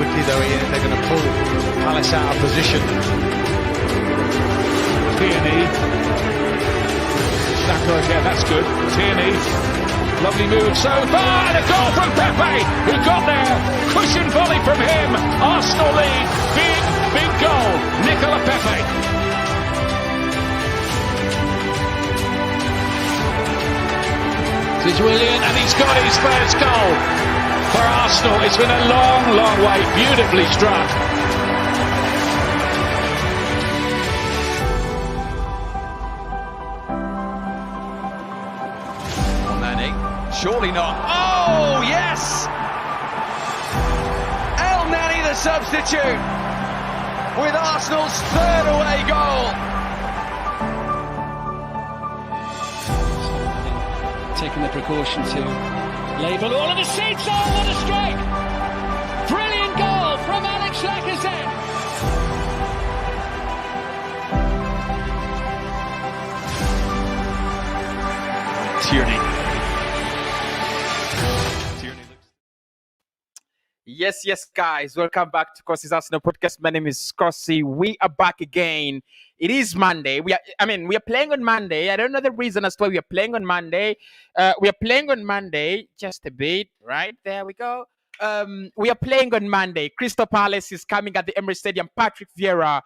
quickly though, Ian. They're going to pull Palace out of position. Tierney. Saka again, that's good. Tierney. Lovely move so far, and a goal from Pepe, who got there. Cushion volley from him. Arsenal lead. Big goal. Nicola Pepe. This is Willian, and he's got his first goal for Arsenal. It's been a long wait. Beautifully struck. Surely not. Oh, yes! El Nani, the substitute, with Arsenal's third away goal. Taking the precaution to label all of the seats. Oh, what a strike! Brilliant goal from Alex Lacazette. Tierney. Yes, guys. Welcome back to Cossy's Arsenal podcast. My name is Cossy. We are back again. It is Monday. We are playing on Monday. I don't know the reason as to why we are playing on Monday. We are playing on Monday just a bit. Right, there we go. We are playing on Monday. Crystal Palace is coming at the Emirates Stadium. Patrick Vieira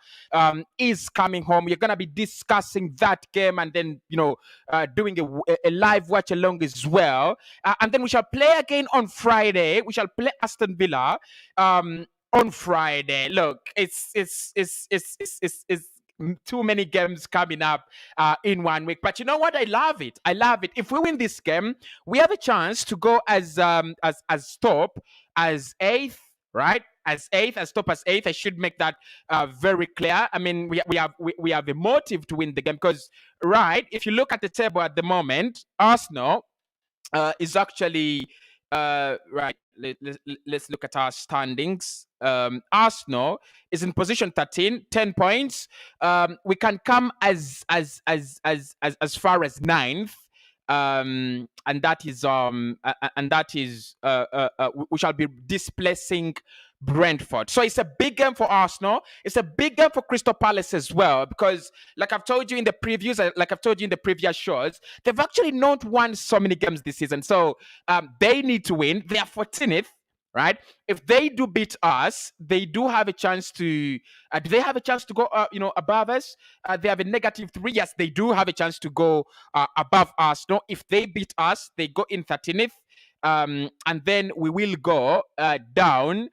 is coming home. We're going to be discussing that game and then, doing a live watch along as well. And then we shall play again on Friday. We shall play Aston Villa on Friday. Look, it's too many games coming up in 1 week. But you know what? I love it. If we win this game, we have a chance to go as top as eighth, right? As top as eighth. I should make that very clear. I mean, we have a motive to win the game because, right, if you look at the table at the moment, Arsenal is actually right. Let's look at our standings. Arsenal is in position 13, 10 points. We can come as far as 9th. And that is we shall be displacing Brentford. So it's a big game for Arsenal. It's a big game for Crystal Palace as well, because like I've told you in the previews, like I've told you in the previous shows, they've actually not won so many games this season. So they need to win. They are 14th. Right? If they do beat us, they do have a chance to. Do they have a chance to go, above us? They have a -3. Yes, they do have a chance to go above us. No, if they beat us, they go in 13th, and then we will go down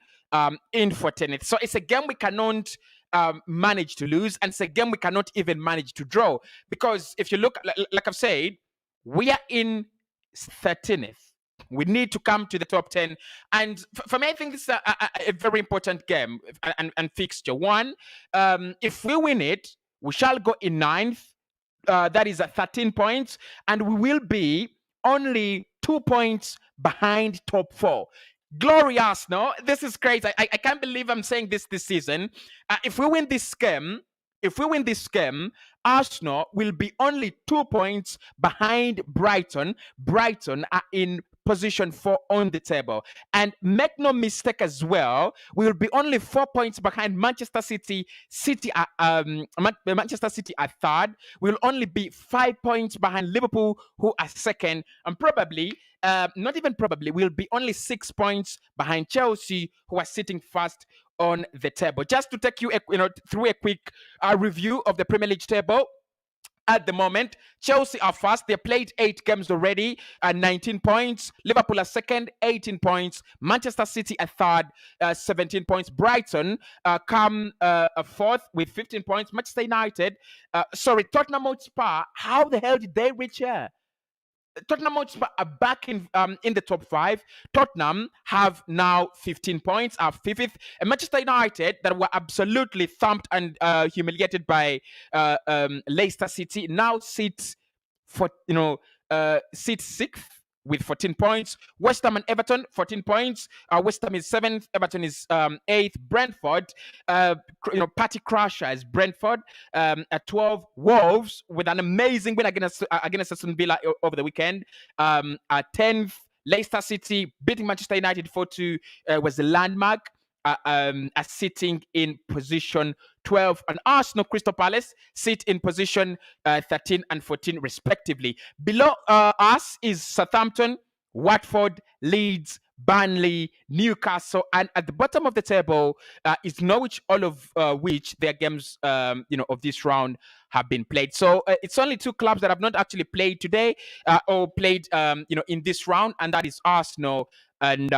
in 14th. So it's a game we cannot manage to lose, and it's a game we cannot even manage to draw, because if you look, like I've said, we are in 13th. We need to come to the top 10. And for me, I think this is a very important game and fixture. One, if we win it, we shall go in 9th. That is at 13 points. And we will be only 2 points behind top 4. Glorious, no? This is crazy. I can't believe I'm saying this season. If we win this game, Arsenal will be only 2 points behind Brighton. Brighton are in position 4 on the table. And make no mistake as well, we will be only 4 points behind Manchester City. Manchester City are 3rd. We'll only be 5 points behind Liverpool, who are 2nd. And probably, not even probably, we'll be only 6 points behind Chelsea, who are sitting 1st on the table. Just to take you through a quick review of the Premier League table. At the moment, Chelsea are 1st. They played 8 games already, 19 points. Liverpool are 2nd, 18 points. Manchester City are 3rd, 17 points. Brighton come 4th with 15 points. Manchester United, Tottenham Hotspur. How the hell did they reach here? Tottenham Hotspur are back in the top 5. Tottenham have now 15 points, are 5th. And Manchester United, that were absolutely thumped and humiliated by Leicester City, now sit 6th with 14 points. West Ham and Everton, 14 points. West Ham is 7th. Everton is 8th. Brentford, party crashers. Brentford at 12. Wolves with an amazing win against Aston Villa over the weekend. At 10th. Leicester City beating Manchester United 4-2 was the landmark. are sitting in position 12, and Arsenal, Crystal Palace sit in position 13 and 14 respectively. Below us is Southampton, Watford, Leeds, Burnley, Newcastle, and at the bottom of the table is Norwich, all of which their games of this round have been played. So it's only two clubs that have not actually played today or played in this round, and that is Arsenal and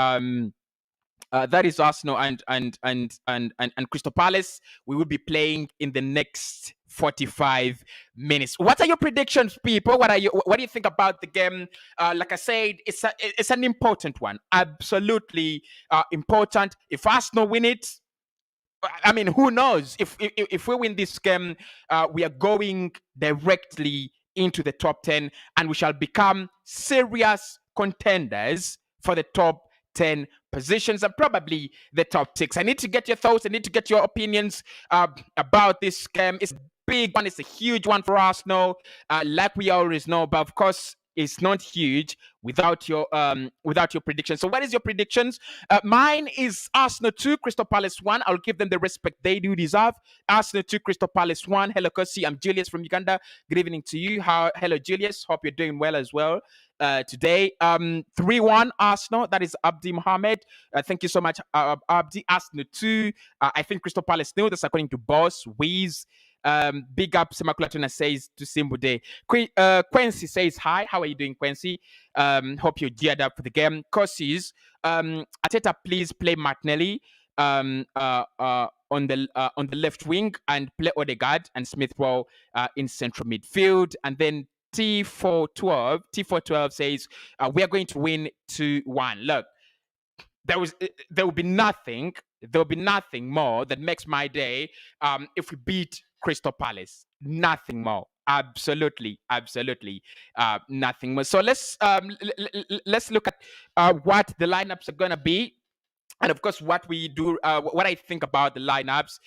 Crystal Palace. We will be playing in the next 45 minutes. What are your predictions, people? What do you think about the game? Like I said, it's an important one. Absolutely important. If Arsenal win it, I mean, who knows? If we win this game, we are going directly into the top 10, and we shall become serious contenders for the top 10 positions and probably the top 6. I need to get your thoughts. I need to get your opinions about this game. It's a big one. It's a huge one for Arsenal, like we always know. But of course, it's not huge without your predictions. So what is your predictions? Mine is Arsenal 2, Crystal Palace 1. I'll give them the respect they do deserve. Arsenal 2, Crystal Palace 1. Hello, Cossy. I'm Julius from Uganda. Good evening to you. Hello, Julius. Hope you're doing well as well today. 3-1 Arsenal. That is Abdi Mohammed. Thank you so much, Abdi. Arsenal 2. I think Crystal Palace 0. That's according to Boss Wiz. Big up Semakulatuna says to Simbude. Quincy says hi. How are you doing, Quincy? Hope you're geared up for the game. Cossy's Ateta, please play Martinelli on the left wing and play Odegaard and Smith Rowe in central midfield. And then T412 says we are going to win 2-1. Look, there will be nothing more that makes my day if we beat Crystal Palace. Nothing more. Absolutely nothing more. So let's look at what the lineups are gonna be. And of course, what we do, what I think about the lineups,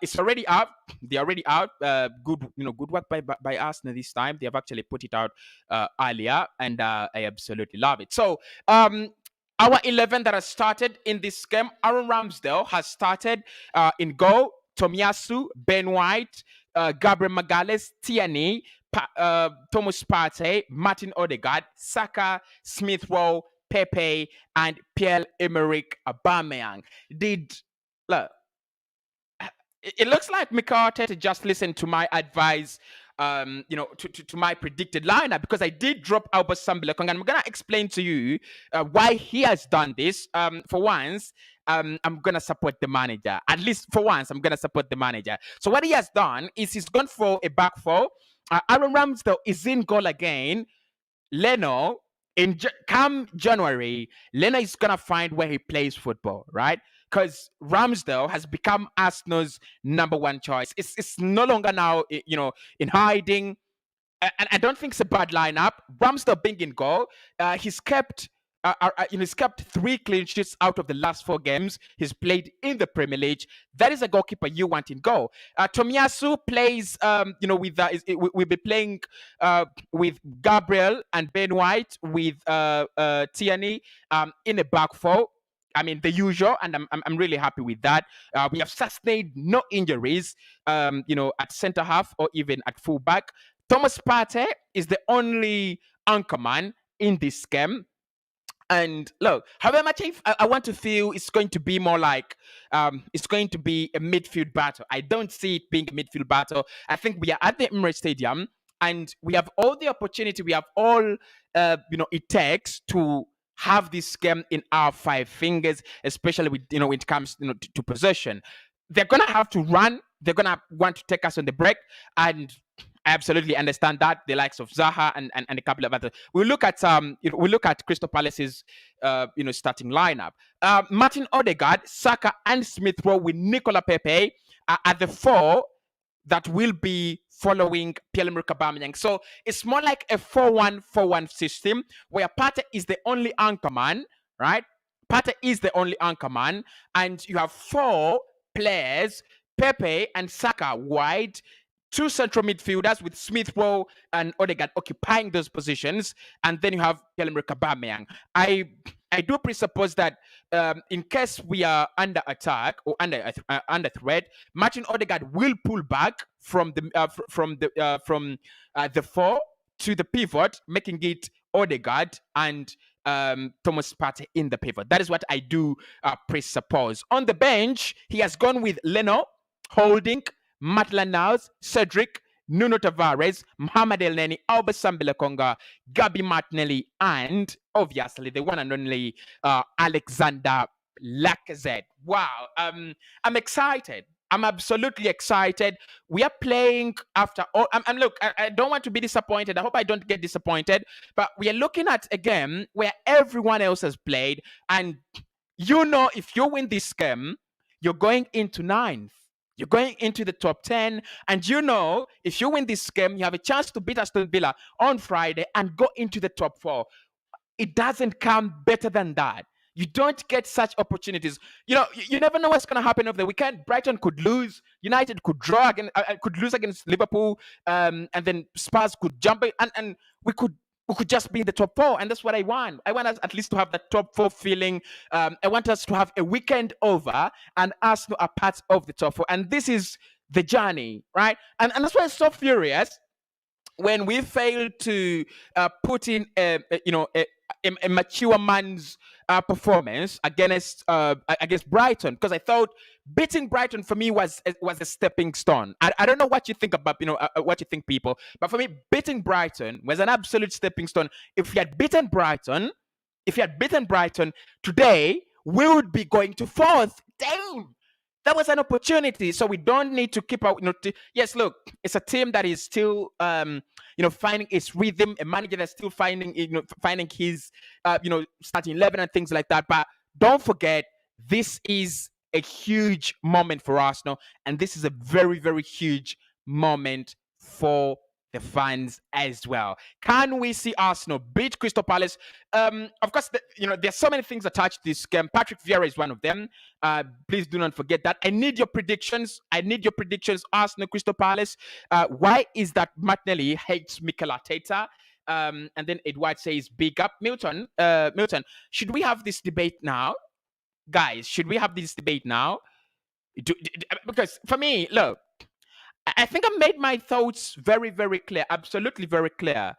it's already out. They're already out. Good work by Arsenal this time. They have actually put it out earlier, and I absolutely love it. So, our 11 that has started in this game: Aaron Ramsdale has started in goal. Tomiyasu, Ben White, Gabriel Magalhaes, Tierney, Thomas Partey, Martin Odegaard, Saka, Smith Rowe, Pepe, and Pierre-Emerick Aubameyang. It looks like Mikel Arteta just listened to my advice, to my predicted lineup, because I did drop Albert Sambilekong, and I'm gonna explain to you why he has done this. For once, I'm gonna support the manager. At least for once, I'm gonna support the manager. So what he has done is he's gone for a back four. Aaron Ramsdale is in goal again. Leno, come January, Leno is gonna find where he plays football, right? Because Ramsdale has become Arsenal's number one choice. It's no longer now, in hiding. And I don't think it's a bad lineup. Ramsdale being in goal, he's kept 3 clean sheets out of the last 4 games he's played in the Premier League. That is a goalkeeper you want in goal. Tomiyasu plays, we'll be playing with Gabriel and Ben White with Tierney in a back four. I mean, the usual, and I'm really happy with that. We have sustained no injuries, at centre half or even at full back. Thomas Partey is the only anchorman in this game. And look, however much I want to feel it's going to be more like it's going to be a midfield battle. I don't see it being a midfield battle. I think we are at the Emirates Stadium, and we have all the opportunity. We have all it takes to have this game in our 5 fingers, especially with when it comes to possession. They're gonna have to run. They're gonna want to take us on the break, and I absolutely understand that. The likes of Zaha and a couple of others. We look at Crystal Palace's starting lineup. Martin Odegaard, Saka, and Smith Rowe with Nicola Pepe are the 4 that will be following Pierre-Emerick Aubameyang. So it's more like a 4-1-4-1 system where Partey is the only anchorman, right? Partey is the only anchorman, and you have 4 players, Pepe and Saka wide, 2 central midfielders with Smith Rowe and Odegaard occupying those positions, and then you have Pierre-Emerick Aubameyang. I I do presuppose that in case we are under attack or under threat, Martin Odegaard will pull back from the 4 to the pivot, making it Odegaard and Thomas Partey in the pivot. That is what I do presuppose. On the bench, he has gone with Leno, Holding, Matt Lanaus, Cedric, Nuno Tavares, Mohamed Elneny, Albert Sambila Konga, Gabi Martinelli, and obviously the one and only Alexander Lacazette. Wow, I'm excited. I'm absolutely excited. We are playing after all. And look, I don't want to be disappointed. I hope I don't get disappointed. But we are looking at a game where everyone else has played. And you know, if you win this game, you're going into 9th. You're going into the top 10. And you know, if you win this game, you have a chance to beat Aston Villa on Friday and go into the top 4. It doesn't come better than that. You don't get such opportunities. You know, you never know what's going to happen over the weekend. Brighton could lose. United could draw again, could lose against Liverpool. And then Spurs could jump in, and we could just be in the top 4. And that's what I want. I want us at least to have that top 4 feeling. I want us to have a weekend over and Arsenal are part of the top 4. And this is the journey, right? And that's why I'm so furious when we failed to put in a mature man's performance against Brighton, because I thought beating Brighton for me was a stepping stone. I don't know what you think about what you think, people, but for me beating Brighton was an absolute stepping stone. If you had beaten Brighton today, we would be going to 4th. Damn. That was an opportunity, so we don't need to keep out. Yes, look, it's a team that is still, finding its rhythm. A manager that's still finding his, starting 11 and things like that. But don't forget, this is a huge moment for Arsenal, and this is a very, very huge moment for the fans as well. Can we see Arsenal beat Crystal Palace? Of course, there's so many things attached to this game. Patrick Vieira is one of them. Please do not forget that. I need your predictions. Arsenal, Crystal Palace. Why is that Martinelli hates Mikel Arteta? And then Edward says, big up. Milton, should we have this debate now? Guys, should we have this debate now? Because for me, look, I think I made my thoughts very, very clear, absolutely very clear,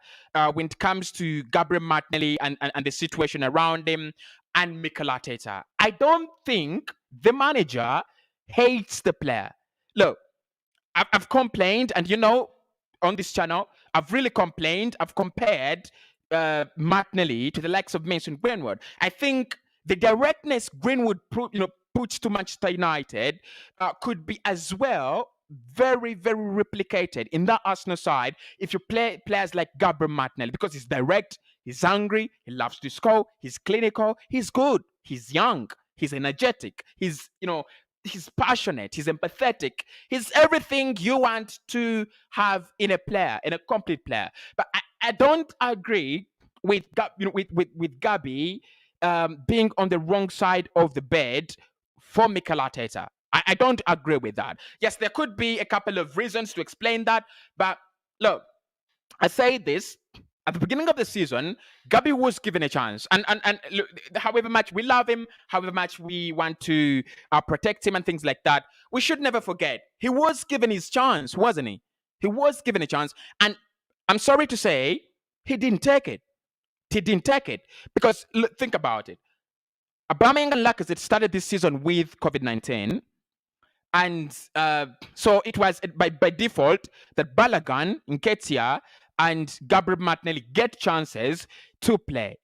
when it comes to Gabriel Martinelli and the situation around him and Mikel Arteta. I don't think the manager hates the player. Look, I've complained, and on this channel, I've really complained. I've compared Martinelli to the likes of Mason Greenwood. I think the directness Greenwood puts to Manchester United could be as well very, very replicated in that Arsenal side if you play players like Gabriel Martinelli, because he's direct, he's hungry, he loves to score, he's clinical, he's good, he's young, he's energetic, he's passionate, he's empathetic, he's everything you want to have in a player, in a complete player. But I don't agree with Gabi being on the wrong side of the bed for Mikel Arteta. I don't agree with that. Yes, there could be a couple of reasons to explain that, but look, I say this, at the beginning of the season, Gabi was given a chance, and look, however much we love him, however much we want to protect him and things like that, we should never forget, he was given his chance, wasn't he? He was given a chance, and I'm sorry to say, he didn't take it. Because look, think about it. Aubameyang and Lacazette started this season with COVID-19. And so it was by default that Balogun, Nketiah, and Gabriel Martinelli get chances to play.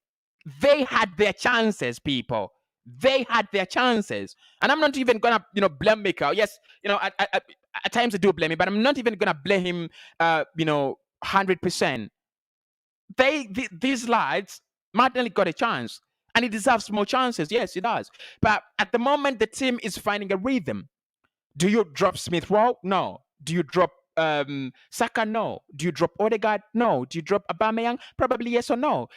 They had their chances, people. They had their chances. And I'm not even going to, blame Mikel. Yes, at times I do blame him, but I'm not even going to blame him, 100%. These lads, Martinelli got a chance. And he deserves more chances. Yes, he does. But at the moment, the team is finding a rhythm. Do you drop Smith Rowe? No. Do you drop Saka? No. Do you drop Odegaard? No. Do you drop Aubameyang? Probably yes or no.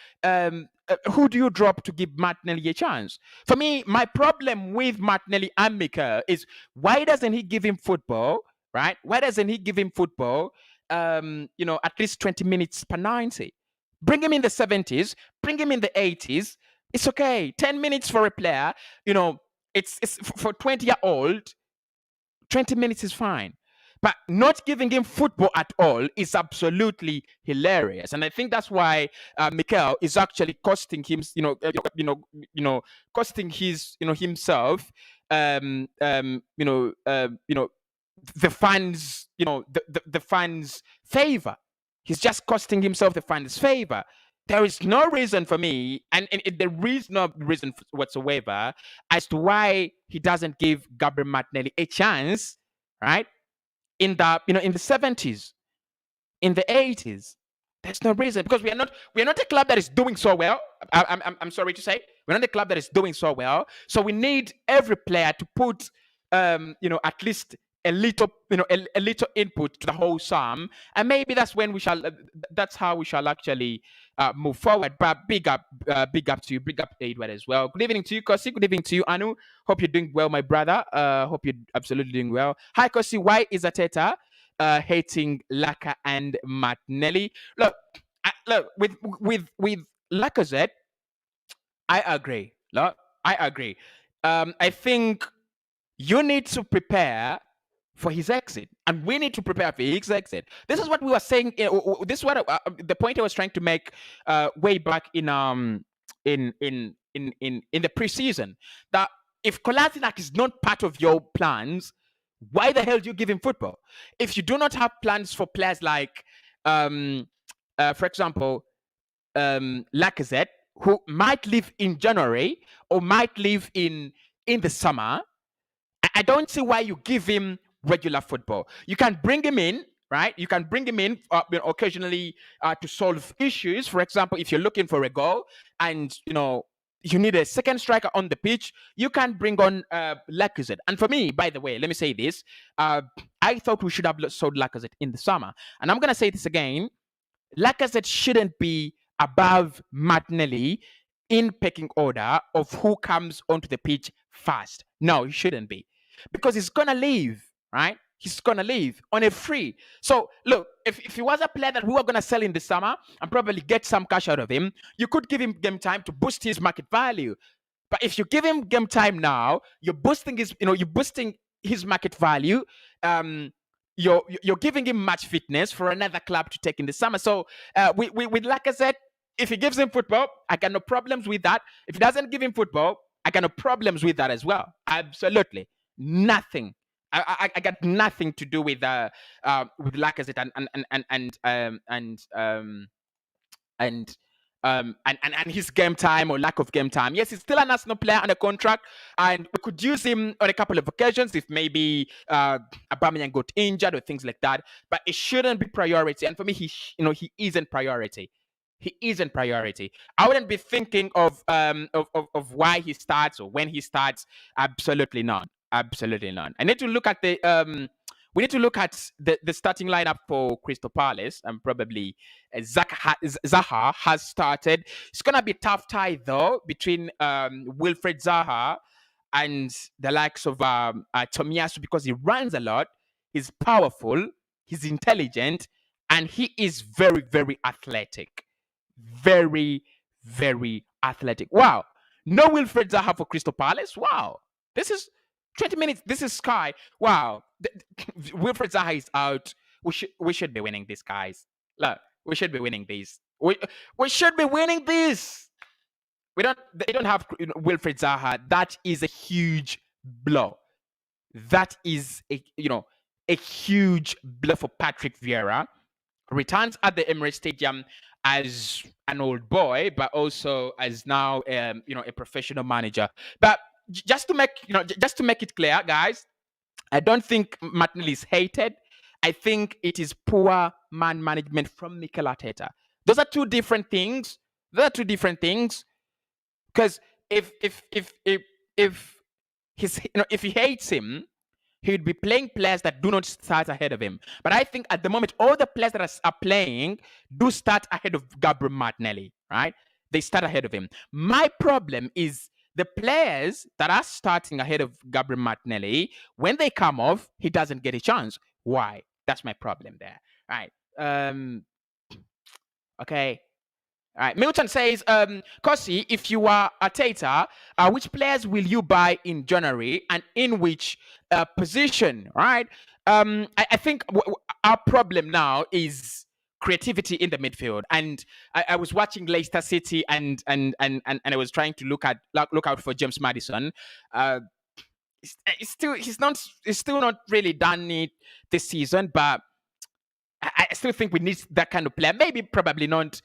Who do you drop to give Martinelli a chance? For me, my problem with Martinelli and Mikel is, why doesn't he give him football, right? Why doesn't he give him football, at least 20 minutes per 90? Bring him in the 70s, bring him in the 80s, It's okay. 10 minutes for a player, you know, it's for 20-year-old, 20 minutes is fine. But not giving him football at all is absolutely hilarious, and I think that's why Mikel is actually costing him, costing his, himself, the fans, the fans' favor. He's just costing himself the fans' favor. There is no reason for me, and there is no reason whatsoever as to why he doesn't give Gabriel Martinelli a chance, right? In the in the 70s, in the 80s. There's no reason, because we are not a club that is doing so well. I'm sorry to say, we're not a club that is doing so well. So we need every player to put at least a little a little input to the whole sum, and maybe that's when we shall that's how we shall actually move forward. But big up to you, big up to Edward as well. Good evening to you, Cossy. Good evening to you, Anu. Hope you're doing well, my brother. Hope you're absolutely doing well. Hi, Cossy. Why is Ateta hating Laka and Martinelli? Look, with Lacazette, I agree. Look, I agree. I think you need to prepare for his exit, and we need to prepare for his exit. This is what we were saying. This is what the point I was trying to make way back in the preseason, that if Kolasinac is not part of your plans, why the hell do you give him football? If you do not have plans for players like, for example, Lacazette, who might leave in January or might leave in the summer, I don't see why you give him regular football. You can bring him in, right? You can bring him in occasionally to solve issues. For example, if you're looking for a goal and you need a second striker on the pitch, you can bring on Lacazette. And for me, by the way, let me say this: I thought we should have sold Lacazette in the summer, and I'm gonna say this again: Lacazette shouldn't be above Martinelli in pecking order of who comes onto the pitch first. No, he shouldn't be, because he's gonna leave, right? He's gonna leave on a free. So look, if he was a player that we were gonna sell in the summer and probably get some cash out of him, you could give him game time to boost his market value. But if you give him game time now, you're boosting his market value. You're giving him match fitness for another club to take in the summer. So with Lacazette, if he gives him football, I got no problems with that. If he doesn't give him football, I got no problems with that as well. Absolutely nothing. I got nothing to do with Lacazette and his game time or lack of game time. Yes, he's still an Arsenal player under contract, and we could use him on a couple of occasions if maybe Aubameyang got injured or things like that. But it shouldn't be priority. And for me, he isn't priority. He isn't priority. I wouldn't be thinking of why he starts or when he starts. Absolutely not. Absolutely not. I need to look at the we need to look at the starting lineup for Crystal Palace, and probably Zaha has started. It's gonna be a tough tie though between Wilfred Zaha and the likes of Tomiyasu, because he runs a lot, he's powerful, he's intelligent, and he is very, very athletic. Very, very athletic. Wow. No Wilfred Zaha for Crystal Palace. Wow. This is 20 minutes. This is Sky. Wow. Wilfred Zaha is out. We should be winning this, guys. Look, we should be winning this. We should be winning this. They don't have Wilfred Zaha. That is a huge blow. That is a huge blow for Patrick Vieira. Returns at the Emirates Stadium as an old boy, but also as now a professional manager. But just to make it clear, guys, I don't think Martinelli is hated. I think it is poor man management from Mikel Arteta. Those are two different things. Because if he hates him, he would be playing players that do not start ahead of him. But I think at the moment, all the players that are playing do start ahead of Gabriel Martinelli, right? They start ahead of him. My problem is the players that are starting ahead of Gabriel Martinelli, when they come off, he doesn't get a chance. Why? That's my problem there, right? Okay. All right. Milton says, Cossy, if you are a Tata, which players will you buy in January and in which position? Right. I think our problem now is creativity in the midfield. And I was watching Leicester City and I was trying to look out for James Maddison. He's still not really done it this season, but I still think we need that kind of player. Maybe probably not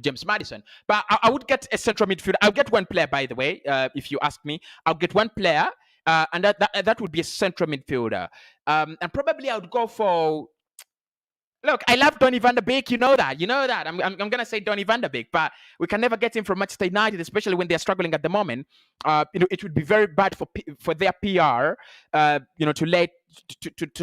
James Maddison. But I would get a central midfielder. I'll get one player, by the way. If you ask me, I'll get one player, and that would be a central midfielder. And probably I would go for. Look, I love Donny van der Beek. You know that. I'm gonna say Donny van der Beek, but we can never get him from Matchday United, especially when they're struggling at the moment. It would be very bad for their PR. To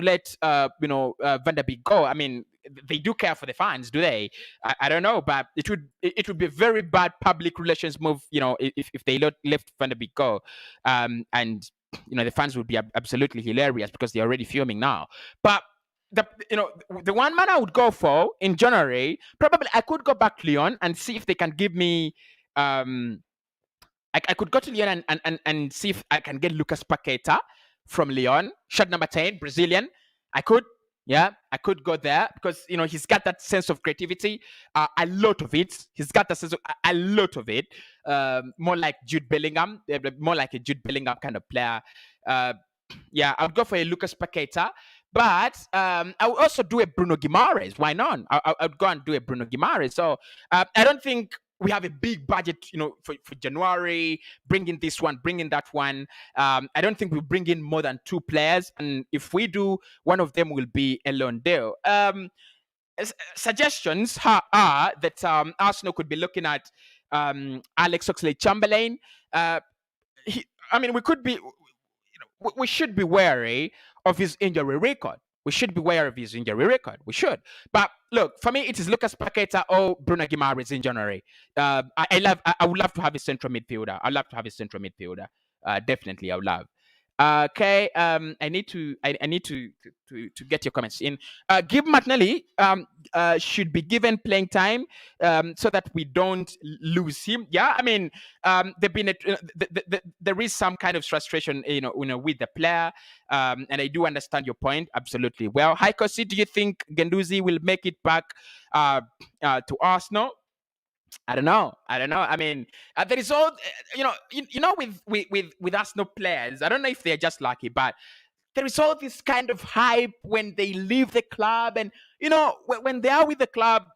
let Van der Beek go. I mean, they do care for the fans, do they? I don't know, but it would be a very bad public relations move. If they left Van der Beek go, and the fans would be absolutely hilarious because they're already fuming now. But the one man I would go for in January, probably I could go back to Lyon and see if they can give me. I could go to Lyon and see if I can get Lucas Paqueta from Lyon, shirt number 10, Brazilian. I could go there because he's got that sense of creativity, a lot of it. He's got that sense of a lot of it. More like Jude Bellingham, more like a Jude Bellingham kind of player. I'll go for a Lucas Paqueta. But I would also do a Bruno Guimaraes. Why not? I would go and do a Bruno Guimaraes. So I don't think we have a big budget, for January, bringing this one, bringing that one. I don't think we'll bring in more than 2 players. And if we do, one of them will be a loan deal. Suggestions are that Arsenal could be looking at Alex Oxlade-Chamberlain. We should be wary of his injury record. We should. But look, for me, it is Lucas Paqueta or Bruno Guimaraes in January. I would love to have a central midfielder. Definitely, I would love. Okay, I need to get your comments in. Gib Martinelli should be given playing time so that we don't lose him. Yeah, I mean, there is some kind of frustration, with the player, and I do understand your point absolutely. Well, hi Cossy, do you think Guendouzi will make it back to Arsenal? I don't know. I mean, there is all with Arsenal players. I don't know if they're just lucky, but there is all this kind of hype when they leave the club, and when they are with the club,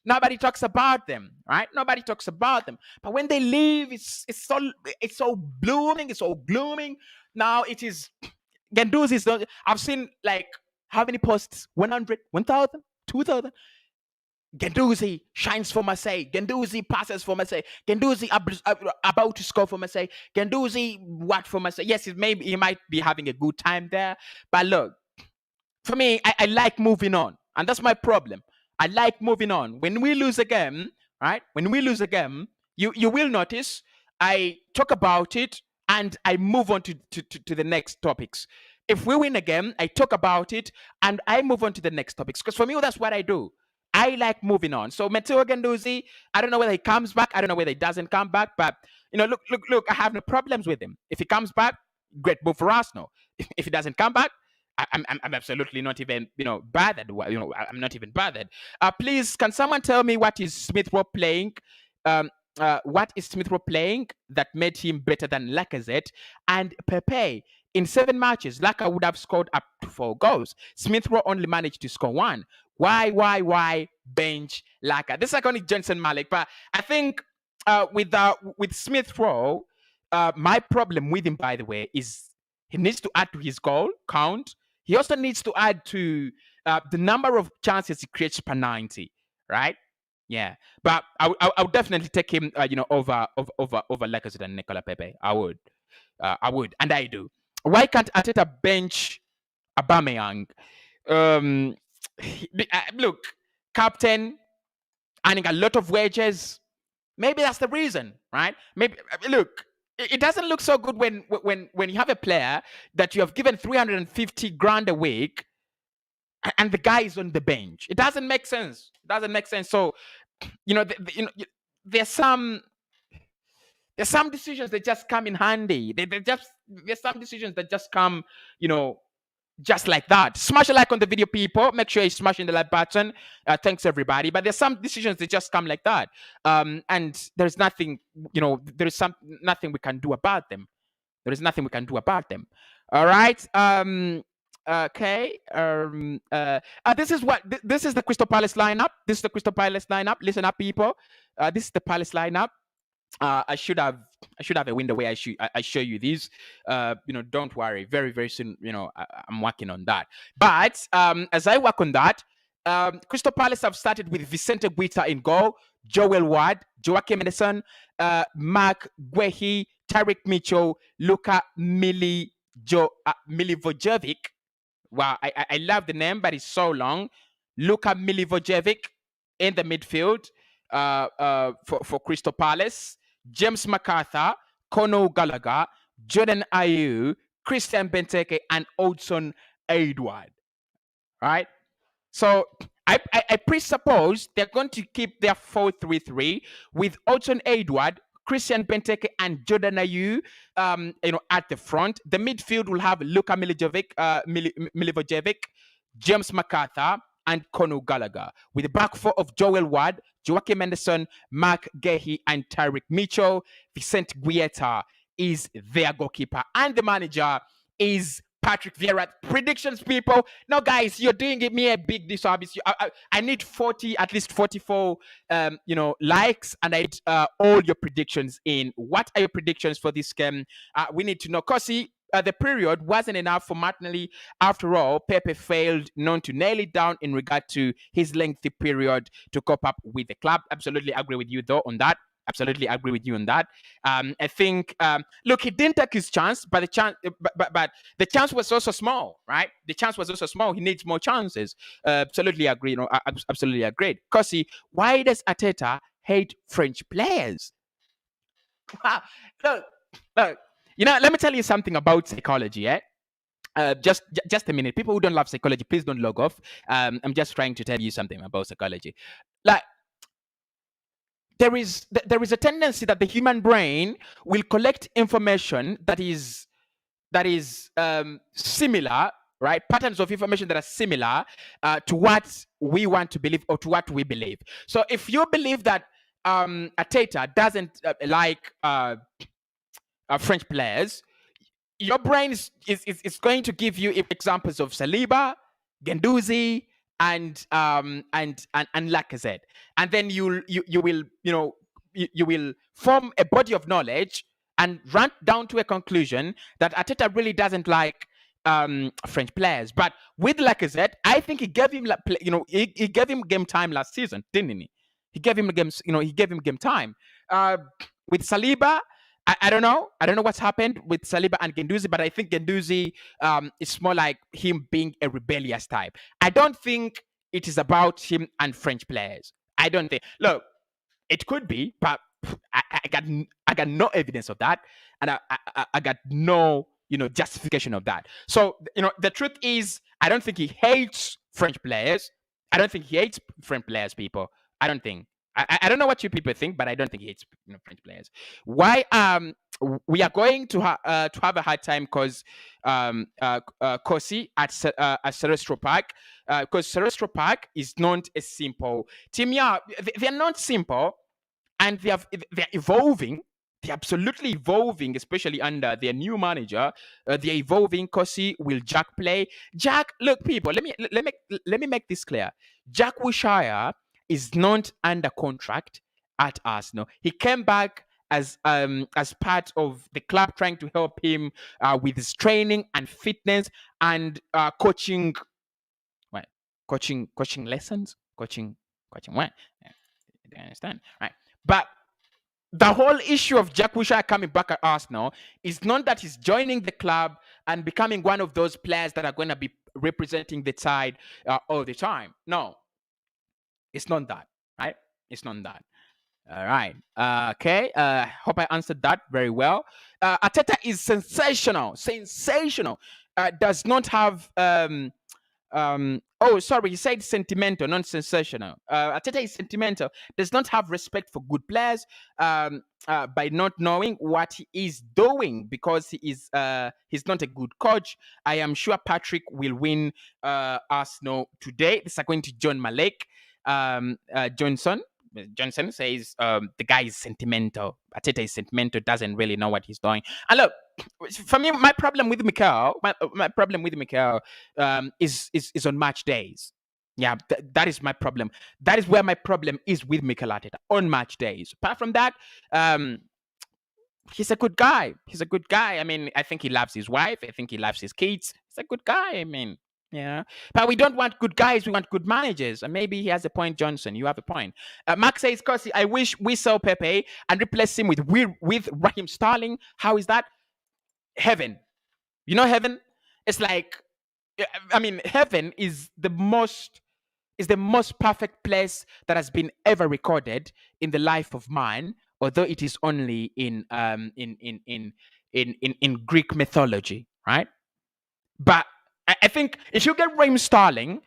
nobody talks about them, right? Nobody talks about them. But when they leave, it's so blooming, it's so glooming. Now it is Guendouzi. I've seen like how many posts? 100, 1,000, 2,000. Guendouzi shines for Marseille. Guendouzi passes for Marseille. Guendouzi about to score for Marseille. Guendouzi what for Marseille? Yes, he might be having a good time there. But look, for me, I like moving on. And that's my problem. I like moving on. When we lose a game, right? You will notice I talk about it and I move on to the next topics. If we win a game, I talk about it and I move on to the next topics. Because for me, that's what I do. I like moving on. So Matteo Guendouzi, I don't know whether he comes back. I don't know whether he doesn't come back. But, look, I have no problems with him. If he comes back, great move for Arsenal. If he doesn't come back, I'm absolutely not even, bothered. I'm not even bothered. Please, can someone tell me what is Smith Rowe playing? What is Smith Rowe playing that made him better than Lacazette and Pepe? In 7 matches, Laka would have scored up to 4 goals. Smith Rowe only managed to score 1. Why bench Laka? This is iconic Jensen Malik, but I think with Smith Rowe, my problem with him, by the way, is he needs to add to his goal count. He also needs to add to the number of chances he creates per 90, right? Yeah, but I would definitely take him, over Lacazette and Nicola Pepe. I would, and I do. Why can't Arteta bench Aubameyang? Look, captain, earning a lot of wages. Maybe that's the reason, right? Maybe look, it doesn't look so good when you have a player that you have given 350 grand a week, and the guy is on the bench. It doesn't make sense. It doesn't make sense. So, there's some decisions that just come in handy. There's some decisions that just come, just like that. Smash a like on the video, people. Make sure you're smashing the like button. Thanks everybody. But there's some decisions that just come like that. And there's nothing, nothing we can do about them. There is nothing we can do about them. All right. Okay. This is the Crystal Palace lineup. This is the Crystal Palace lineup. Listen up, people. This is the Palace lineup. I should have a window where I show you these. Don't worry. Very, very soon, I'm working on that. But as I work on that, Crystal Palace have started with Vicente Guita in goal, Joel Ward, Joachim Anderson, Mark Guehi, Tyrick Mitchell, Luka Milivojevic. Wow, I love the name, but it's so long. Luka Milivojevic in the midfield for Crystal Palace. James MacArthur, Conor Gallagher, Jordan Ayew, Christian Benteke, and Odson Edward. Right? So I presuppose they're going to keep their 4-3-3 with Odson Edward, Christian Benteke, and Jordan Ayew, at the front. The midfield will have Luka Milivojevic, James MacArthur, and Conor Gallagher, with the back four of Joel Ward, Joachim Anderson, Mark Gehi, and Tyrick Mitchell. Vicente Guita is their goalkeeper, and the manager is Patrick Vieira. Predictions, people. Now, guys, you're doing me a big disservice. I need at least 44, likes, and I need all your predictions in. What are your predictions for this game? We need to know. Cossy, the period wasn't enough for Martinelli. After all, Pepe failed not to nail it down in regard to his lengthy period to cope up with the club. Absolutely agree with you, though, on that. Absolutely agree with you on that. I think, look, he didn't take his chance, but the chance was also small, right? The chance was also small. He needs more chances. Absolutely agree. Absolutely agreed. Cossy, why does Arteta hate French players? Wow. Look. Let me tell you something about psychology, eh? Just a minute. People who don't love psychology, please don't log off. I'm just trying to tell you something about psychology. Like, there is a tendency that the human brain will collect information that is similar, right? Patterns of information that are similar to what we want to believe or to what we believe. So if you believe that Arteta doesn't like French players, your brain is going to give you examples of Saliba, Guendouzi, and Lacazette, and then you will form a body of knowledge and run down to a conclusion that Arteta really doesn't like French players. But with Lacazette, I think he gave him he gave him game time last season, didn't he? He gave him game time. With Saliba, I don't know. I don't know what's happened with Saliba and Guendouzi, but I think Guendouzi is more like him being a rebellious type. I don't think it is about him and French players. I don't think. Look, it could be, but I got no evidence of that, and I got no justification of that. So the truth is, I don't think he hates French players. I don't think he hates French players, people. I don't think. I don't know what you people think, but I don't think he hates French players. Why we are going to have a hard time because Cossy at Celestro Park, because Celestro Park is not a simple team. Yeah, they're not simple, and they're evolving. They're absolutely evolving, especially under their new manager. They're evolving. Cossy, will Jack play? Jack, look, people. Let me make this clear. Jack Wilshere is not under contract at Arsenal. He came back as part of the club trying to help him with his training and fitness and coaching lessons. Coaching what? I understand, right? But the whole issue of Jack Wilshere coming back at Arsenal is not that he's joining the club and becoming one of those players that are going to be representing the side all the time. No. It's not that, right? It's not that. All right. Okay. Hope I answered that very well. Arteta is sensational. Does not have Oh, sorry, he said sentimental, not sensational. Arteta is sentimental, does not have respect for good players by not knowing what he is doing because he's not a good coach. I am sure Patrick will win Arsenal today. This is going to John Malek. Johnson says the guy is sentimental. Arteta is sentimental, doesn't really know what he's doing. And look, for me, my problem with Mikel, is on match days. Yeah, that is my problem. That is where my problem is with Mikel Arteta, on match days. Apart from that, he's a good guy. He's a good guy. I mean, I think he loves his wife. I think he loves his kids. He's a good guy. I mean, yeah. But we don't want good guys. We want good managers. And maybe he has a point, Johnson. You have a point. Mark says, Cossy, I wish we sell Pepe and replace him with Raheem Sterling. How is that? Heaven. You know heaven? It's like, I mean, heaven is the most perfect place that has been ever recorded in the life of man, although it is only in Greek mythology, right? But I think if you get Raheem Sterling,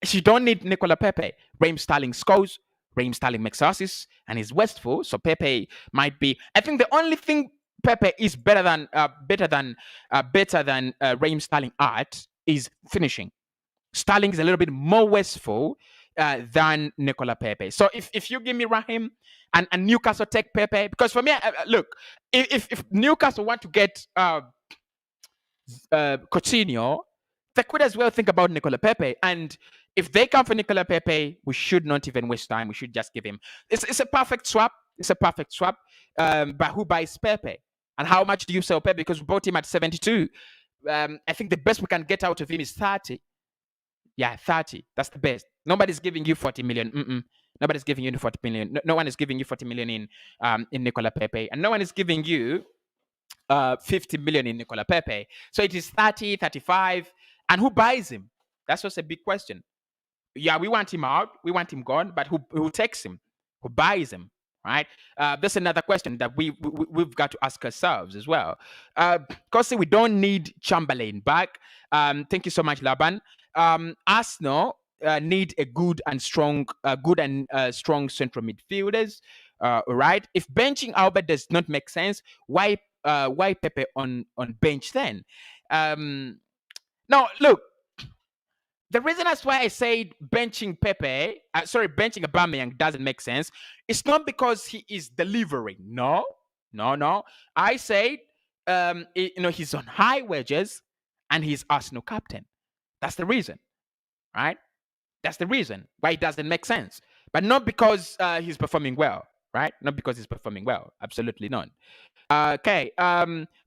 you don't need Nicola Pepe. Raheem Sterling scores, Raheem Sterling makes assists, and is wasteful. So Pepe might be. I think the only thing Pepe is better than Raheem Sterling at is finishing. Sterling is a little bit more wasteful than Nicola Pepe. So if you give me Raheem and Newcastle take Pepe, because for me, look, if Newcastle want to get Coutinho, they could as well think about Nicola Pepe. And if they come for Nicola Pepe, we should not even waste time. We should just give him. It's a perfect swap. It's a perfect swap. But who buys Pepe? And how much do you sell Pepe? Because we bought him at 72. I think the best we can get out of him is 30. Yeah, 30. That's the best. Nobody's giving you 40 million. Nobody's giving you 40 million. No one is giving you 40 million in Nicola Pepe. And no one is giving you 50 million in Nicola Pepe. So it is 30, 35. And who buys him? That's just a big question. Yeah, we want him out. We want him gone. But who takes him? Who buys him? Right? That's another question that we've got to ask ourselves as well. Cossy, we don't need Chamberlain back. Thank you so much, Laban. Arsenal need a good and strong central midfielders. Right? If benching Albert does not make sense, why Pepe on bench then? Now, look, the reason that's why I say benching Aubameyang doesn't make sense. It's not because he is delivering. No. I say, he's on high wages and he's Arsenal captain. That's the reason, right? That's the reason why it doesn't make sense. But not because he's performing well, right? Not because he's performing well. Absolutely not. Okay.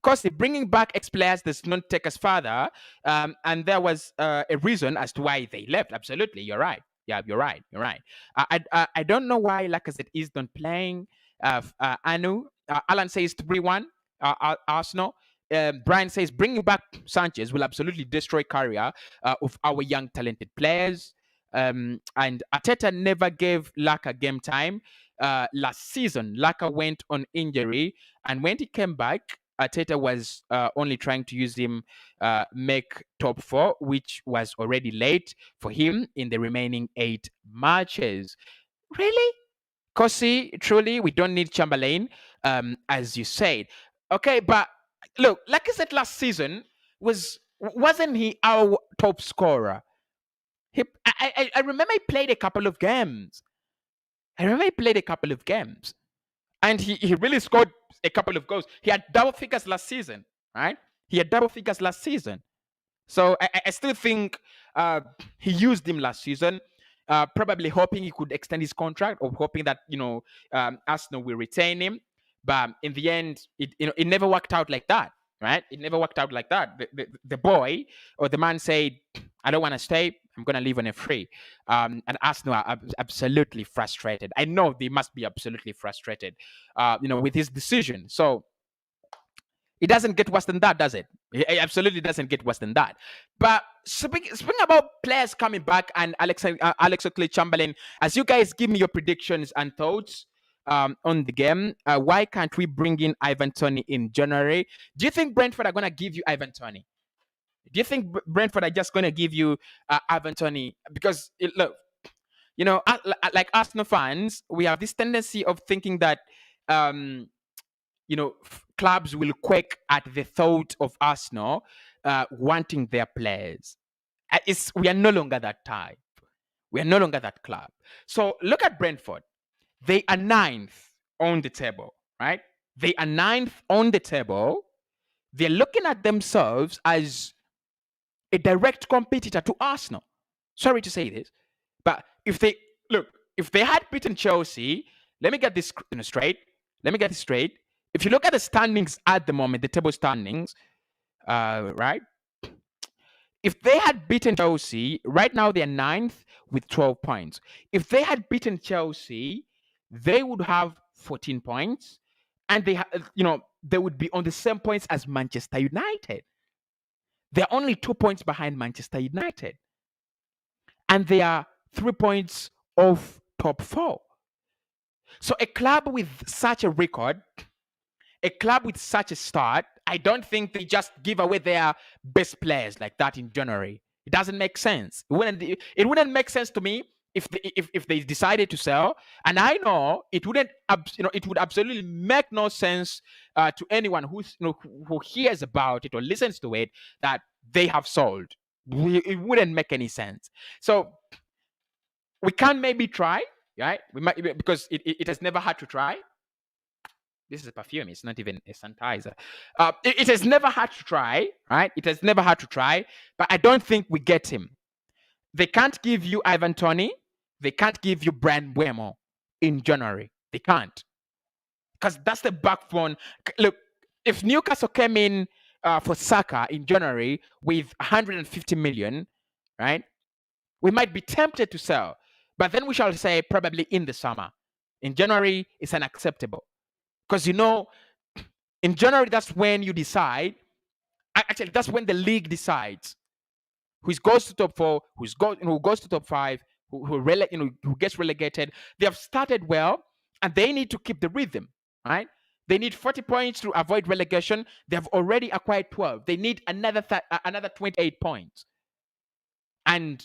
Cossy, bringing back ex-players does not take us further. And there was a reason as to why they left. Absolutely. You're right. Yeah, you're right. I don't know why Lacazette is not playing. Anu. Alan says 3-1. Arsenal. Brian says bringing back Sanchez will absolutely destroy career of our young talented players. And Arteta never gave Laka game time. Last season, Laka went on injury, and when he came back, Arteta was only trying to use him make top 4, which was already late for him in the remaining 8 matches. Really? Cossy, truly, we don't need Chamberlain, as you said. Okay, but look, like I said last season, wasn't he our top scorer? I remember he played a couple of games. And he really scored a couple of goals. He had double figures last season, right? So I still think he used him last season, probably hoping he could extend his contract or hoping that, Arsenal will retain him. But in the end, it never worked out like that, right? It never worked out like that. The boy or the man said, I don't want to stay. I'm going to leave on a free. And Arsenal are absolutely frustrated. I know they must be absolutely frustrated, with his decision. So it doesn't get worse than that, does it? It absolutely doesn't get worse than that. But speaking about players coming back and Alex Oxlade-Chamberlain, as you guys give me your predictions and thoughts on the game, why can't we bring in Ivan Toney in January? Do you think Brentford are going to give you Ivan Toney? Do you think Brentford are just going to give you Ivan Toney? Because look, like Arsenal fans, we have this tendency of thinking that clubs will quake at the thought of Arsenal wanting their players. We are no longer that type. We are no longer that club. So look at Brentford. They are 9th on the table, right? They are 9th on the table. They're looking at themselves as a direct competitor to Arsenal. Sorry to say this, but if they had beaten Chelsea, let me get this straight. Let me get this straight. If you look at the standings at the moment, the table standings, right? If they had beaten Chelsea, right now they're 9th with 12 points. If they had beaten Chelsea, they would have 14 points, and they would be on the same points as Manchester United. They're only 2 points behind Manchester United, and they are 3 points off top 4. So a club with such a record, a club with such a start, I don't think they just give away their best players like that in January. It doesn't make sense. It wouldn't make sense to me if they decided to sell. And I know it would absolutely make no sense to anyone who hears about it or listens to it that they have sold. It wouldn't make any sense. So we can maybe try, right? We might, because it has never had to try. This is a perfume. It's not even a sanitizer. It has never had to try, right? It has never had to try, but I don't think we get him. They can't give you Ivan Toney. They can't give you Brand Buemo in January. They can't. Because that's the backbone. Look, if Newcastle came in for Saka in January with 150 million, right? We might be tempted to sell. But then we shall say probably in the summer. In January, it's unacceptable. Because, in January, that's when you decide. Actually, that's when the league decides who goes to top 4, who goes to top 5, who gets relegated. They have started well, and they need to keep the rhythm, right? They need 40 points to avoid relegation. They have already acquired 12. They need another 28 points. And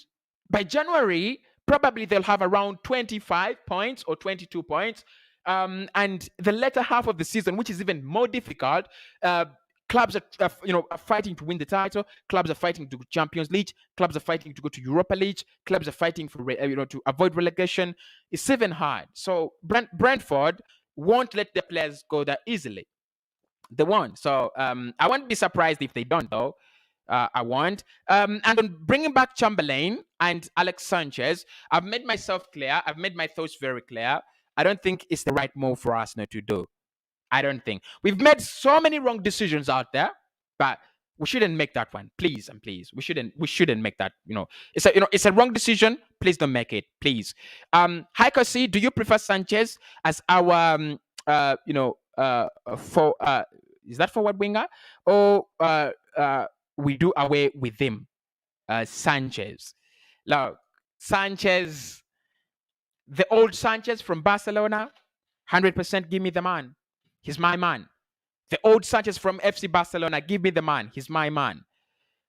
by January, probably they'll have around 25 points or 22 points. And the latter half of the season, which is even more difficult, clubs are fighting to win the title. Clubs are fighting to go to Champions League. Clubs are fighting to go to Europa League. Clubs are fighting for to avoid relegation. It's even hard. So Brentford won't let their players go that easily. They won't. So I won't be surprised if they don't, though. I won't. And on bringing back Chamberlain and Alex Sanchez, I've made myself clear. I've made my thoughts very clear. I don't think it's the right move for Arsenal to do. I don't think. We've made so many wrong decisions out there, but we shouldn't make that one. Please and please. We shouldn't make that, it's a wrong decision. Please don't make it. Please. Hi Cossy, do you prefer Sanchez as our is that forward winger? Or we do away with him? Sanchez. Now, Sanchez, the old Sanchez from Barcelona, 100% give me the man. He's my man. The old Sanchez from FC Barcelona, give me the man. He's my man.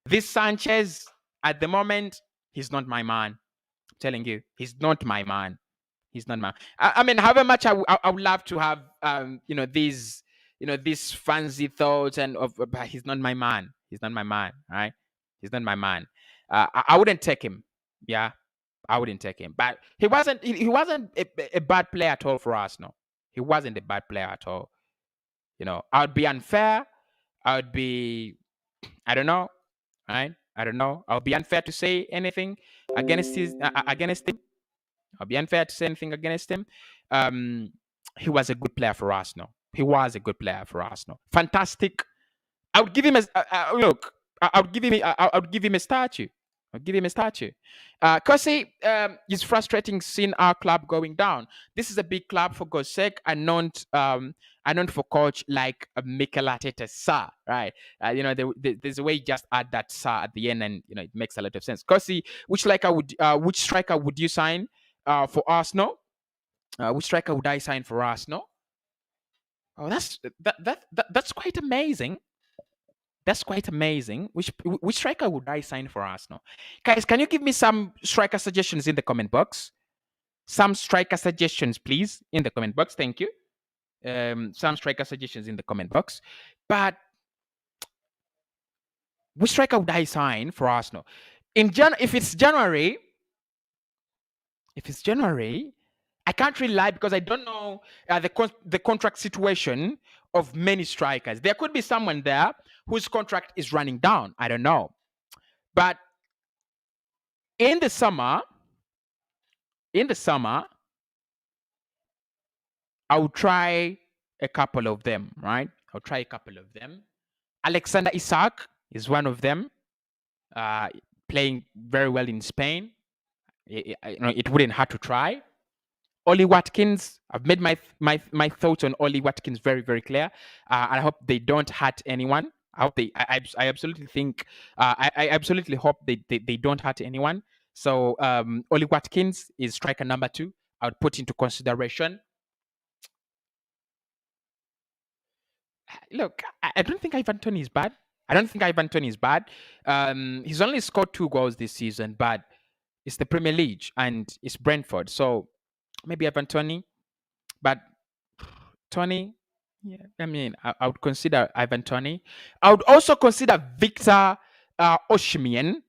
This Sanchez, at the moment, he's not my man. I'm telling you, he's not my man. He's not my. I mean, however much I would love to have, these fancy thoughts but he's not my man. He's not my man, right? He's not my man. I wouldn't take him. Yeah, I wouldn't take him. But he wasn't a bad player at all for Arsenal. He wasn't a bad player at all. I would be unfair. I would be, I don't know, right? I don't know. I would be unfair to say anything against him. I'll be unfair to say anything against him. He was a good player for Arsenal. He was a good player for Arsenal. Fantastic. I would give him look. I would give him a statue. I'll give him a statue. Cossy, it's frustrating seeing our club going down. This is a big club, for God's sake, and not for coach like Mikel Arteta, sir, right? There's a way you just add that sir at the end, and it makes a lot of sense. Cossy, which striker would you sign for Arsenal? Which striker would I sign for Arsenal? Oh, that's quite amazing. That's quite amazing. Which striker would I sign for Arsenal? Guys, can you give me some striker suggestions in the comment box? Some striker suggestions, please, in the comment box. Thank you. Some striker suggestions in the comment box. But which striker would I sign for Arsenal? If it's January, I can't really lie because I don't know the contract situation of many strikers. There could be someone there whose contract is running down. I don't know. But in the summer, I'll try a couple of them, right? I'll try a couple of them. Alexander Isak is one of them, playing very well in Spain. It wouldn't hurt to try. Ollie Watkins, I've made my thoughts on Ollie Watkins very, very clear. I hope they don't hurt anyone. I absolutely think, I absolutely hope they don't hurt anyone. So Ollie Watkins is striker number 2. I would put into consideration. Look, I don't think Ivan Toney is bad. He's only scored 2 goals this season, but it's the Premier League and it's Brentford. So maybe Ivan Toney. But Toney, yeah, I mean, I would consider Ivan Toney. I would also consider Victor Osimhen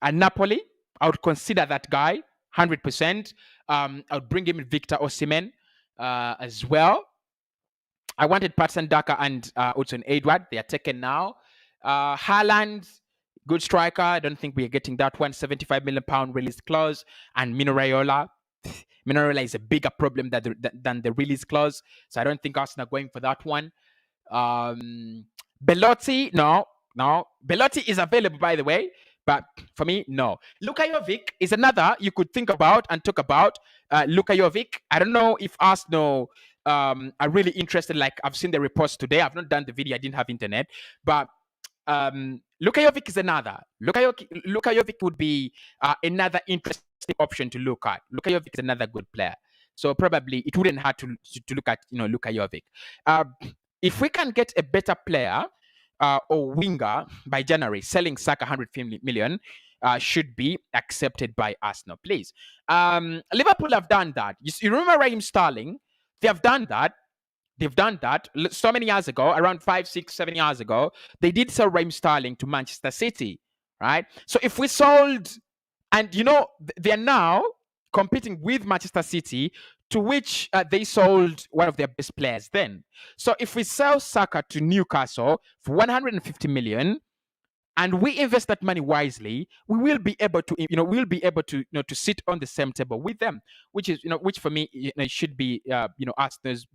at Napoli. I would consider that guy 100%. I would bring him in Victor Osimhen as well. I wanted Patson Daka and Hudson Edward. They are taken now. Haaland, good striker. I don't think we are getting that one. £75 million release clause. And Mino Raiola. Mino Raiola is a bigger problem than the release clause. So I don't think Arsenal are going for that one. Belotti, no. Belotti is available, by the way. But for me, no. Luka Jovic is another you could think about and talk about. Luka Jovic, I don't know if Arsenal are really interested. Like, I've seen the reports today. I've not done the video. I didn't have internet. But Luka Jovic is another. Luka Jovic would be another interesting option to look at. Luka Jovic is another good player. So probably it wouldn't hurt to look at Luka Jovic. If we can get a better player or winger by January, selling Saka 150 million should be accepted by Arsenal, please. Liverpool have done that. You remember Raheem Sterling? They have done that. They've done that so many years ago, around 5, 6, 7 years ago. They did sell Raheem Sterling to Manchester City, right? So if we sold, and they're now competing with Manchester City, to which they sold one of their best players then. So if we sell Saka to Newcastle for 150 million, and we invest that money wisely, we will be able to, to sit on the same table with them, which for me, should be, Arsenal's,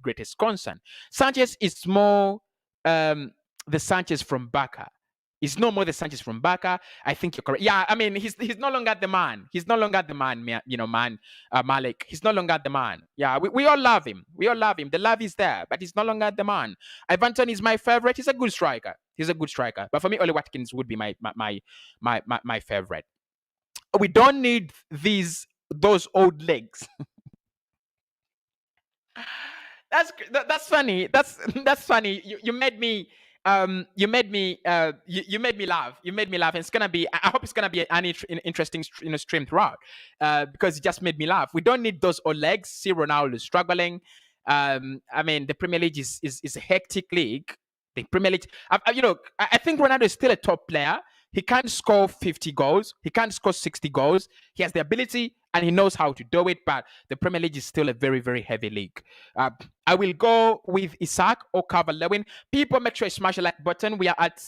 greatest concern. Sanchez is more the Sanchez from Barca. He's no more the Sanchez from Barca. I think you're correct. Yeah, I mean, he's no longer the man. He's no longer the man, Malik. He's no longer the man. Yeah, we all love him. The love is there, but he's no longer the man. Ivan Toney is my favorite. He's a good striker. But for me, Ollie Watkins would be my favorite. We don't need those old legs. That's funny. That's funny. You made me laugh. And it's gonna be. I hope it's gonna be an interesting stream throughout, because it just made me laugh. We don't need those old legs. See Ronaldo is struggling. I mean, the Premier League is a hectic league. The Premier League. I think Ronaldo is still a top player. He can't score 50 goals. He can't score 60 goals. He has the ability and he knows how to do it, but the Premier League is still a very, very heavy league. I will go with Isak or Calvert-Lewin. People, make sure you smash the like button. We are at,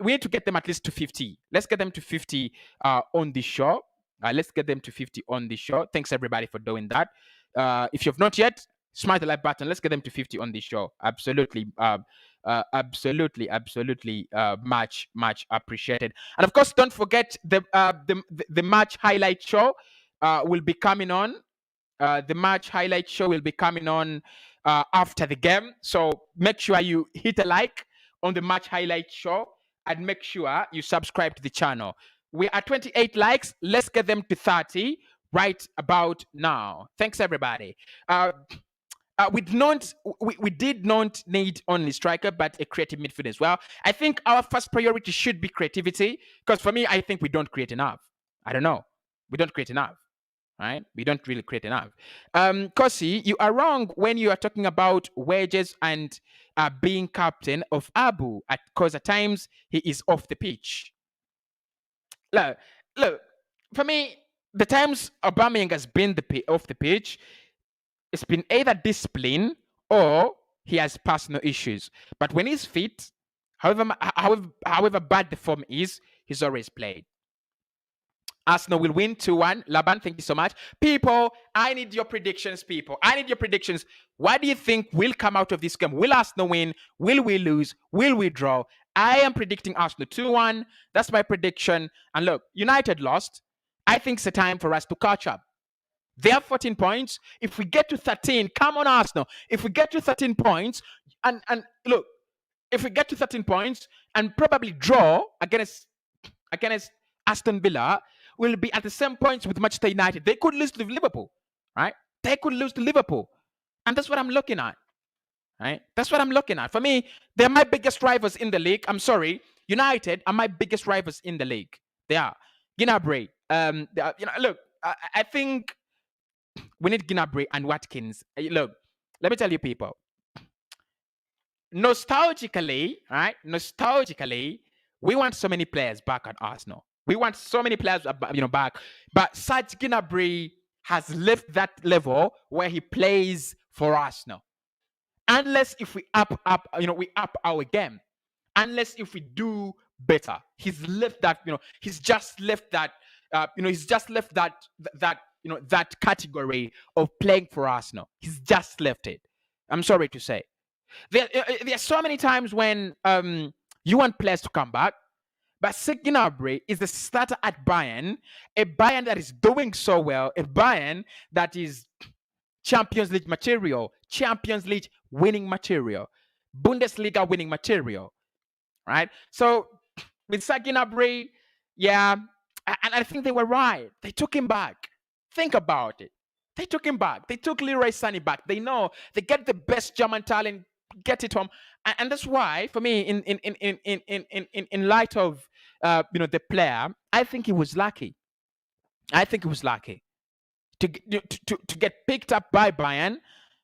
we need to get them at least to 50. Let's get them to 50 on the show. Let's get them to 50 on the show. Thanks everybody for doing that. If you've not yet, smash the like button. Let's get them to 50 on the show. Absolutely. Absolutely much appreciated. And of course, don't forget the match highlight show will be coming on. The match highlight show will be coming on after the game. So make sure you hit a like on the match highlight show and make sure you subscribe to the channel. We are 28 likes. Let's get them to 30 right about now. Thanks everybody. we did not need only striker, but a creative midfield as well. I think our first priority should be creativity, because for me, I think we don't create enough. I don't know. We don't create enough, right? We don't really create enough. Cossy, you are wrong when you are talking about wages and being captain of Abu, because at times he is off the pitch. Look, for me, the times Aubameyang has been off the pitch, it's been either discipline or he has personal issues. But when he's fit, however bad the form is, he's always played. Arsenal will win 2-1. Laban, thank you so much. People, I need your predictions, people. I need your predictions. What do you think will come out of this game? Will Arsenal win? Will we lose? Will we draw? I am predicting Arsenal 2-1. That's my prediction. And look, United lost. I think it's a time for us to catch up. They have 14 points. If we get to 13, come on, Arsenal. If we get to 13 points, and look, if we get to 13 points and probably draw against Aston Villa, we'll be at the same points with Manchester United. They could lose to Liverpool, right? They could lose to Liverpool. And that's what I'm looking at, right? That's what I'm looking at. For me, they're my biggest rivals in the league. I'm sorry. United are my biggest rivals in the league. They are. Gnabry. Look, I think we need Gnabry and Watkins. Look, let me tell you, people. Nostalgically, right? Nostalgically, we want so many players back at Arsenal. We want so many players, back. But Serge Gnabry has left that level where he plays for Arsenal. Unless if we up our game. Unless if we do better. He's left that, he's just left that, that category of playing for Arsenal. He's just left it. I'm sorry to say. There are so many times when you want players to come back, but Serge Gnabry is the starter at Bayern, a Bayern that is doing so well, a Bayern that is Champions League material, Champions League winning material, Bundesliga winning material, right? So with Serge Gnabry, yeah, and I think they were right. They took him back. Think about it. They took him back. They took Leroy Sané back. They know they get the best German talent, get it home, and that's why, for me, in light of the player, I think he was lucky. I think he was lucky to get picked up by Bayern.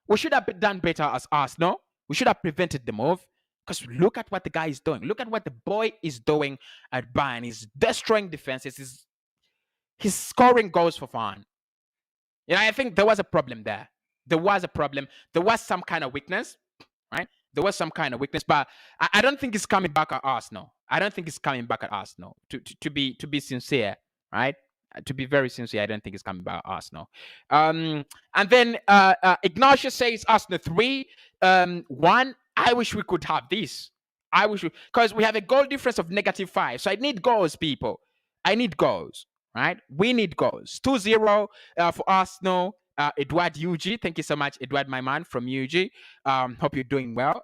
We should have done better as Arsenal. We should have prevented the move, because look at what the guy is doing. Look at what the boy is doing at Bayern. He's destroying defenses. He's scoring goals for fun. I think there was a problem there. There was a problem. There was some kind of weakness, right? There was some kind of weakness, but I don't think it's coming back at Arsenal. I don't think it's coming back at Arsenal. To be sincere, right? To be very sincere, I don't think it's coming back at Arsenal. And then Ignacio says Arsenal 3-1. I wish we could have this. I wish because we have a goal difference of -5. So I need goals, people. I need goals. Right? We need goals. 2-0 for Arsenal. Edward UG. Thank you so much, Edward, my man from UG. Hope you're doing well.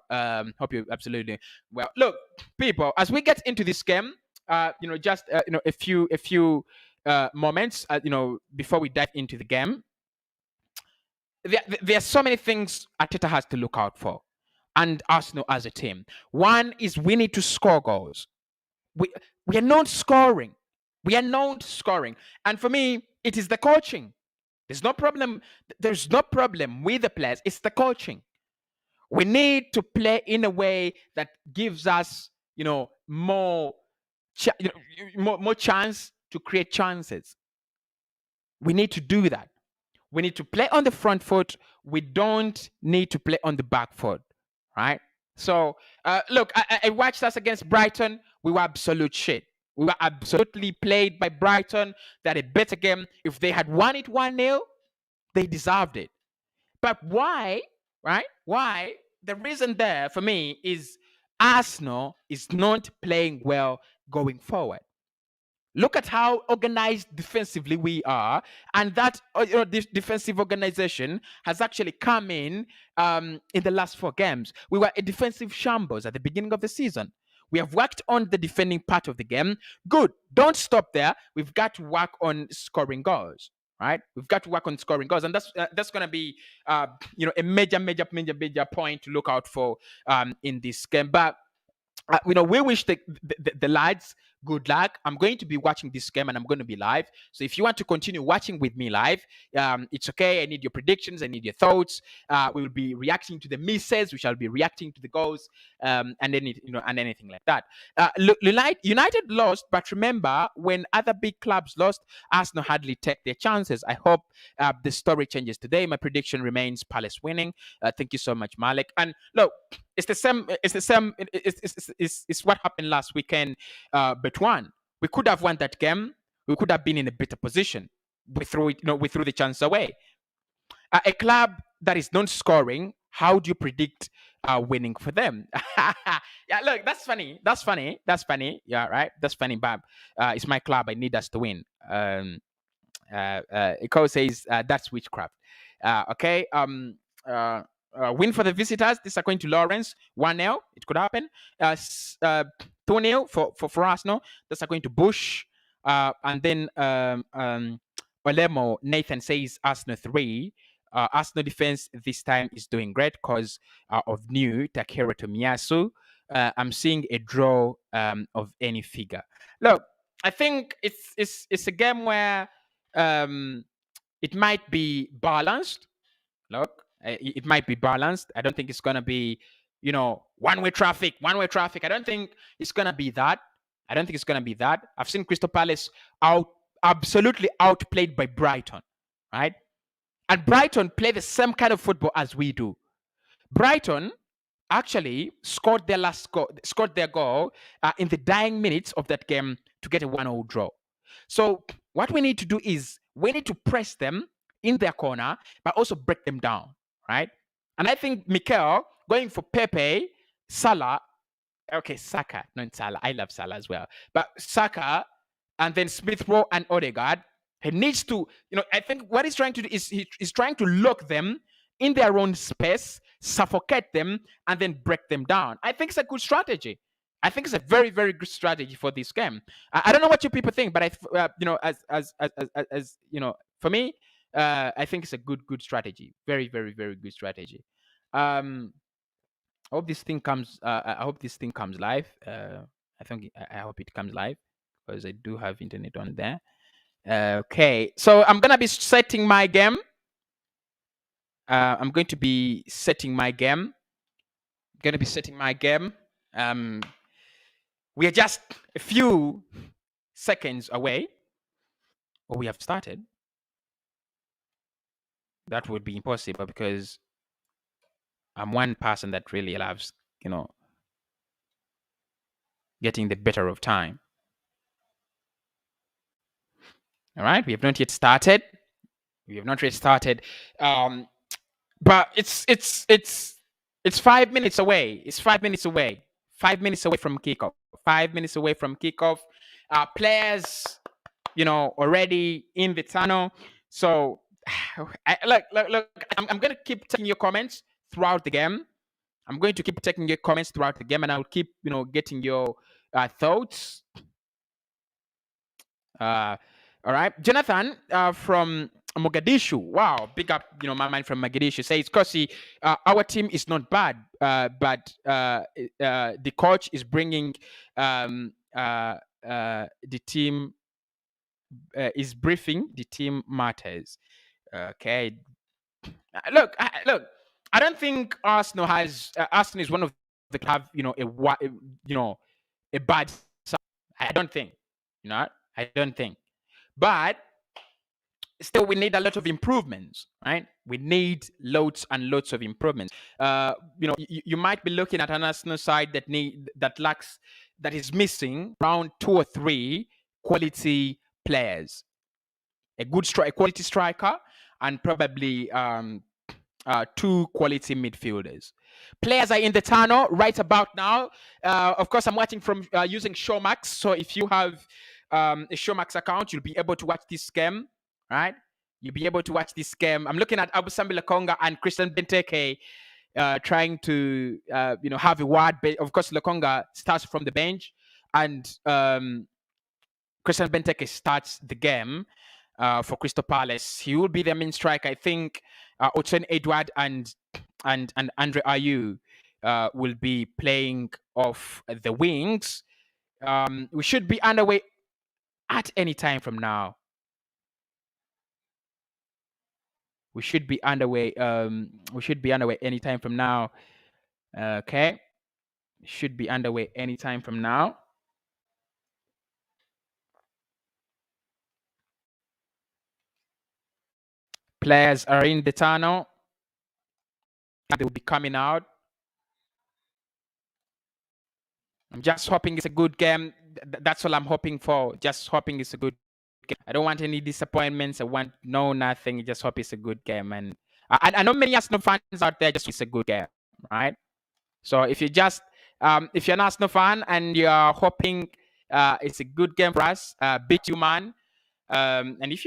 Hope you're absolutely well. Look, people, as we get into this game, just a few moments, before we dive into the game, there are so many things Arteta has to look out for, and Arsenal as a team. One is we need to score goals. We are not scoring. We are not scoring. And for me, it is the coaching. There's no problem with the players. It's the coaching. We need to play in a way that gives us, more chance to create chances. We need to do that. We need to play on the front foot. We don't need to play on the back foot, right? So, look, I watched us against Brighton. We were absolute shit. We were absolutely played by Brighton. They had a better game. If they had won it 1-0, they deserved it. But why, right? Why? The reason there for me is Arsenal is not playing well going forward. Look at how organized defensively we are, and that this defensive organization has actually come in the last 4 games. We were a defensive shambles at the beginning of the season. We have worked on the defending part of the game. Good. Don't stop there. We've got to work on scoring goals, right? We've got to work on scoring goals, and that's going to be a major point to look out for in this game. But we wish the lads good luck. I'm going to be watching this game and I'm going to be live. So if you want to continue watching with me live, it's okay. I need your predictions. I need your thoughts. We will be reacting to the misses. We shall be reacting to the goals, and anything like that. Look, United lost, but remember when other big clubs lost, Arsenal hardly take their chances. I hope the story changes today. My prediction remains Palace winning. Thank you so much, Malik. And look, it's the same. It's what happened last weekend. But we could have won that game. We could have been in a better position. We threw the chance away. A club that is not scoring, how do you predict winning for them? Yeah, look, that's funny. Yeah, right. That's funny, Bob. It's my club. I need us to win. Iko says that's witchcraft. Okay. Win for the visitors. This are going to Lawrence. 1-0. It could happen. 2-0 for Arsenal. That's are going to Bush. And then Olemo Nathan says Arsenal 3. Arsenal defense this time is doing great because of new Takehiro Tomiyasu. I'm seeing a draw of any figure. Look, I think it's a game where it might be balanced. Look, it might be balanced. I don't think it's going to be, one-way traffic. I don't think it's going to be that. I've seen Crystal Palace absolutely outplayed by Brighton, right? And Brighton play the same kind of football as we do. Brighton actually scored their goal in the dying minutes of that game to get a 1-0 draw. So what we need to do is we need to press them in their corner, but also break them down, right? And I think Mikel going for Pepe, Salah, okay, Saka, not Salah. I love Salah as well. But Saka and then Smith Rowe and Odegaard, he needs to, I think what he's trying to do is he's trying to lock them in their own space, suffocate them, and then break them down. I think it's a good strategy. I think it's a very, very good strategy for this game. I don't know what you people think, but for me, I think it's a good strategy. Very, very, very good strategy. I hope this thing comes. I hope this thing comes live. I hope it comes live because I do have internet on there. Okay, so I'm gonna be setting my game. I'm going to be setting my game. We are just a few seconds away, or we have started. That would be impossible because I'm one person that really loves, getting the better of time. All right, we have not yet started. But it's 5 minutes away. It's 5 minutes away. 5 minutes away from kickoff. 5 minutes away from kickoff. Players, already in the tunnel. So, look. I'm going to keep taking your comments throughout the game. And I'll keep, getting your thoughts. All right, Jonathan from Mogadishu. Wow, big up, my man from Mogadishu says, Cossy, our team is not bad, but the coach is bringing the team is briefing the team matters. Okay, look. I don't think Arsenal is one of the club, a bad side. I don't think, but still we need a lot of improvements, right? We need loads and loads of improvements. You might be looking at an Arsenal side that is missing around 2 or 3 quality players, a quality striker, and probably 2 quality midfielders. Players are in the tunnel right about now. Of course, I'm watching from using Showmax. So if you have a Showmax account, you'll be able to watch this game, right? You'll be able to watch this game. I'm looking at Abu Sambi Lokonga and Christian Benteke trying to, have a word. But of course, Lokonga starts from the bench, and Christian Benteke starts the game. for Crystal Palace. He will be their main striker. I think Ochen Edward and Andre Ayew will be playing off the wings. We should be underway at any time from now. We should be underway. We should be underway anytime from now. Okay, should be underway anytime from now. Players are in the tunnel. They will be coming out. I'm just hoping it's a good game. That's all I'm hoping for. Just hoping it's a good game. I don't want any disappointments. I want nothing. Just hope it's a good game. And I know many Arsenal fans out there just it's a good game, right? So if you just if you're an Arsenal fan and you're hoping it's a good game for us, beat you, man. And if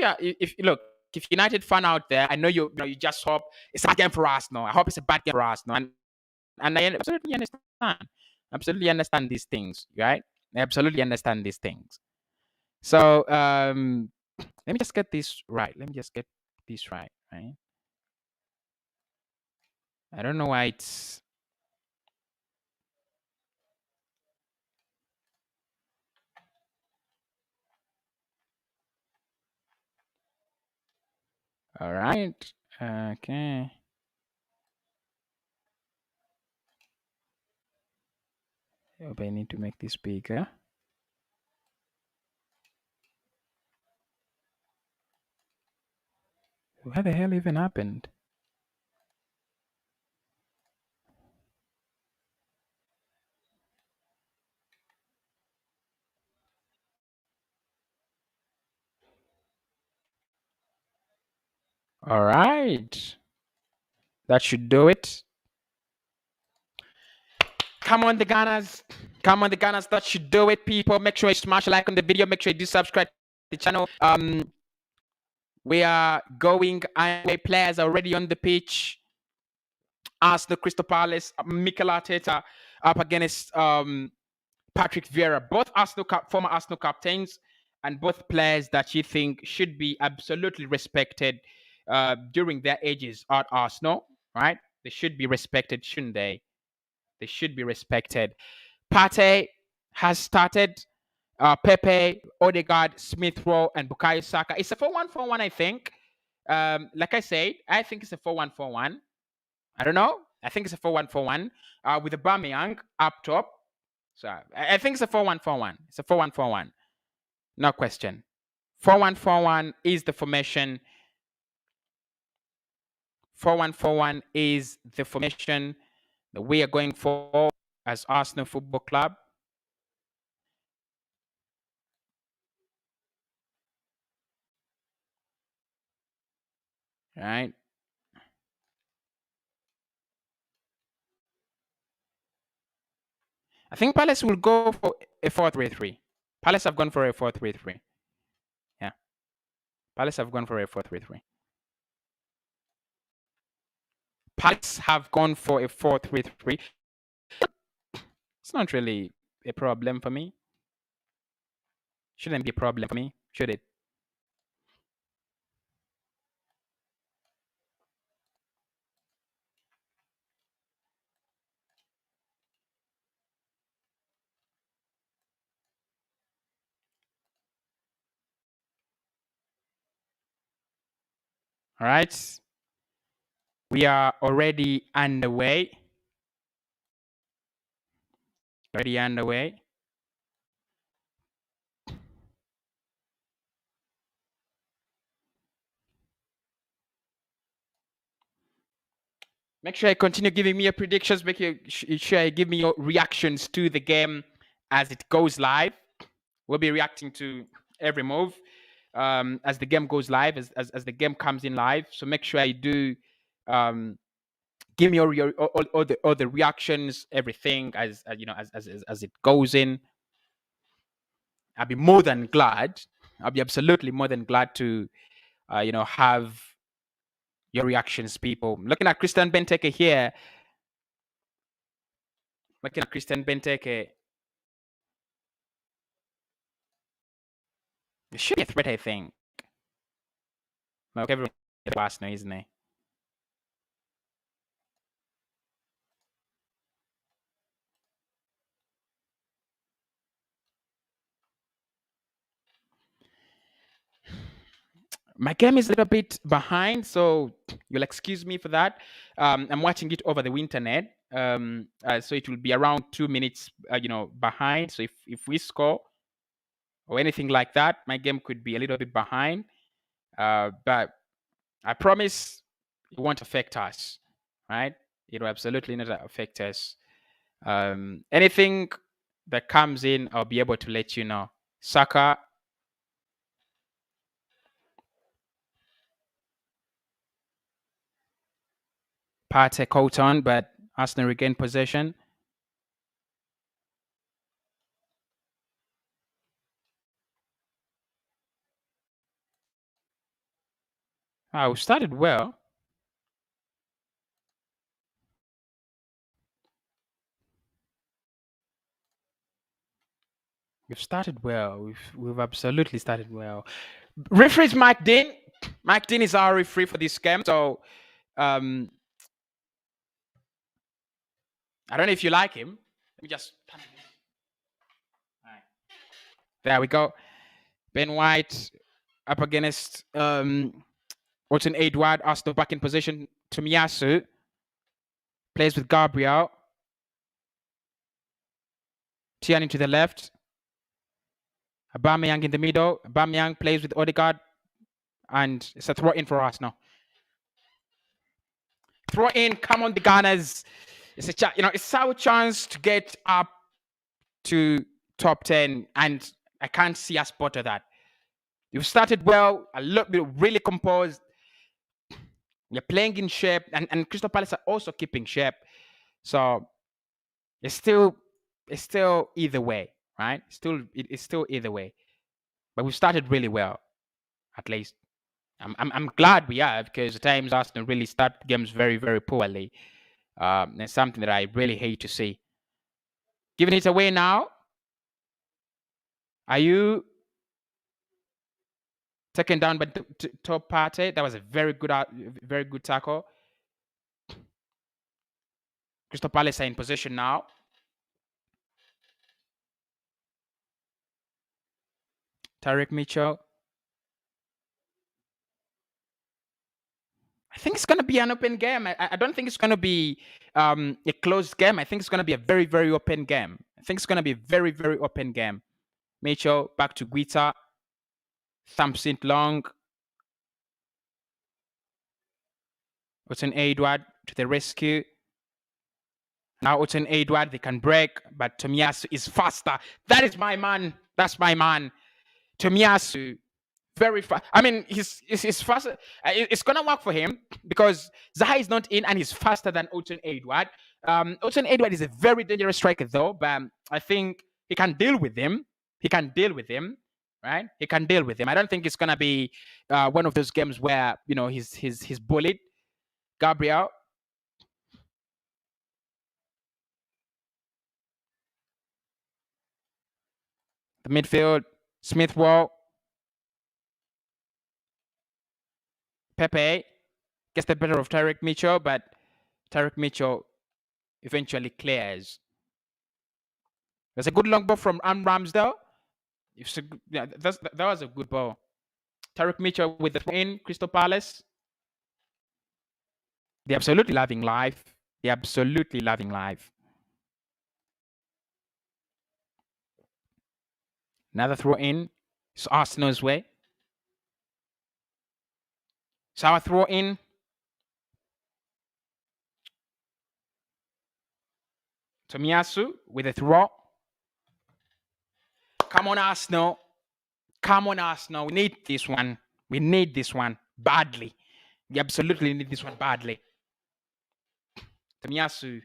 United fan out there, I know you just hope it's a bad game for Arsenal. I hope it's a bad game for Arsenal, and I absolutely understand. Absolutely understand these things, right? I absolutely understand these things. So let me just get this right. Right? I don't know why it's. All right. Okay. Hope I need to make this bigger. What the hell even happened? All right. That should do it. Come on, the Gunners. Come on, the Gunners. That should do it, people. Make sure you smash a like on the video. Make sure you do subscribe to the channel. We are going away. Players are already on the pitch. Arsenal, Crystal Palace, Mikel Arteta up against Patrick Vieira. Both former Arsenal captains, and both players that you think should be absolutely respected during their ages at Arsenal, right? They should be respected, shouldn't they? They should be respected. Partey has started. Pepe, Odegaard, Smith Rowe, and Bukayo Saka. It's a 4-1-4-1, I think. Like I said, I think it's a 4-1-4-1. I don't know. I think it's a 4-1-4-1 with Aubameyang up top. So I think it's a 4-1-4-1. It's a 4-1-4-1. No question. 4-1-4-1 is the formation. 4-1-4-1 is the formation that we are going for as Arsenal Football Club. All right. I think Palace will go for a 4-3-3. Palace have gone for a 4-3-3. Yeah. Palace have gone for a 4-3-3. Palace have gone for a 4-3-3. It's not really a problem for me. Shouldn't be a problem for me, should it? All right. We are already underway. Make sure you continue giving me your predictions. Make sure you give me your reactions to the game as it goes live. We'll be reacting to every move as the game goes live, as the game comes in live. So make sure you do give me all the reactions, everything as it goes in. I'll be more than glad. I'll be absolutely more than glad to have your reactions, people. Looking at Christian Benteke here. Looking at Christian Benteke. It should be a threat, I think. Like everyone last now, isn't it? My game is a little bit behind, so you'll excuse me for that. I'm watching it over the internet, so it will be around 2 minutes, behind. So if we score or anything like that, my game could be a little bit behind. But I promise it won't affect us, right? It will absolutely not affect us. Anything that comes in, I'll be able to let you know. Saka. Partey caught on, but Arsenal regained possession. We started well. We've started well. We've absolutely started well. Referee is Mike Dean. Mike Dean is our referee for this game. So I don't know if you like him. Let me just. Right. There we go. Ben White up against Orton Edward. Arsenal back in position. Tomiyasu plays with Gabriel. Tierney to the left. Aubameyang in the middle. Aubameyang plays with Odegaard. And it's a throw in for us now. Throw in. Come on, the Gunners. It's it's our chance to get up to top 10, and I can't see us better that. You've started well, a lot really composed. You're playing in shape, and Crystal Palace are also keeping shape. So it's still either way, right? It's still either way. But we've started really well, at least. I'm glad we are, because at times Arsenal really start games very, very poorly. It's something that I really hate to see. Giving it away now. Are you taken down by top party? That was a very good tackle. Crystal Palace are in position now. Tyrick Mitchell. I think it's going to be an open game. I don't think it's going to be a closed game. I think it's going to be a very, very open game. I think it's going to be a very, very open game. Mitchell back to Guita. Thumps it long. Orton Edward to the rescue. Now Orton Edward, they can break, but Tomiyasu is faster. That is my man. That's my man. Tomiyasu, very fast. I mean, he's faster. It's gonna work for him because Zaha is not in, and he's faster than Orton Edward. Orton Edward is a very dangerous striker, though. But I think he can deal with him. Right? He can deal with him. I don't think it's gonna be one of those games where he's bullied. Gabriel. The midfield, Smith Wall. Pepe gets the better of Tyrick Mitchell, but Tyrick Mitchell eventually clears. There's a good long ball from Ramsdale. That was a good ball. Tyrick Mitchell with the throw in, Crystal Palace. They're absolutely loving life. Another throw in. It's Arsenal's way. So our throw in. Tomiyasu with a throw. Come on, Arsenal. We need this one. We need this one badly. We absolutely need this one badly. Tomiyasu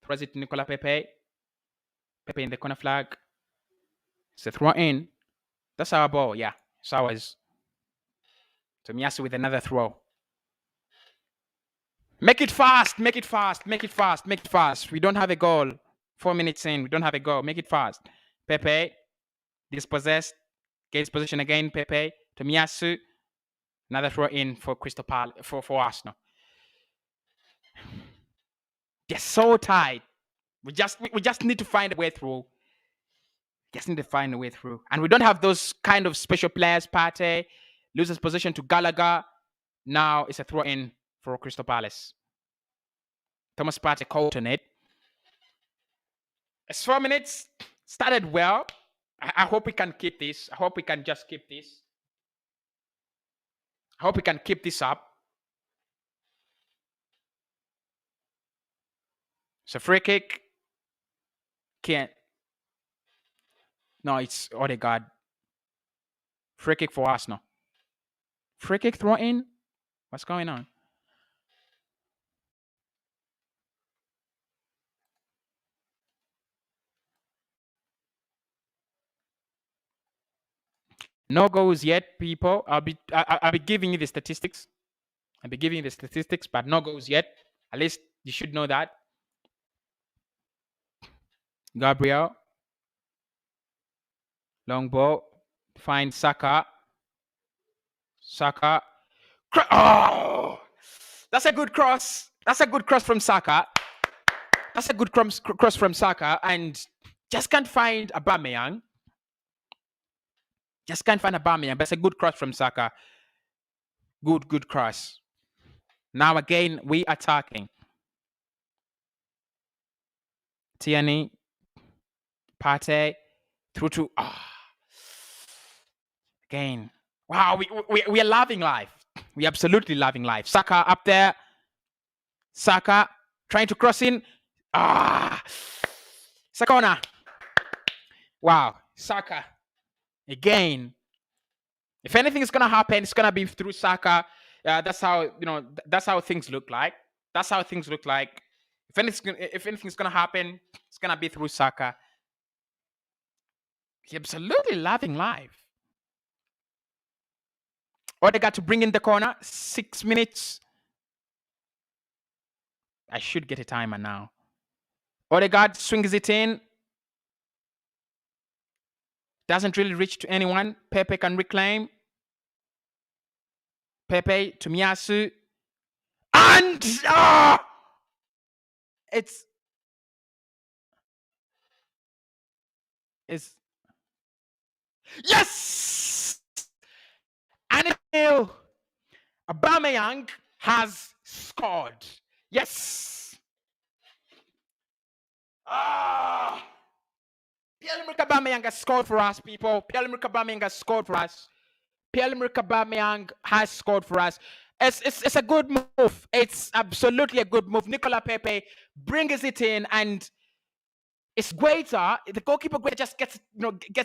throws it to Nicola Pepe. Pepe in the corner flag. It's a throw in. That's our ball. Yeah, it's ours. Tomiyasu with another throw. Make it fast. We don't have a goal. 4 minutes in. We don't have a goal. Make it fast. Pepe. Dispossessed. Gets position again. Pepe. Tomiyasu. Another throw in for Crystal Palace for Arsenal. They're so tight. We just need to find a way through. Just need to find a way through. And we don't have those kind of special players. Partey loses position to Gallagher. Now it's a throw in for Crystal Palace. Thomas Partey caught on it. It's 4 minutes. Started well. I hope we can keep this. I hope we can just keep this. I hope we can keep this up. It's a free kick. Can't. No, it's Odegaard. Free kick for Arsenal. Free kick throw in. What's going on? No goals yet, people. I'll be giving you the statistics. I'll be giving you the statistics, but no goals yet. At least you should know that. Gabriel. Long ball. Find Saka. Saka. Oh! That's a good cross. That's a good cross from Saka. That's a good cross from Saka. And just can't find Aubameyang. Just can't find Aubameyang. But it's a good cross from Saka. Good cross. Now again, we attacking. Tierney. Partey. Through to... Again. Wow, we are loving life. We're absolutely loving life. Saka up there. Saka trying to cross in. Sakona. Wow. Saka. Again. If anything is going to happen, it's going to be through Saka. That's how, that's how things look like. That's how things look like. If anything's going to happen, it's going to be through Saka. He's absolutely loving life. Odegaard to bring in the corner. 6 minutes. I should get a timer now. Odegaard swings it in. Doesn't really reach to anyone. Pepe can reclaim. Pepe to Miyasu. And it's yes! And Aubameyang has scored. Yes. Pierre-Emerick Aubameyang has scored for us, people. Pierre-Emerick Aubameyang has scored for us. Pierre-Emerick Aubameyang has scored for us. It's a good move. It's absolutely a good move. Nicola Pepe brings it in, and it's Guaita. The goalkeeper Guaita just gets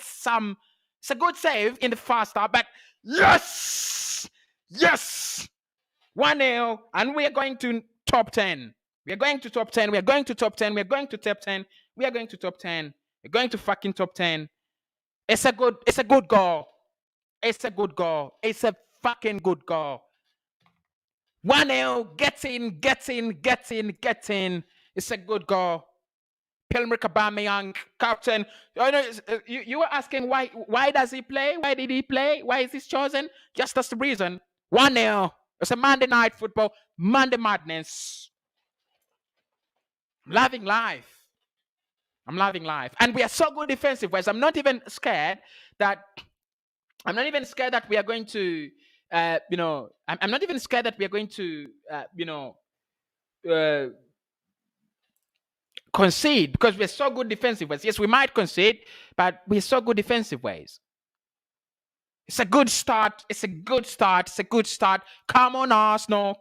some. It's a good save in the first half, but yes, 1-0, and we are going to top 10. We are going to top 10. We are going to top 10. We are going to top 10. We are going to top 10. We're going to fucking top 10. It's a good goal. It's a good goal. It's a fucking good goal. 1-0. Get in. It's a good goal. Pierre-Emerick Aubameyang, captain. You were asking why does he play? Why did he play? Why is he chosen? Just that's the reason. 1-0. It's a Monday night football. Monday madness. I'm loving life. And we are so good defensive-wise. I'm not even scared that we are going to, I'm not even scared that we are going to, concede, because we're so good defensive-wise. Yes, we might concede, but we're so good defensive-wise. It's a good start. Come on, Arsenal.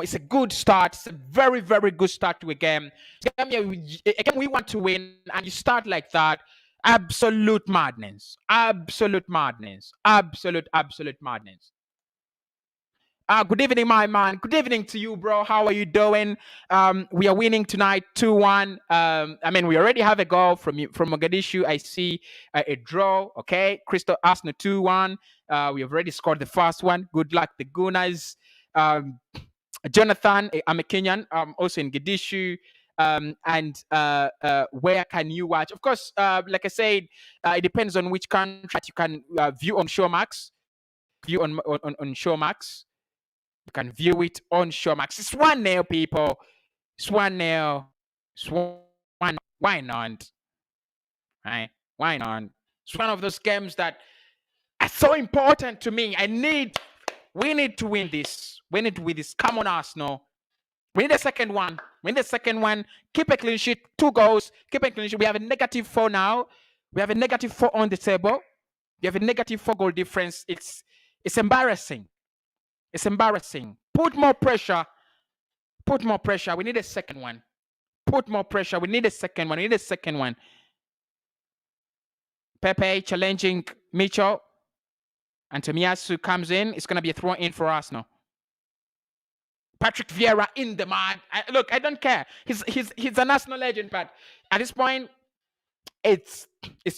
It's a good start. It's a very, very good start to a game. Again, we want to win, and you start like that. Absolute madness. Absolute madness. Good evening, my man. Good evening to you, bro. How are you doing? We are winning tonight 2-1. We already have a goal from Mogadishu. I see a draw. Okay. Crystal Arsenal 2-1. We have already scored the first one. Good luck, the Gunners. Jonathan, I'm a Kenyan, also in Gadishu. and where can you watch? Of course, like I said, it depends on which contract you can view on Showmax. View on Showmax. You can view it on Showmax. It's 1-0, people. It's 1-0. It's 1. Why not? Right? Why not? It's one of those games that are so important to me. We need to win this. We need to win this. Come on, Arsenal. We need the second one. Win the second one. Keep a clean sheet. 2 goals. Keep a clean sheet. We have a -4 now. We have a -4 on the table. We have a -4 goal difference. It's embarrassing. It's embarrassing. Put more pressure. Put more pressure. We need a second one. Put more pressure. We need a second one. We need a second one. Pepe challenging Mitchell. And Tomiyasu comes in. It's going to be a throw in for Arsenal. Patrick Vieira in the mud. Look, I don't care. He's an Arsenal legend, but at this point, it's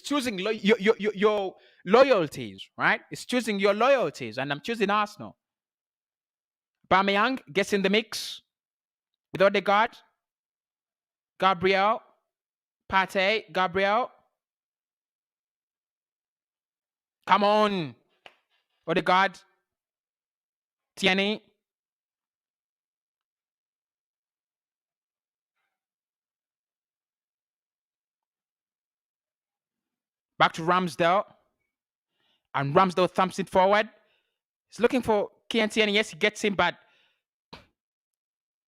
choosing your loyalties, right? It's choosing your loyalties, and I'm choosing Arsenal. Aubameyang gets in the mix with Odegaard, Gabriel, Partey, Gabriel. Come on, Odegaard, Tierney. Back to Ramsdale. And Ramsdale thumps it forward. He's looking for Kieran Tierney. Yes, he gets him, but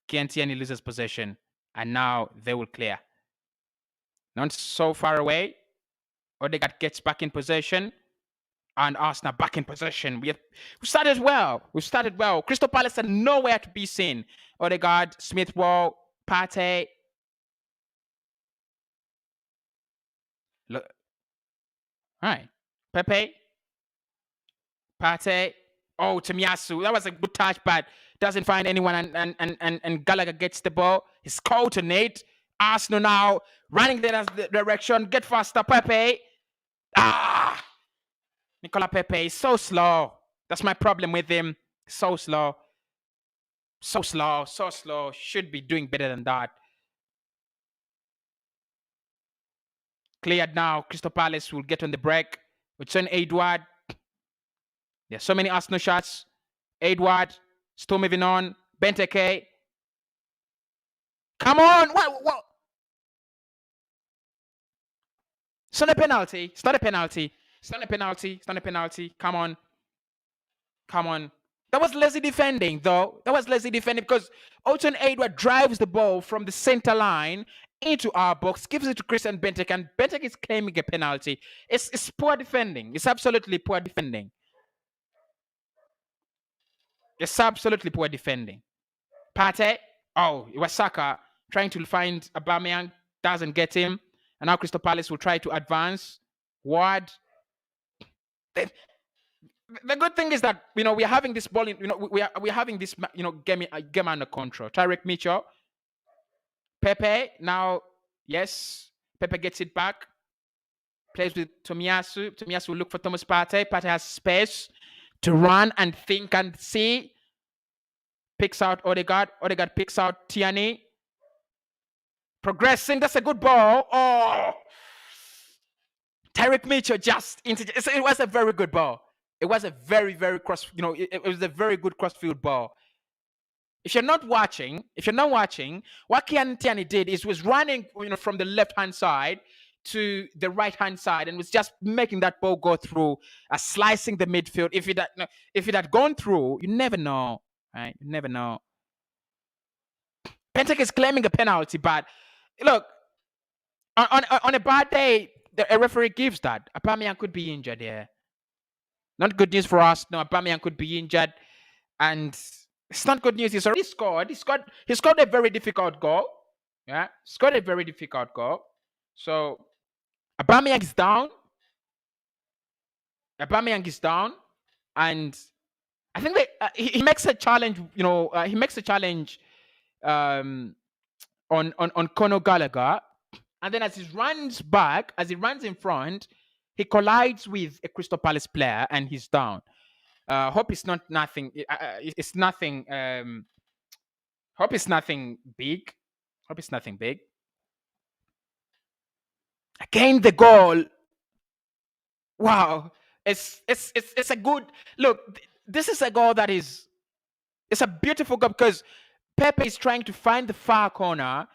Kieran Tierney loses possession. And now they will clear. Not so far away. Odegaard gets back in possession. And Arsenal back in possession. We started well. We started well. Crystal Palace are nowhere to be seen. Odegaard, Smith-Rowe, Partey. Look. All right. Pepe. Partey. Oh, Tomiyasu. That was a good touch, but doesn't find anyone. And Gallagher gets the ball. He's called to Nate. Arsenal now running the direction. Get faster, Pepe. Nicola Pepe is so slow. That's my problem with him. So slow. So slow. So slow. Should be doing better than that. Cleared now. Crystal Palace will get on the break. Return Edward. There's so many Arsenal shots. Edward. Still moving on. Benteke. Come on. What? It's not a penalty. It's not a penalty. It's not a penalty. It's not a penalty. Come on. Come on. That was lazy defending, though. That was lazy defending because Alton Edward drives the ball from the center line into our box, gives it to Christian Benteke, and Benteke is claiming a penalty. It's poor defending. It's absolutely poor defending. It's absolutely poor defending. Partey. Oh, it was Saka trying to find Aubameyang. Doesn't get him. And now Crystal Palace will try to advance. Ward. The good thing is that we are having this ball in, we are having this game under control. Tyreek Mitchell, Pepe now, yes, Pepe gets it back, plays with Tomiyasu. Tomiyasu will look for Thomas Partey. Partey has space to run and think and see. Picks out Odegaard. Odegaard picks out Tierney. Progressing. That's a good ball. Oh, Tyreek Mitchell it was a very good ball. It was a very, very it was a very good crossfield ball. If you're not watching, what Kieran Tierney did is was running, from the left-hand side to the right-hand side and was just making that ball go through, slicing the midfield. If it had gone through, you never know, right? You never know. Benteke is claiming a penalty, but look, on a bad day, a referee gives that. Aubameyang could be injured here. Not good news for us. No, Aubameyang could be injured, and it's not good news. He's already scored. He scored a very difficult goal. Yeah, scored a very difficult goal. So Aubameyang is down. Aubameyang is down, and I think that he makes a challenge. He makes a challenge on Conor Gallagher, and then as he runs in front, he collides with a Crystal Palace player, and he's down. Hope it's nothing. It's nothing. Hope it's nothing big. Hope it's nothing big. Again, the goal. Wow. It's a good look. This is a goal that is, it's a beautiful goal because Pepe is trying to find the far corner.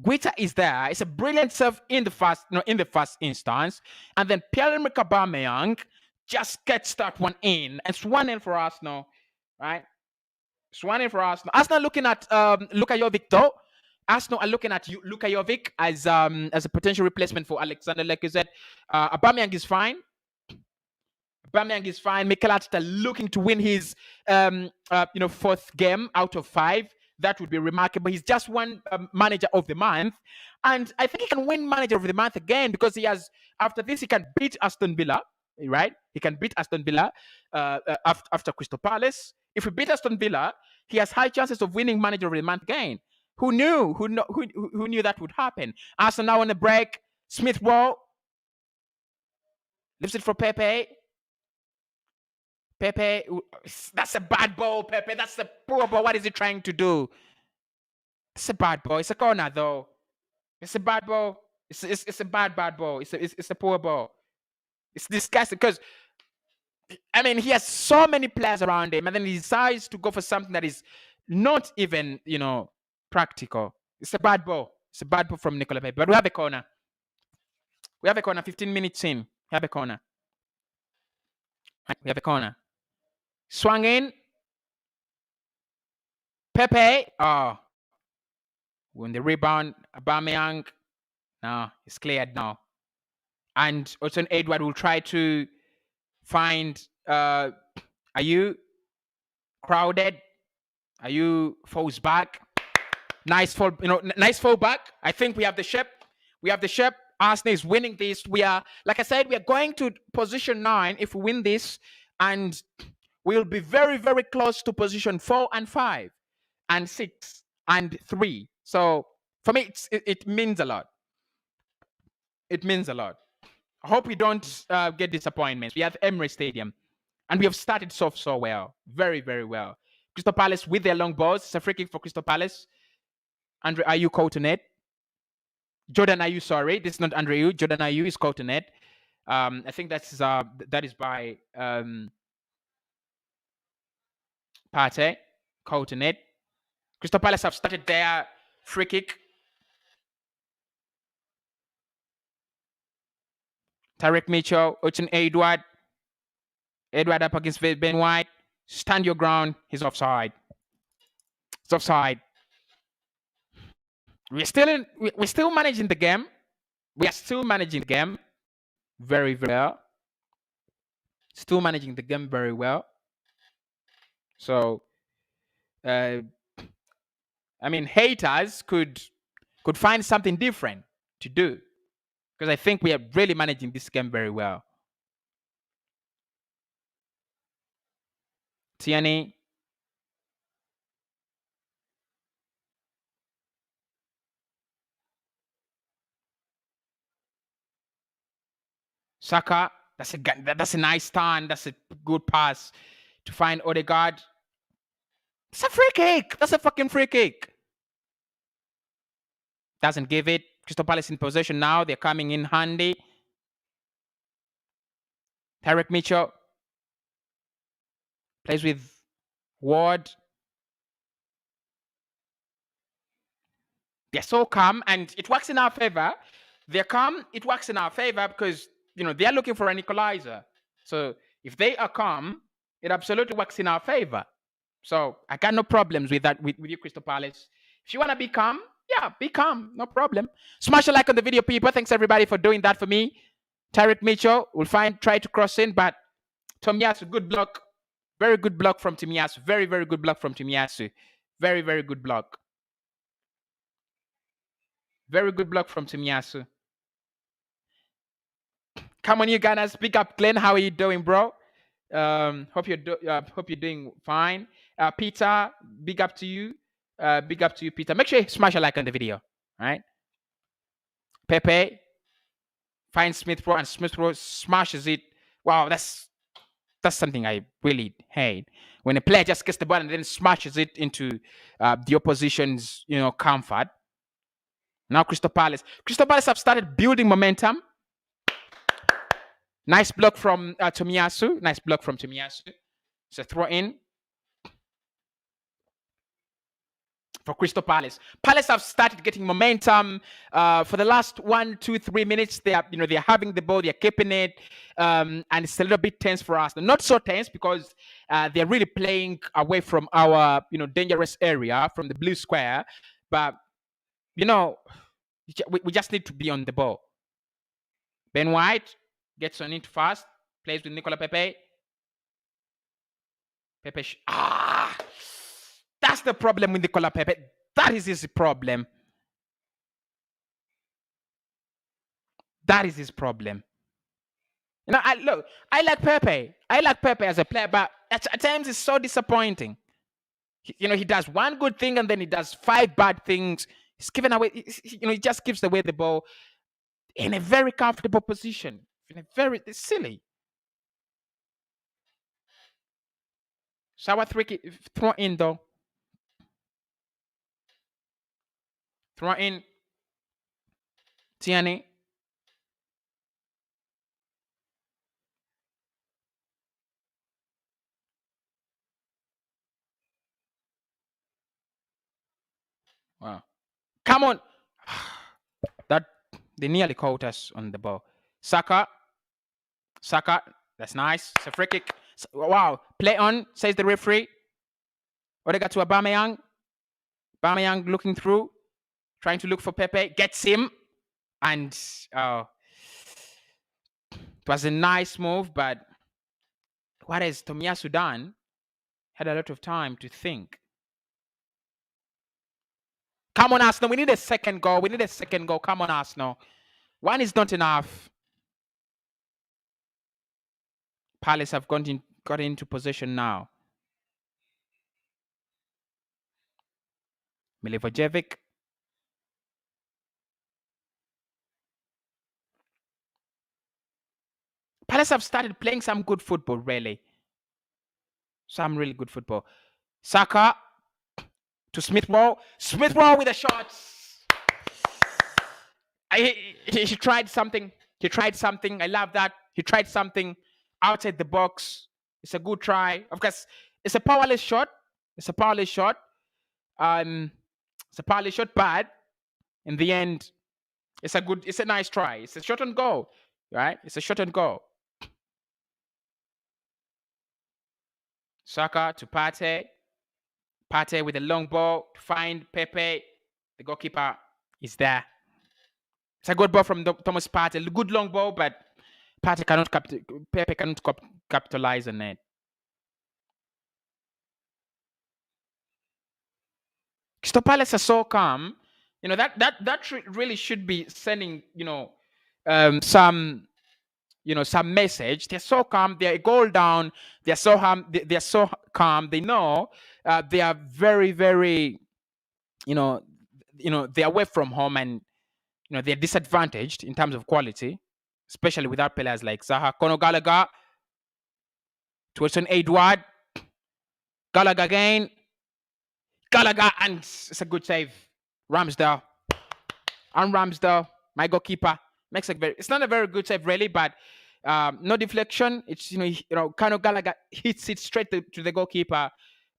Guita is there. It's a brilliant serve in the first instance, and then Pierre-Emerick Aubameyang just gets that one in. It's 1-0 for Arsenal, right? It's 1-0 for Arsenal. Arsenal looking at Luka Jovic though. Arsenal are looking at Luka Jovic as a potential replacement for Alexander Lacazette. Aubameyang is fine. Aubameyang is fine. Mikel Arteta looking to win his fourth game out of 5. That would be remarkable. He's just won manager of the month, and I think he can win manager of the month again because he has, after this, he can beat Aston Villa, right? He can beat Aston Villa after Crystal Palace. If we beat Aston Villa, he has high chances of winning manager of the month again. Who knew? Who knew that would happen? Arsenal now on the break. Smith Rowe leaves it for Pepe. Pepe, that's a bad ball, Pepe. That's a poor ball. What is he trying to do? It's a bad ball. It's a corner, though. It's a bad ball. It's a bad ball. It's a poor ball. It's disgusting because, I mean, he has so many players around him, and then he decides to go for something that is not even, practical. It's a bad ball. It's a bad ball from Nicola Pepe. But we have a corner. 15 minutes in. We have a corner. We have a corner. Swung in. Pepe. Oh. When the rebound, Aubameyang. No, it's cleared now. And Hudson Edward will try to find, are you crowded? Are you falls back? Nice fall, nice fall back. I think we have the shape. Arsenal is winning this. We are, like I said, we are going to position 9 if we win this, and we'll be very, very close to position 4 and 5 and 6 and 3. So for me, it means a lot. It means a lot. I hope we don't get disappointments. We have Emirates Stadium, and we have started so well. Very, very well. Crystal Palace with their long balls. It's a free kick for Crystal Palace. Andre Ayew caught on it. Jordan Ayew, sorry. This is not Andre Ayew. Jordan Ayew is caught on it. I think that is by Partey. Caught on it. Crystal Palace have started their free kick. Tarek Mitchell, Hudson Edward. Edward up against Ben White. Stand your ground. He's offside. It's offside. We're still managing the game. We are still managing the game very, very well. Still managing the game very well. So, I mean, haters could find something different to do, because I think we are really managing this game very well. Tierney. Saka, that's a nice turn. That's a good pass to find Odegaard. It's a free kick. That's a fucking free kick. Doesn't give it. Crystal Palace in possession now. They're coming in handy. Tarek Mitchell plays with Ward. They're so calm, and it works in our favor. They're calm. It works in our favor because, they are looking for an equalizer. So if they are calm, it absolutely works in our favor. So I got no problems with that, with you, Crystal Palace. If you want to be calm, yeah, be calm. No problem. Smash a like on the video, people. Thanks, everybody, for doing that for me. Tarek Mitchell will try to cross in, but Tomiyasu, good block. Very good block from Tomiyasu. Very, very good block from Tomiyasu. Very, very good block. Very good block from Tomiyasu. Come on, you guys. Pick up Glenn. How are you doing, bro? Hope you're doing fine. Peter, big up to you. Big up to you, Peter. Make sure you smash a like on the video. All right. Pepe finds Smith Rowe, and Smith Rowe smashes it. Wow, that's something I really hate. when a player just gets the ball and then smashes it into the opposition's, comfort. Now Crystal Palace have started building momentum. Nice block from Tomiyasu. It's a throw in for Crystal Palace. Palace have started getting momentum for the last 1, 2, 3 minutes. They're having the ball, they're keeping it, and it's a little bit tense for us. Not so tense because they're really playing away from our dangerous area, from the blue square. But we just need to be on the ball. Ben White gets on it fast, plays with Nicola Pepe. That's the problem with Nicola Pepe. That is his problem. That is his problem. I like Pepe. I like Pepe as a player, but at times it's so disappointing. He does one good thing and then he does 5 bad things. He's given away. He just gives away the ball in a very comfortable position. It's silly. Sour throw in though. Throw in. Tierney. Wow. Come on. That they nearly caught us on the ball. Saka. That's nice. It's a free kick. Wow. Play on, says the referee. Odegaard to Aubameyang. Aubameyang looking through, trying to look for Pepe. Gets him. And it was a nice move, but what has Tomiyasu done? Had a lot of time to think. Come on, Arsenal. We need a second goal. Come on, Arsenal. One is not enough. Palace have got into possession now. Milivojevic. Palace have started playing some good football, really. Some really good football. Saka to Smith Rowe. Smith Rowe with a shot. He tried something. I love that. He tried something outside the box. It's a good try. Of course, it's a powerless shot. But in the end, it's a nice try. It's a shot on goal, right? It's a shot on goal. Saka to Partey. Partey with a long ball to find Pepe. The goalkeeper is there. It's a good ball from Thomas Partey. Good long ball, but Pepe cannot capitalize on it. Crystal Palace are so calm. That really should be sending some message. They're so calm. They're a goal down. They're so calm. They know they are very, very, they're away from home, and they're disadvantaged in terms of quality, especially without players like Zaha. Conor Gallagher towards an Edward. Gallagher again. Gallagher, and it's a good save. Ramsdale, my goalkeeper, makes it's not a very good save really, but no deflection. It's Conor Gallagher hits it straight to the goalkeeper,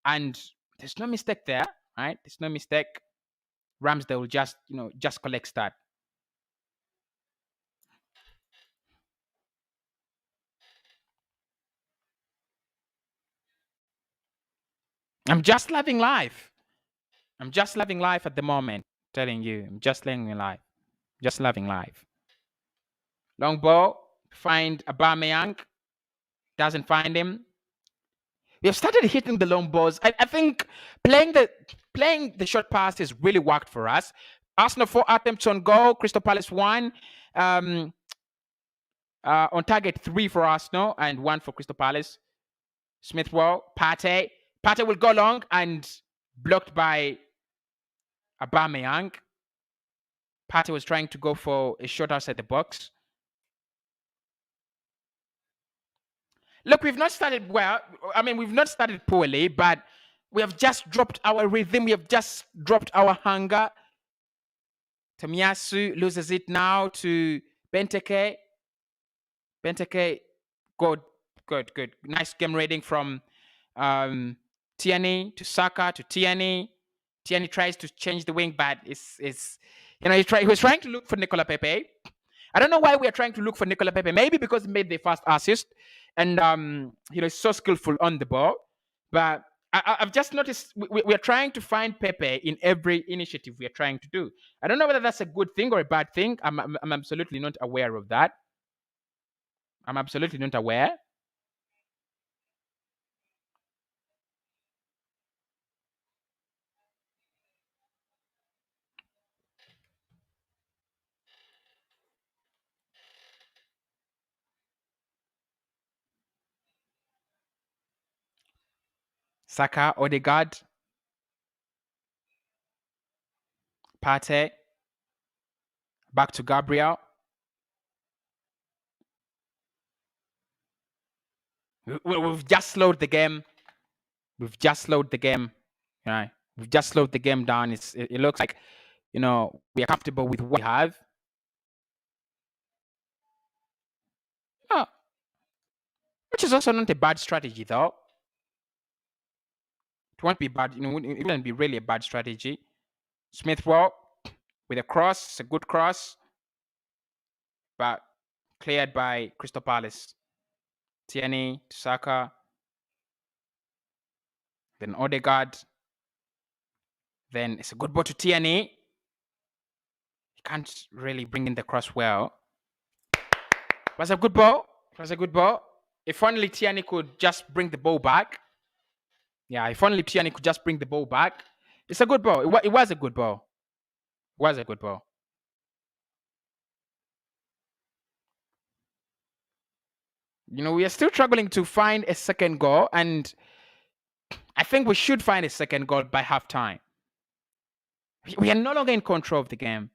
and there's no mistake there, right? There's no mistake. Ramsdale will just collects that. I'm just loving life. At the moment. I'm telling you, I'm just loving life. Long ball, find Aubameyang. Doesn't find him. We have started hitting the long balls. I think playing the short passes really worked for us. Arsenal 4 attempts on goal. Crystal Palace 1. On target 3 for Arsenal and 1 for Crystal Palace. Smith Rowe, Partey. Partey will go long and blocked by Aubameyang. Partey was trying to go for a shot outside the box. Look, we've not started well. I mean, we've not started poorly, but we have just dropped our rhythm. We have just dropped our hunger. Tomiyasu loses it now to Benteke. Benteke, good. Nice game reading from Tierney to Saka to Tierney. Tierney tries to change the wing, but it's he was trying to look for Nicola Pepe. I don't know why we are trying to look for Nicola Pepe. Maybe because he made the first assist and he's so skillful on the ball. But I've just noticed we are trying to find Pepe in every initiative we are trying to do. I don't know whether that's a good thing or a bad thing. I'm absolutely not aware of that. I'm absolutely not aware. Saka, Odegaard, Partey, back to Gabriel. We've just slowed the game. We've just slowed the game. Right? We've just slowed the game down. It looks like, we are comfortable with what we have. Oh, which is also not a bad strategy, though. It won't be bad. It wouldn't be really a bad strategy. Smith Rowe with a cross. It's a good cross, but cleared by Crystal Palace. Tierney, Saka, then Odegaard. Then it's a good ball to Tierney. He can't really bring in the cross well. It was a good ball. If only Tierney could just bring the ball back. Yeah, if only Tierney could just bring the ball back. It's a good ball. It was a good ball. We are still struggling to find a second goal, and I think we should find a second goal by halftime. We are no longer in control of the game.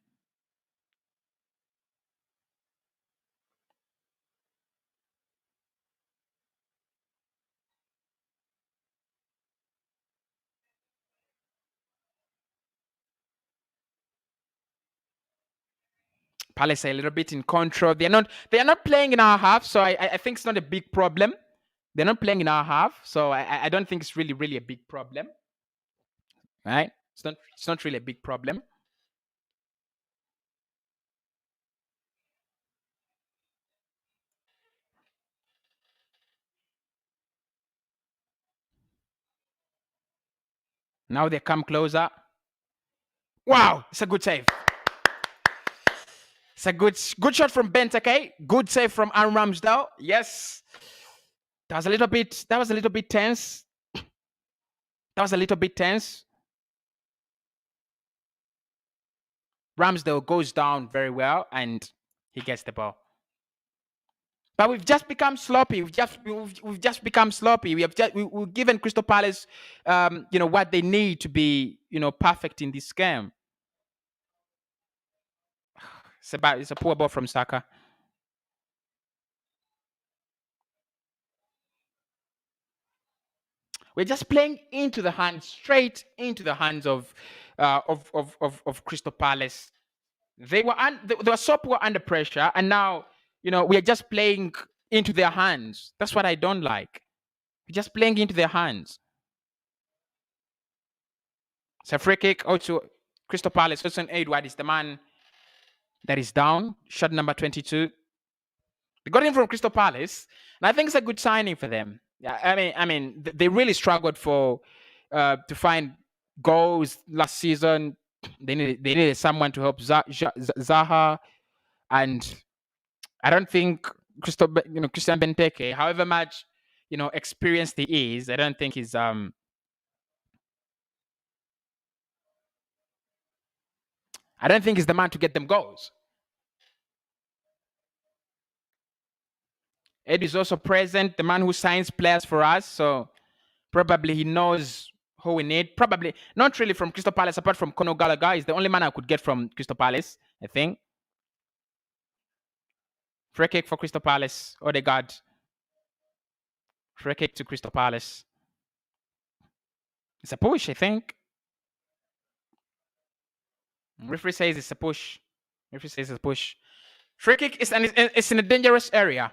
Palace are a little bit in control. They are not playing in our half, so I think it's not a big problem. They're not playing in our half, so I don't think it's really a big problem. Right? It's not really a big problem. Now they come closer. Wow, it's a good save. It's a good shot from Benteke. Good save from Aaron Ramsdale. Yes. That was a little bit tense. Ramsdale goes down very well and he gets the ball. But we've just become sloppy. We've just become sloppy. We've given Crystal Palace, what they need to be, perfect in this game. It's a poor ball from Saka. We're just playing straight into the hands of Crystal Palace. They were so poor under pressure, and now we are just playing into their hands. That's what I don't like. We're just playing into their hands. It's a free kick. Also, Crystal Palace. Hudson Edward is the man that is down. Shot number 22. They got him from Crystal Palace, and I think it's a good signing for them. Yeah, I mean, they really struggled to find goals last season. They needed someone to help Zaha, and I don't think Christian Benteke, however much experienced he is, I don't think he's I don't think he's the man to get them goals. Ed is also present, the man who signs players for us, so probably he knows who we need. Probably not really from Crystal Palace, apart from Conor Gallagher. He's the only man I could get from Crystal Palace, I think. Free kick for Crystal Palace. Odegaard. Free kick to Crystal Palace. It's a push, I think. Referee says it's a push. Referee says it's a push. Free kick is it's in a dangerous area.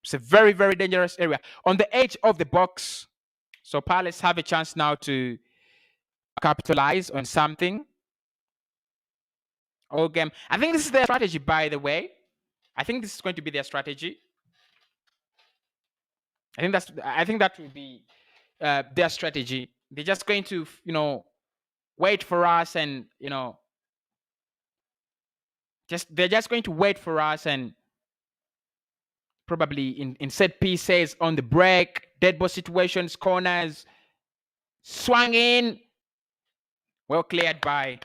It's a very, very dangerous area. On the edge of the box. So Palace have a chance now to capitalize on something. All game. I think this is their strategy, by the way. I think this is going to be their strategy. I think that will be their strategy. They're just going to, wait for us and, they're just going to wait for us and probably in set pieces, on the break, dead ball situations, corners, swung in. Well cleared by,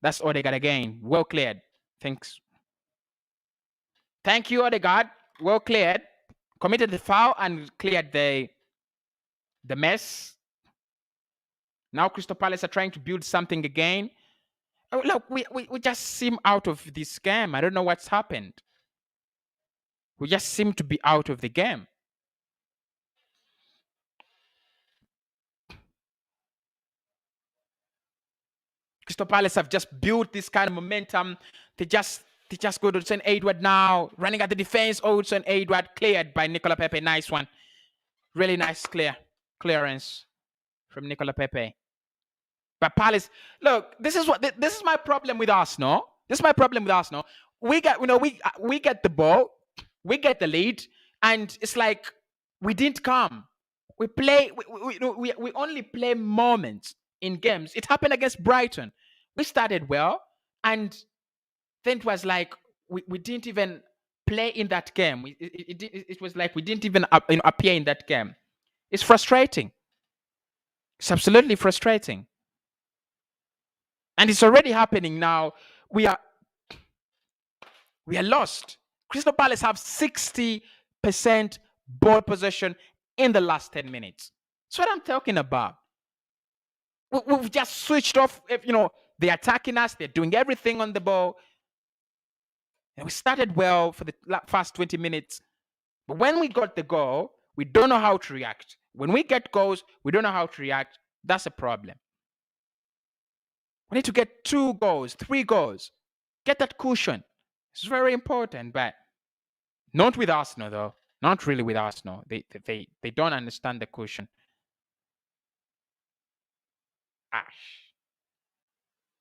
that's Odegaard again. Well cleared. Thanks. Thank you, Odegaard. Well cleared. Committed the foul and cleared the mess. Now Crystal Palace are trying to build something again. Oh, look, we just seem out of this game. I don't know what's happened. We just seem to be out of the game. Crystal Palace have just built this kind of momentum. They just go to St. Edward now, running at the defense. Oh, St. Edward cleared by Nicola Pepe. Nice one. Really nice clearance from Nicola Pepe. But Palace, look, this is my problem with Arsenal. This is my problem with Arsenal. We get the ball, we get the lead, and it's like we didn't come. We only play moments in games. It happened against Brighton. We started well, and then it was like we didn't even play in that game. It was like we didn't even appear in that game. It's frustrating. It's absolutely frustrating. And it's already happening now. We are lost. Crystal Palace have 60% ball possession in the last 10 minutes. That's what I'm talking about. We've just switched off. They're attacking us. They're doing everything on the ball. And we started well for the first 20 minutes. But when we got the goal, we don't know how to react. When we get goals, we don't know how to react. That's a problem. We need to get 2 goals, 3 goals. Get that cushion. It's very important, but not with Arsenal, though. Not really with Arsenal. They don't understand the cushion. Ash.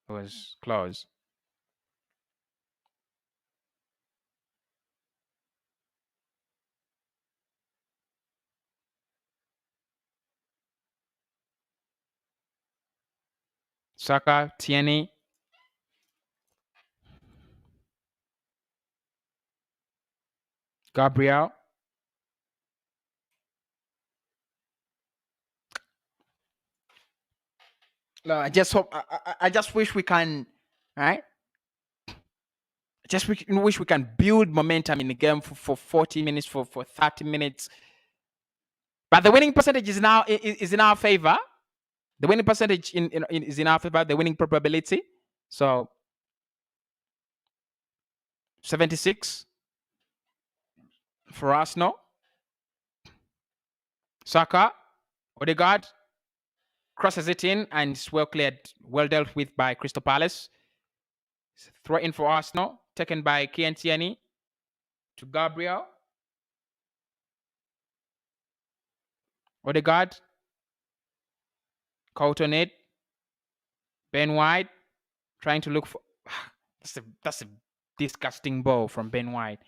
It was close. Saka, Tierney. Gabriel. No, I just hope. I just wish we can, right? I just wish we can build momentum in the game for 40 minutes, for 30 minutes. But the winning percentage is in our favor. The winning percentage is in our favor. The winning probability. So 76 for Arsenal. Saka, Odegaard crosses it in and it's well cleared, well dealt with by Crystal Palace. Throw in for Arsenal, taken by Kieran Tierney to Gabriel. Odegaard, caught on it. Ben White trying to look for. That's a disgusting ball from Ben White.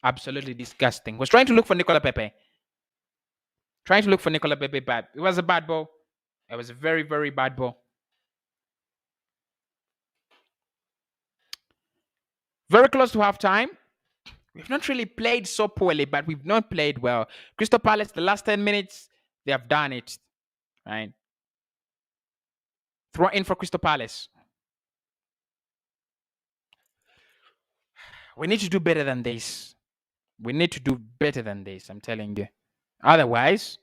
Absolutely disgusting. Was trying to look for Nicola Pepe. But it was a bad ball. It was a very, very bad ball. Very close to halftime. We've not really played so poorly, but we've not played well. Crystal Palace, the last 10 minutes, they have done it. Right? Throw in for Crystal Palace. We need to do better than this. I'm telling you. Otherwise,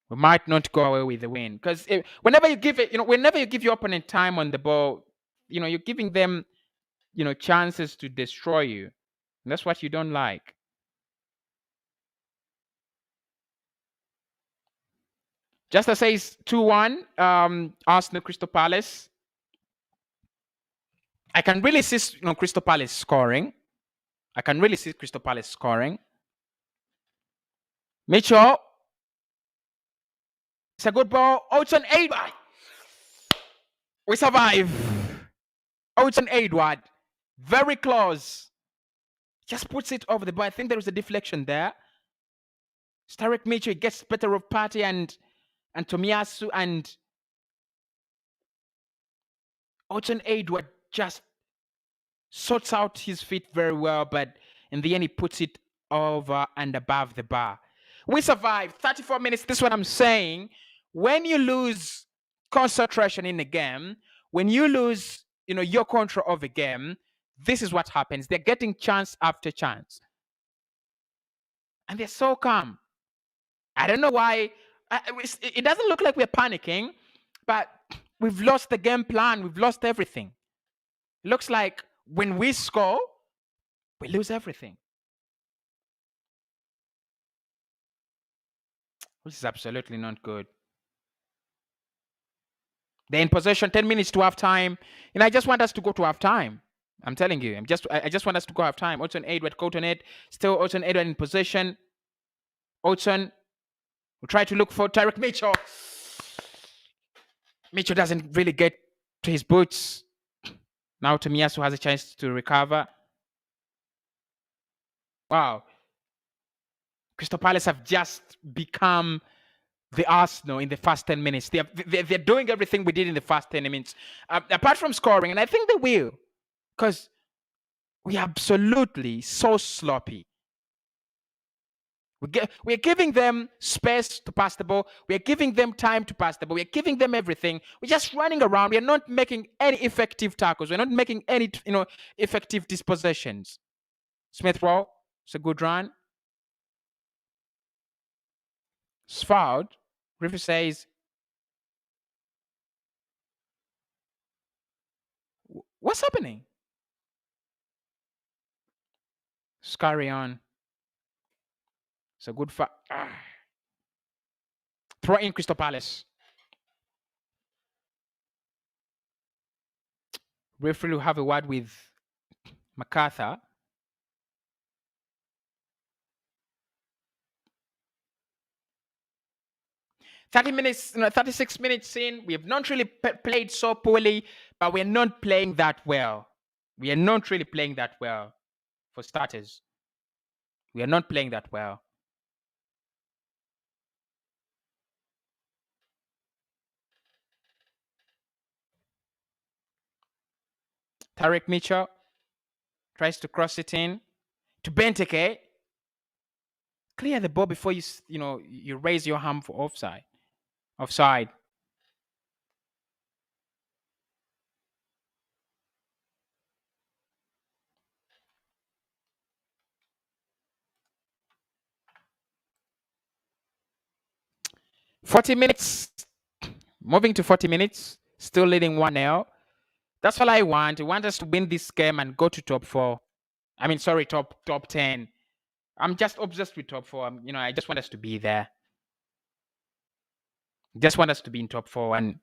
we might not go away with the win. Because whenever you give your opponent time on the ball, you're giving them, chances to destroy you. And that's what you don't like. Just to say, 2-1. Arsenal Crystal Palace. I can really see Crystal Palace scoring. Mitchell. It's a good ball. Ocean 8. We survive. Ocean 8 wide. Very close. Just puts it over the bar. I think there was a deflection there. Tarek Mitchell gets better of Partey and Tomiyasu, and Ocean Edward just sorts out his feet very well, but in the end he puts it over and above the bar. We survived 34 minutes. This is what I'm saying. When you lose concentration in a game, when you lose, your control of a game, this is what happens. They're getting chance after chance, and they're so calm. I don't know why. It doesn't look like we're panicking, but we've lost the game plan. We've lost everything. It looks like when we score, we lose everything. This is absolutely not good. They're in possession, 10 minutes to half time. I just want us to go to half time. I'm telling you. I just want us to go half time. Ocean Edward, Cotton Ed. Still Ocean Edward in possession. Ocean will try to look for Tarek Mitchell. Mitchell doesn't really get to his boots. Now Tomiyasu has a chance to recover. Wow. Crystal Palace have just become the Arsenal in the first 10 minutes. They're doing everything we did in the first 10 minutes. Apart from scoring, and I think they will. Because we are absolutely so sloppy. We're giving them space to pass the ball. We're giving them time to pass the ball. We're giving them everything. We're just running around. We're not making any effective tackles. We're not making any, effective dispossessions. Smith Rowe, it's a good run. It's fouled. Referee says, what's happening? Let's carry on. It's a good throw in Crystal Palace. Referee will have a word with MacArthur. minutes, 36 minutes in. We have not really played so poorly, but we're not playing that well. We are not really playing that well, for starters. We are not playing that well. Tarek Mitchell tries to cross it in to Benteke. Clear the ball before you raise your arm for offside. Offside. $40 minutes. Moving to 40 minutes. Still leading 1-0. That's all I want. I want us to win this game and go to top 4. I mean, sorry, top 10. I'm just obsessed with top 4. I just want us to be there. Just want us to be in top 4, and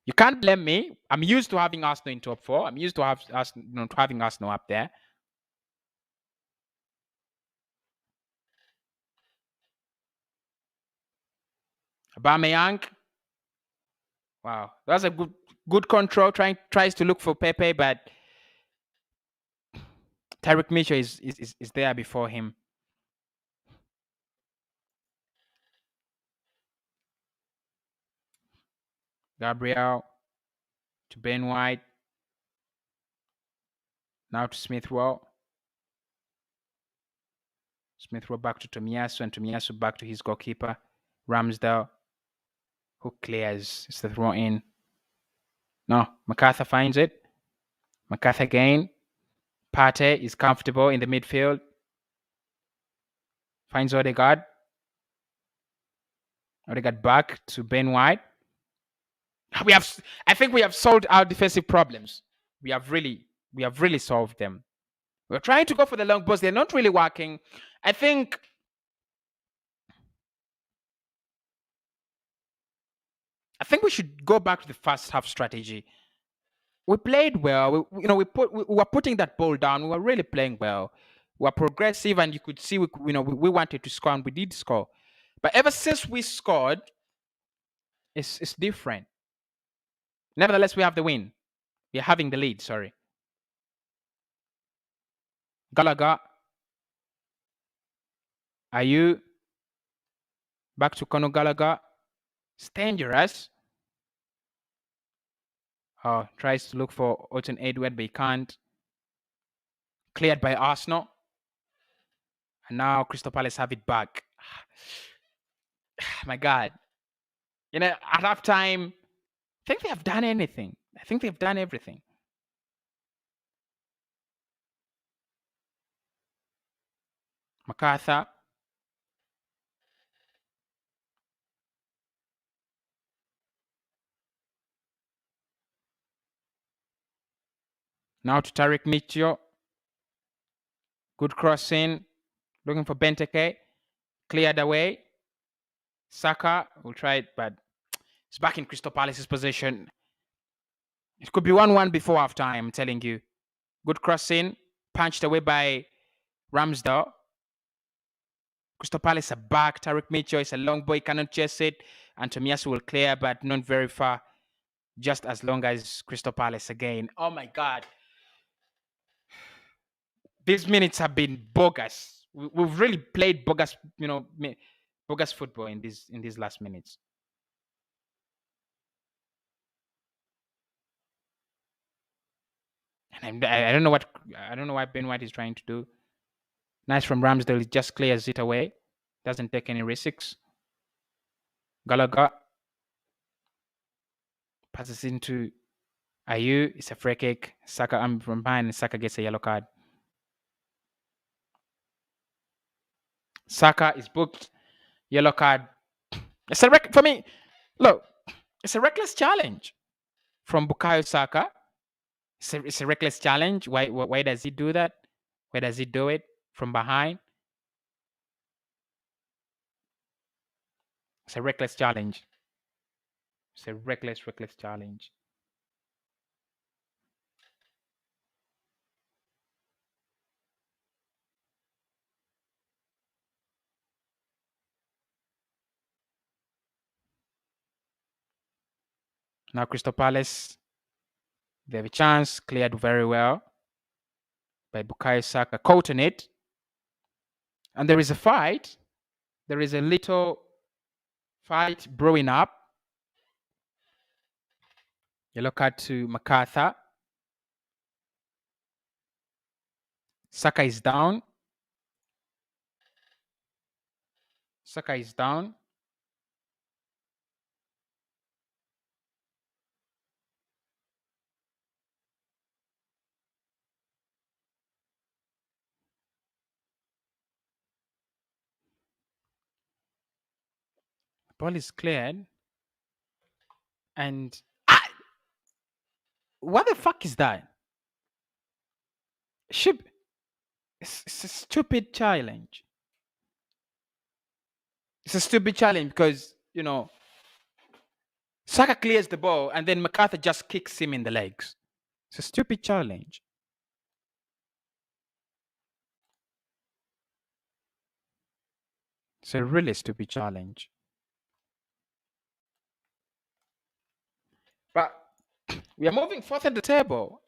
you can't blame me. I'm used to having Arsenal in top 4. I'm used to having Arsenal up there. Aubameyang. Wow, that's a good control. Tries to look for Pepe, but Tarek Mitchell is there before him. Gabriel to Ben White. Now to Smith Rowe. Smith Rowe back to Tomiyasu, and Tomiyasu back to his goalkeeper, Ramsdale, who clears. It's the throw in. No, MacArthur finds it. MacArthur again. Partey is comfortable in the midfield. Finds Odegaard. Odegaard back to Ben White. I think we have solved our defensive problems. We have really solved them. We're trying to go for the long balls. They're not really working. I think I think we should go back to the first half strategy. We played well. We were putting that ball down. We were really playing well. We were progressive, and you could see we wanted to score, and we did score. But ever since we scored, it's different. Nevertheless, we have the win. We are having the lead. Sorry. Gallagher. Are you back to Conor Gallagher? It's dangerous. Oh, tries to look for Alton Edward, but he can't. Cleared by Arsenal. And now Crystal Palace have it back. My God. At half time, I think they have done anything. I think they've done everything. MacArthur. Now to Tariq Mitchell. Good crossing. Looking for Benteke. Cleared away. Saka will try it, but it's back in Crystal Palace's possession. It could be 1-1 before half time, I'm telling you. Good crossing. Punched away by Ramsdale. Crystal Palace are back. Tariq Mitchell is a long boy, cannot chase it. And Tomiyasu will clear, but not very far. Just as long as Crystal Palace again. Oh my God. These minutes have been bogus. We've really played bogus, bogus football in these last minutes. And I don't know what Ben White is trying to do. Nice from Ramsdale. He just clears it away. Doesn't take any risks. Gallagher passes into Ayew. It's a free kick. Saka from behind, and Saka gets a yellow card. Saka is booked. Yellow card. It's for me. Look, it's a reckless challenge from Bukayo Saka. It's a reckless challenge. Why does he do that? Why does he do it from behind? It's a reckless challenge. It's a reckless challenge. Now Crystal Palace, they have a chance, cleared very well by Bukayo Saka, caught in it. And there is a fight. There is a little fight brewing up. Yellow card to MacArthur. Saka is down. Saka is down. Ball is cleared. And what the fuck is that? It's a stupid challenge. It's a stupid challenge because, Saka clears the ball and then MacArthur just kicks him in the legs. It's a stupid challenge. It's a really stupid challenge. But we are moving forth at the table.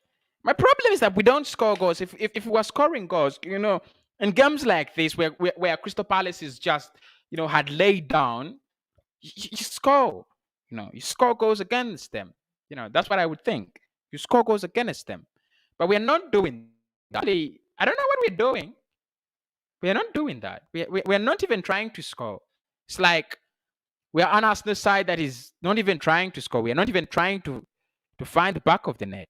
My problem is that we don't score goals. If we were scoring goals, in games like this where Crystal Palace is just, had laid down, you score. You score goals against them. That's what I would think. You score goals against them. But we're not doing that. I don't know what we're doing. We are not doing that. We're not even trying to score. It's like we are on Arsenal's side that is not even trying to score. We are not even trying to find the back of the net.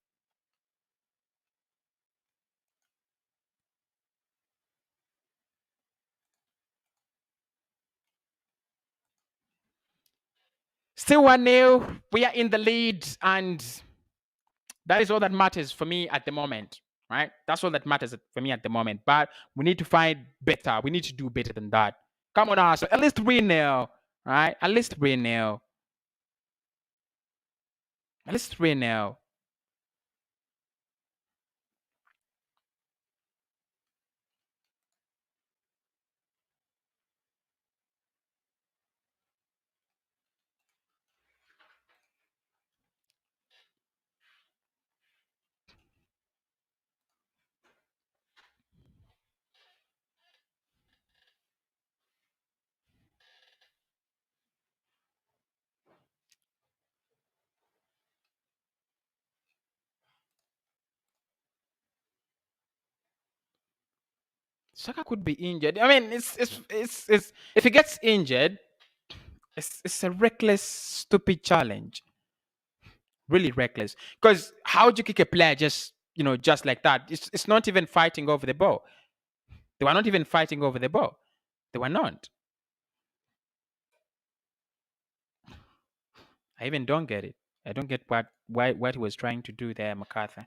Still 1-0. We are in the lead, and that is all that matters for me at the moment, right? That's all that matters for me at the moment. But we need to find better. We need to do better than that. Come on, Arsenal. At least 3-0, right? At least 3-0. Let's 3-0. Saka could be injured. I mean, it's if he gets injured, it's a reckless, stupid challenge. Really reckless. Because how would you kick a player just like that? It's not even fighting over the ball. They were not even fighting over the ball. They were not. I even don't get it. I don't get what he was trying to do there, McCarthy.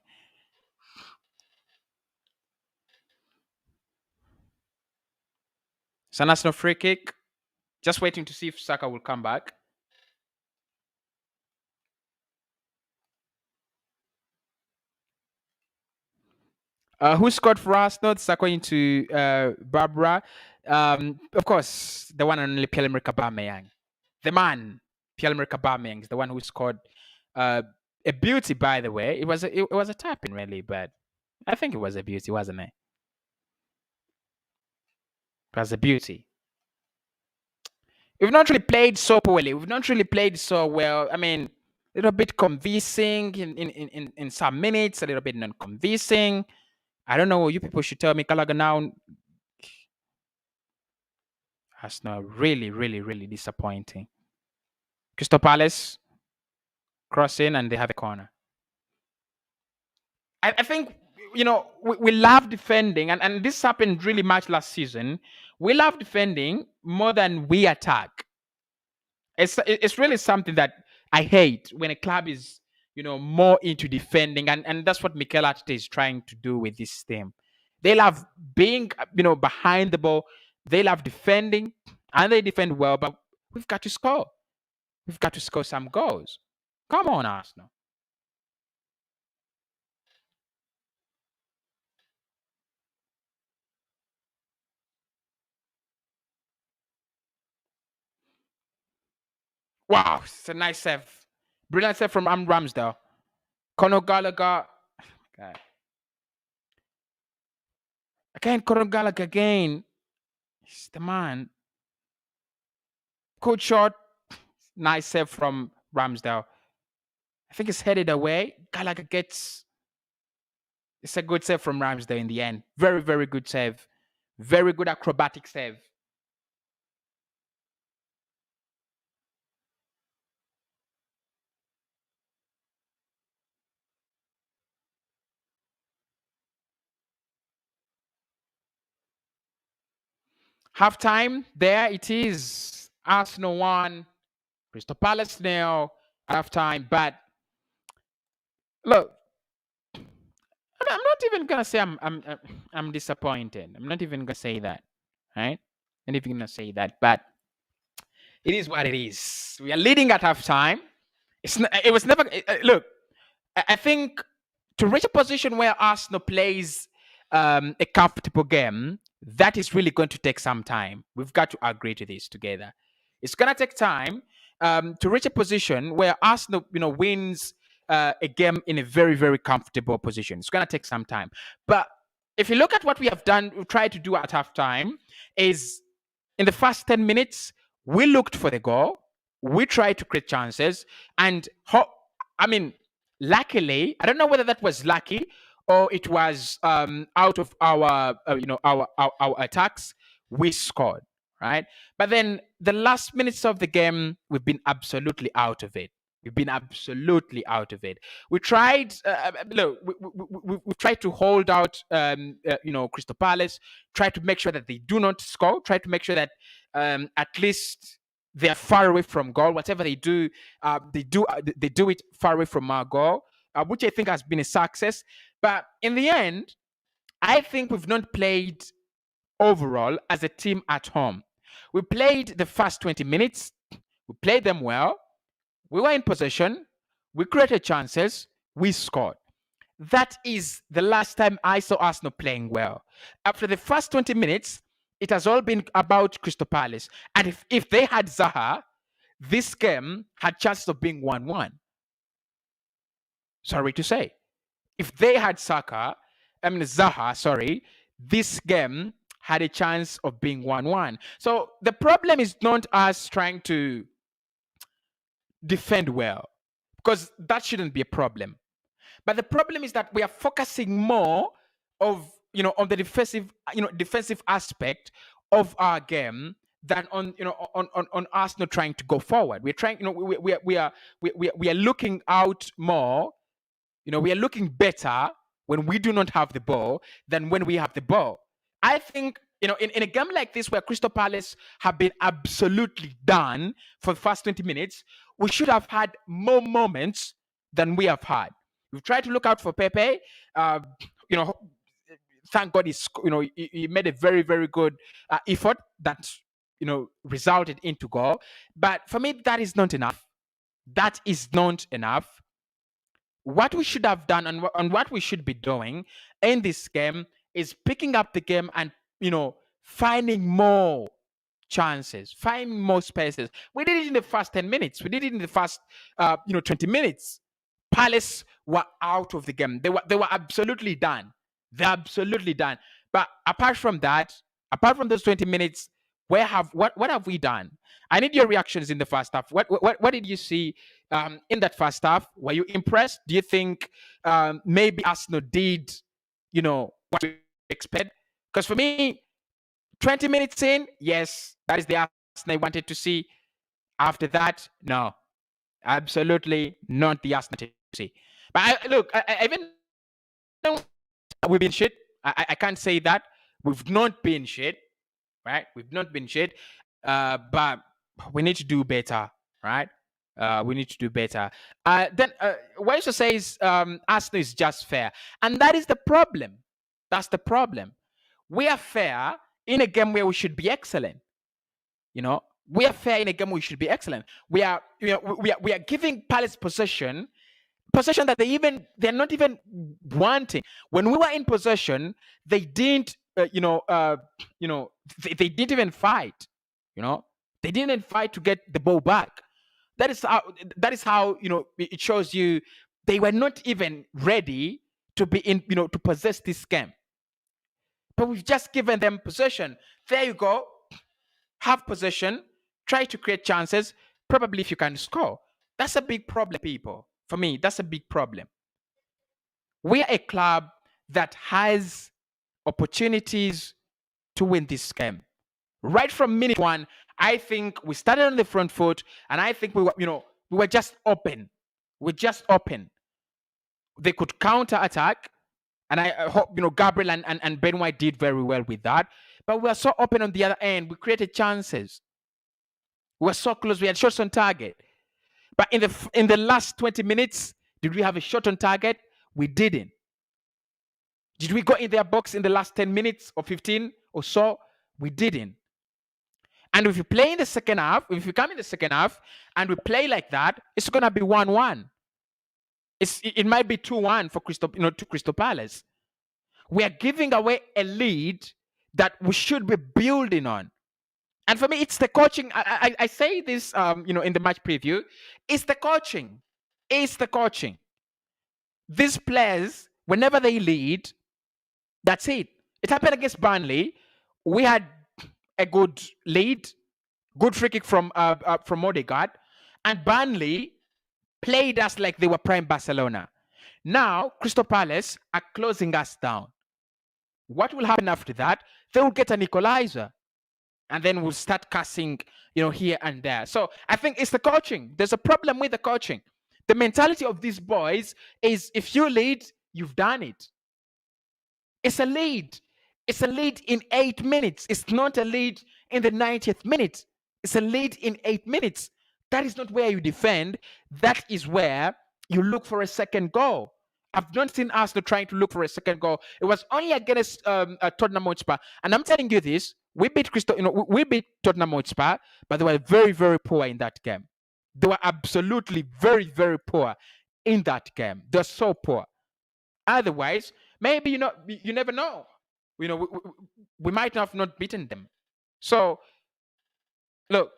It's an Arsenal free kick. Just waiting to see if Saka will come back. Who scored for Arsenal? It's according to Barbara. Of course, the one and only Pierre-Emerick Aubameyang. The man, Pierre-Emerick Aubameyang, is the one who scored. A beauty, by the way. It was a tap-in, really, but I think it was a beauty, wasn't it? It was a beauty. We've not really played so poorly. We've not really played so well. I mean, a little bit convincing in some minutes, a little bit non-convincing. I don't know. You people should tell me. Gallagher now. Arsenal really, really, really disappointing. Crystal Palace crossing and they have a corner. I think we love defending, and this happened really much last season. We love defending more than we attack. It's really something that I hate when a club is more into defending, and that's what Mikel Arteta is trying to do with this team. They love being behind the ball. They love defending, and they defend well. But we've got to score. We've got to score some goals. Come on, Arsenal. Wow, it's a nice save. Brilliant save from Ramsdale. Conor Gallagher. Okay. Again, Conor Gallagher again. He's the man. Good shot. Nice save from Ramsdale. I think it's headed away. Gallagher gets... It's a good save from Ramsdale in the end. Very, very good save. Very good acrobatic save. Halftime, there it is. Arsenal 1, Crystal Palace 0. Halftime, but look, I'm not even gonna say I'm disappointed. I'm not even gonna say that, right? I'm not even gonna say that, but it is what it is. We are leading at halftime. It was never. Look, I think to reach a position where Arsenal plays a comfortable game, that is really going to take some time. We've got to agree to this together. It's going to take time to reach a position where Arsenal, wins a game in a very, very comfortable position. It's going to take some time. But if you look at what we have done, we tried to do at halftime, is in the first 10 minutes, we looked for the goal. We tried to create chances. And, luckily, I don't know whether that was lucky or it was out of our attacks, we scored, right? But then the last minutes of the game, we've been absolutely out of it. We've been absolutely out of it. We tried, we tried to hold out, Crystal Palace, try to make sure that they do not score, try to make sure that at least they're far away from goal. Whatever they do, they do it far away from our goal, which I think has been a success. But in the end, I think we've not played overall as a team at home. We played the first 20 minutes. We played them well. We were in possession. we created chances, we scored. That is the last time I saw Arsenal playing well. After the first 20 minutes, it has all been about Crystal Palace. And if they had Zaha, this game had chances of being 1-1. Sorry to say. If they had Zaha, sorry, this game had a chance of being 1-1. So the problem is not us trying to defend well, because that shouldn't be a problem. But the problem is that we are focusing more on the defensive aspect of our game than on Arsenal trying to go forward. We're trying, we are looking out more. We are looking better when we do not have the ball than when we have the ball. I think, in a game like this where Crystal Palace have been absolutely done for the first 20 minutes, we should have had more moments than we have had. We've tried to look out for Pepe. Thank God he made a very, very good effort that resulted into goal. But for me, that is not enough. That is not enough. What we should have done and what we should be doing in this game is picking up the game and finding more chances, finding more spaces. We did it in the first 10 minutes. We did it in the first 20 minutes. Palace were out of the game. They were absolutely done. They're absolutely done. But apart from those 20 minutes, what have we done? I need your reactions in the first half. What did you see in that first half? Were you impressed? Do you think maybe Arsenal did, what we expect? Because for me, 20 minutes in, yes, that is the Arsenal I wanted to see. After that, no, absolutely not the Arsenal to see. But I even know we've been shit. I can't say that we've not been shit, right? We've not been shit, but we need to do better, right? We need to do better. Then Waisha says Arsenal is just fair, and that is the problem. That's the problem. We are fair in a game where we should be excellent. We are fair in a game where we should be excellent. We are giving Palace possession that they're not even wanting. When we were in possession, they didn't they didn't even fight. They didn't fight to get the ball back. That is how it shows you they were not even ready to be in to possess this game. But we've just given them possession. There you go. Have possession. Try to create chances. Probably if you can score. That's a big problem, people. For me, that's a big problem. We are a club that has opportunities to win this game. Right from minute one, I think we started on the front foot, and I think we were just open. We're just open. They could counter attack, and I hope Gabriel and Ben White did very well with that. But we were so open on the other end. We created chances. We were so close. We had shots on target. But in the last 20 minutes, did we have a shot on target? We didn't. Did we go in their box in the last 10 minutes or 15 or so? We didn't. And if you play in the second half, if you come in the second half and we play like that, it's going to be 1-1. It might be 2-1 for Crystal Palace. We are giving away a lead that we should be building on. And for me, it's the coaching. I say this, in the match preview. It's the coaching. It's the coaching. These players, whenever they lead, that's it. It happened against Burnley. We had a good lead, good free kick from Odegaard, and Burnley played us like they were prime Barcelona. Now, Crystal Palace are closing us down. What will happen after that? They will get an equalizer. And then we'll start cussing, here and there. So I think it's the coaching. There's a problem with the coaching. The mentality of these boys is if you lead, you've done it. It's a lead. It's a lead in 8 minutes. It's not a lead in the 90th minute. It's a lead in 8 minutes. That is not where you defend. That is where you look for a second goal. I've not seen Arsenal trying to look for a second goal. It was only against Tottenham Hotspur. And I'm telling you this, we beat Tottenham Hotspur, but they were very, very poor in that game. They were absolutely very, very poor in that game. They're so poor. Otherwise, maybe you never know. We might have not beaten them. So look,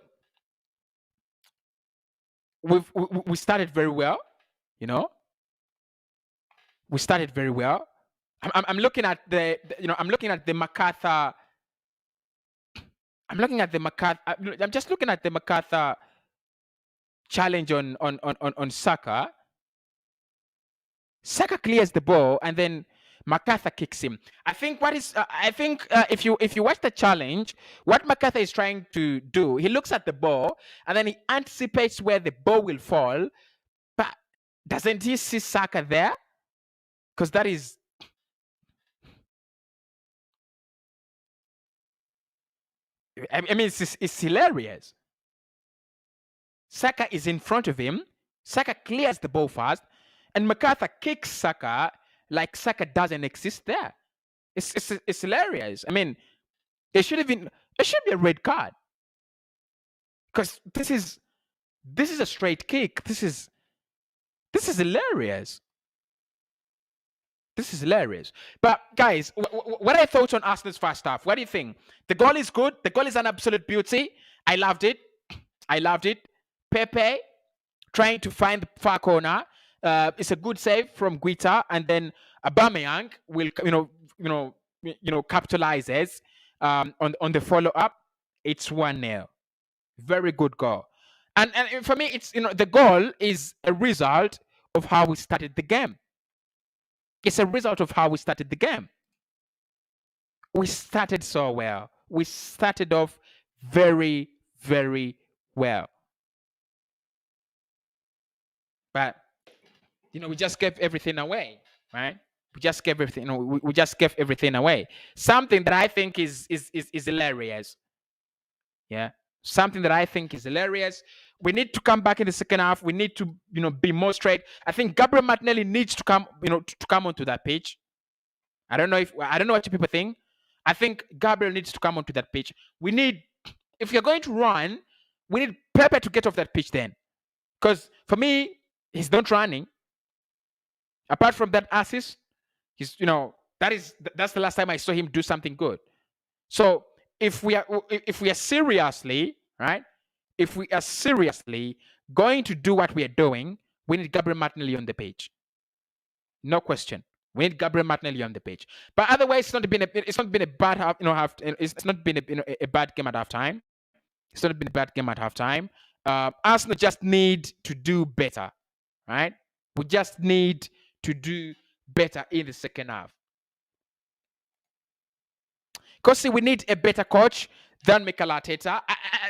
we started very well. We started very well. I'm looking at I'm looking at the MacArthur. I'm just looking at the MacArthur challenge on Saka. Saka clears the ball and then MacArthur kicks him. I think if you watch the challenge, what MacArthur is trying to do, he looks at the ball and then he anticipates where the ball will fall, but doesn't he see Saka there? Because that is, I mean, it's hilarious. Saka is in front of him. Saka clears the ball fast, and MacArthur kicks Saka like Saka doesn't exist there. It's hilarious. I mean, it should be a red card, because this is a straight kick. This is hilarious. This is hilarious. But guys, what are your thoughts on Arsenal's first half? What do you think? The goal is good. The goal is an absolute beauty. I loved it. Pepe trying to find the far corner. It's a good save from Guita, and then Aubameyang will capitalizes on the follow up. It's 1-0. Very good goal. And for me, it's the goal is a result of how we started the game. It's a result of how we started the game. We started so well. We started off very, very well. But we just gave everything away, right? We just gave everything. We just gave everything away. Something that I think is hilarious. Yeah, something that I think is hilarious. We need to come back in the second half. We need to be more straight. I think Gabriel Martinelli needs to come to come onto that pitch. I don't know what you people think. I think Gabriel needs to come onto that pitch. We need, if you're going to run, we need Pepe to get off that pitch then, because for me, he's not running. Apart from that assist, he's that's the last time I saw him do something good. So if we are seriously, right, if we are seriously going to do what we are doing, we need Gabriel Martinelli on the pitch. No question. We need Gabriel Martinelli on the pitch. But otherwise, it's not been a bad half. It's not been a bad game at halftime. It's not been a bad game at halftime. Arsenal just need to do better, right? We just need to do better in the second half. Cossy, we need a better coach than Mikel Arteta.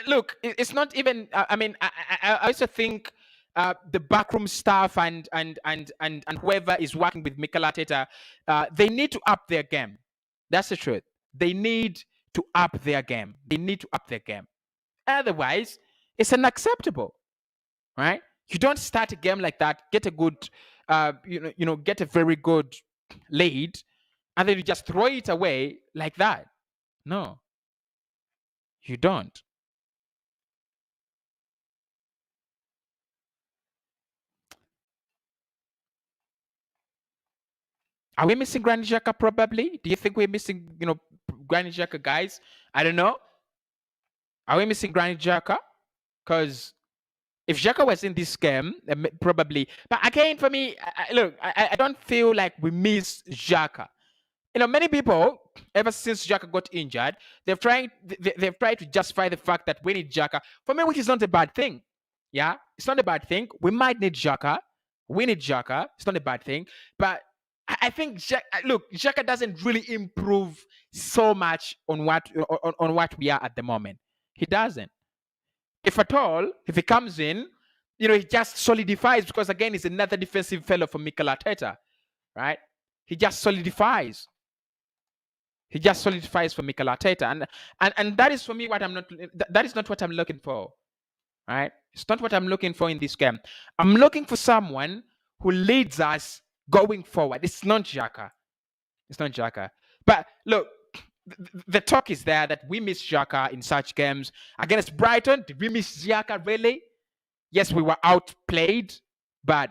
Look, it's not even. I also think the backroom staff and whoever is working with Mikel Arteta, they need to up their game. That's the truth. They need to up their game. They need to up their game. Otherwise, it's unacceptable, right? You don't start a game like that, get a good, get a very good lead, and then you just throw it away like that. No, you don't. Are we missing Granit Xhaka probably? Do you think we're missing, Granit Xhaka, guys? I don't know. Are we missing Granit Xhaka? Because if Xhaka was in this game, probably. But again, for me, I don't feel like we miss Xhaka. Many people, ever since Xhaka got injured, they've tried to justify the fact that we need Xhaka. For me, which is not a bad thing. Yeah, it's not a bad thing. We might need Xhaka. We need Xhaka. It's not a bad thing. But I think Xhaka doesn't really improve so much on what we are at the moment. He doesn't. If at all, if he comes in, he just solidifies, because again, he's another defensive fellow for Mikel Arteta, right? He just solidifies. He just solidifies for Mikel Arteta, and that is for me what I'm not. That is not what I'm looking for, right? It's not what I'm looking for in this game. I'm looking for someone who leads us going forward. It's not Xhaka. It's not Xhaka. But look, the talk is there that we miss Xhaka in such games. Against Brighton, did we miss Xhaka really? Yes, we were outplayed, but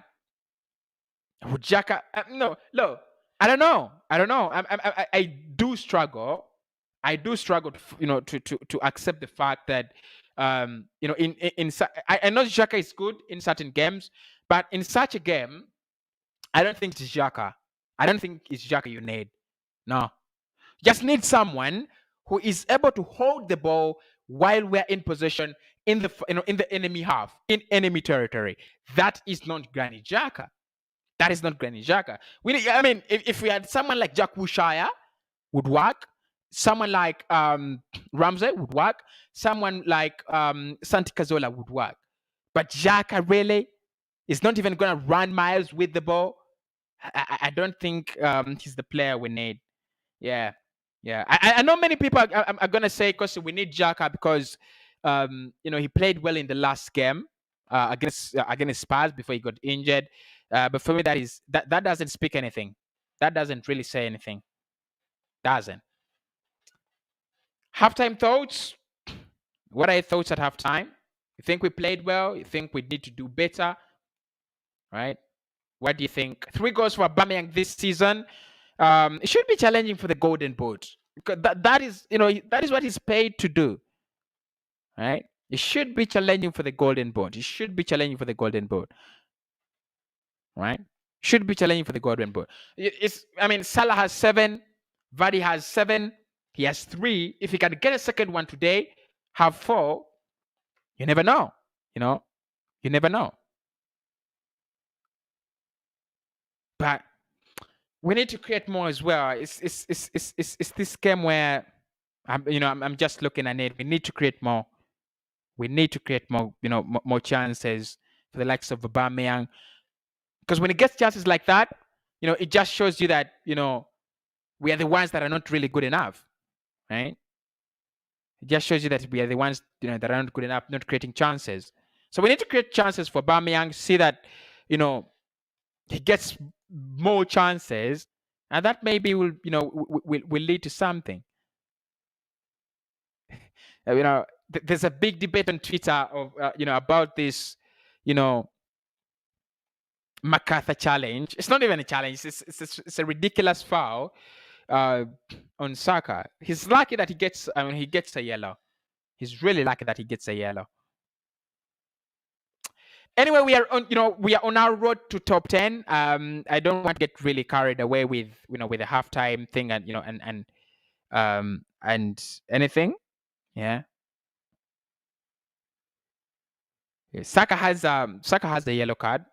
Would Xhaka? No, look, I don't know. I do struggle. I do struggle, to accept the fact that, I know Xhaka is good in certain games, but in such a game, I don't think it's Xhaka. I don't think it's Xhaka you need. No, just need someone who is able to hold the ball while we're in possession in the in the enemy half, in enemy territory. That is not Granit Xhaka. That is not Granit Xhaka. I mean, if we had someone like Jack Wilshere, would work. Someone like Ramsey would work. Someone like Santi Cazorla would work. But Xhaka really is not even going to run miles with the ball. I don't think he's the player we need. Yeah. I know many people are going to say, because we need Xhaka because he played well in the last game against Spurs before he got injured. But for me, that doesn't speak anything. That doesn't really say anything. Doesn't. Halftime thoughts. What are your thoughts at halftime? You think we played well? You think we need to do better? Right? What do you think? 3 goals for Aubameyang this season. It should be challenging for the Golden Boot. Because that is what he's paid to do. Right? It should be challenging for the Golden Boot. It should be challenging for the Golden Boot. Right? Should be challenging for the Golden Boot. Salah has 7. Vardy has 7. He has 3. If he can get a second one today, have 4, you never know. You never know. But we need to create more as well. It's this game where I'm just looking at it. We need to create more. We need to create more, more chances for the likes of Aubameyang. Because when he gets chances like that, it just shows you that, we are the ones that are not really good enough, right? It just shows you that we are the ones, that are not good enough, not creating chances. So we need to create chances for Aubameyang, see that, he gets more chances, and that maybe will lead to something. There's a big debate on Twitter of about this, MacArthur challenge. It's not even a challenge. It's a ridiculous foul on Saka. He's lucky that he gets a yellow. He's really lucky that he gets a yellow. Anyway, we are on our road to top 10. I don't want to get really carried away with with the halftime thing and anything. Yeah. Saka has the yellow card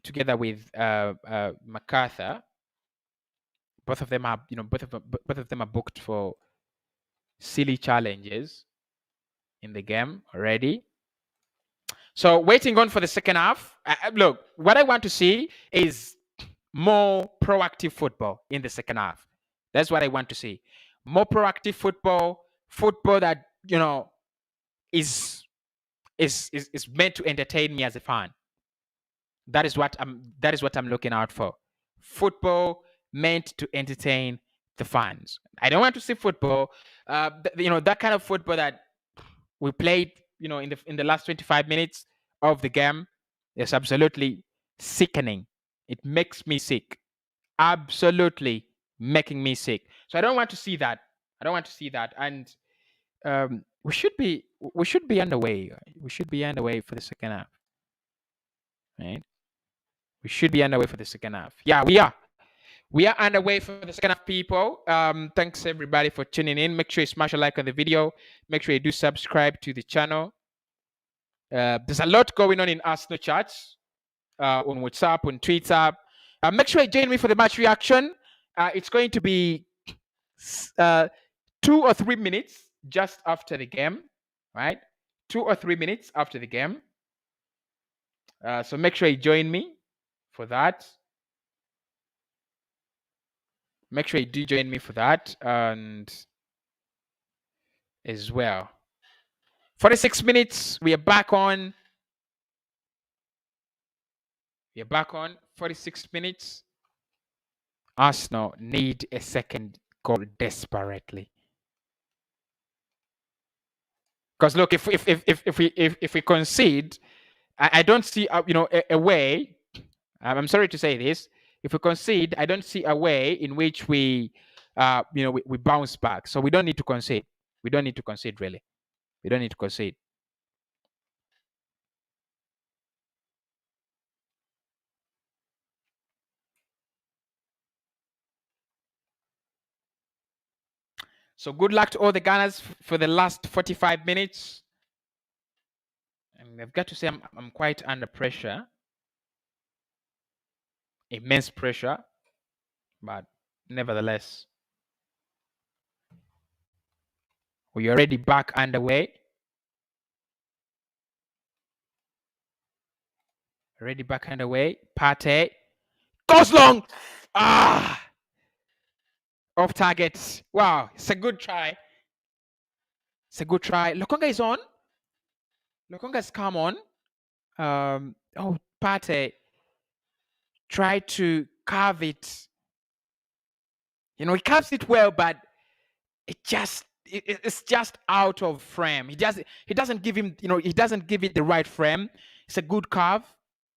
together with MacArthur. Both of them are both of them are booked for silly challenges in the game already. So waiting on for the second half. Look, what I want to see is more proactive football in the second half. That's what I want to see. More proactive football that is meant to entertain me as a fan. That is what I'm looking out for. Football meant to entertain the fans. I don't want to see football, that kind of football that we played, in the last 25 minutes of the game. Is absolutely sickening. It makes me sick. Absolutely making me sick. So I don't want to see that. And we should be underway. We should be underway for the second half. Right? We should be underway for the second half. Yeah, we are. We are underway for the second half, people. Thanks everybody for tuning in. Make sure you smash a like on the video. Make sure you do subscribe to the channel. There's a lot going on in Arsenal chats on WhatsApp, on Twitter. Make sure you join me for the match reaction. It's going to be 2 or 3 minutes just after the game, right? 2 or 3 minutes after the game. So make sure you join me for that. Make sure you do join me for that, and as well. 46 minutes. We are back on. 46 minutes. Arsenal need a second goal desperately. Because look, if we concede, I don't see a way I'm sorry to say this. If we concede, I don't see a way in which we bounce back. So we don't need to concede. We don't need to concede, really. We don't need to concede. So good luck to all the Gunners for the last 45 minutes. And I've got to say I'm quite under pressure. Immense pressure. But nevertheless, we're already back underway. Already back underway. Partey goes long. Off target. Wow, it's a good try. It's a good try. Lokonga is on. Lokonga's come on. Partey tried to carve it. He carves it well, but it's just out of frame. He doesn't give him, he doesn't give it the right frame. It's a good carve.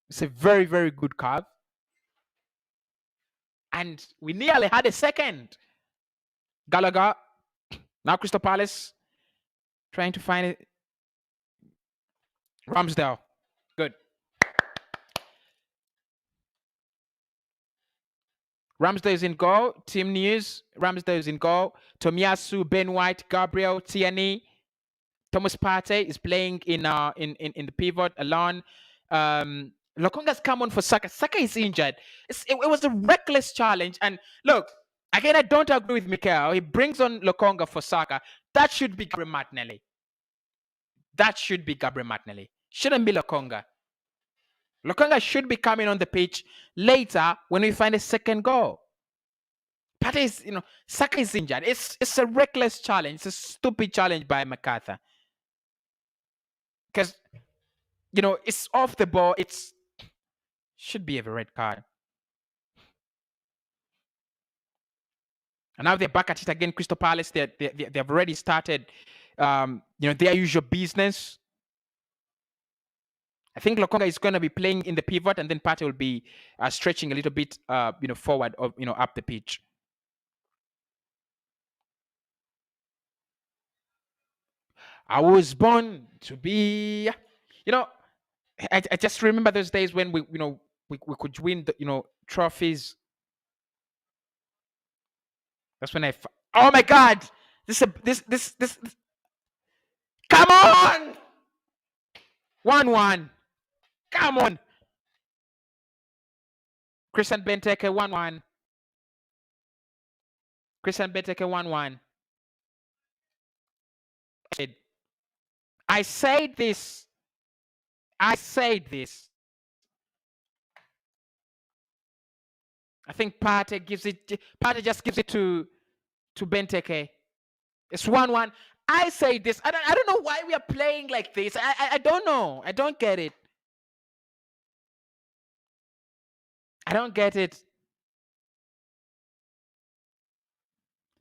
It's a very, very good carve. And we nearly had a second. Gallagher. Now Crystal Palace trying to find it. Ramsdale. Good. Ramsdale is in goal. Team news. Ramsdale is in goal. Tomiyasu, Ben White, Gabriel, Tierney. Thomas Partey is playing in the pivot alone. Lokonga's come on for Saka. Saka is injured. It was a reckless challenge. And look, again, I don't agree with Mikel. He brings on Lokonga for Saka. That should be Gabriel Martinelli. That should be Gabriel Martinelli. Shouldn't be Lokonga. Lokonga should be coming on the pitch later when we find a second goal. Partey is, Saka is injured. It's a reckless challenge. It's a stupid challenge by MacArthur. Because, it's off the ball. Should be a red card. And now they're back at it again. Crystal Palace, they've already started, their usual business. I think Lokonga is going to be playing in the pivot, and then Partey will be stretching a little bit, forward, or up the pitch. I was born to be, I just remember those days when we could win the, trophies. That's when oh my God, this. Come on, 1-1. Come on, Christian Benteke 1-1. Christian Benteke 1-1. I said this. I think Partey just gives it to Benteke. It's 1-1. I say this. I don't know why we are playing like this. I don't know. I don't get it. I don't get it.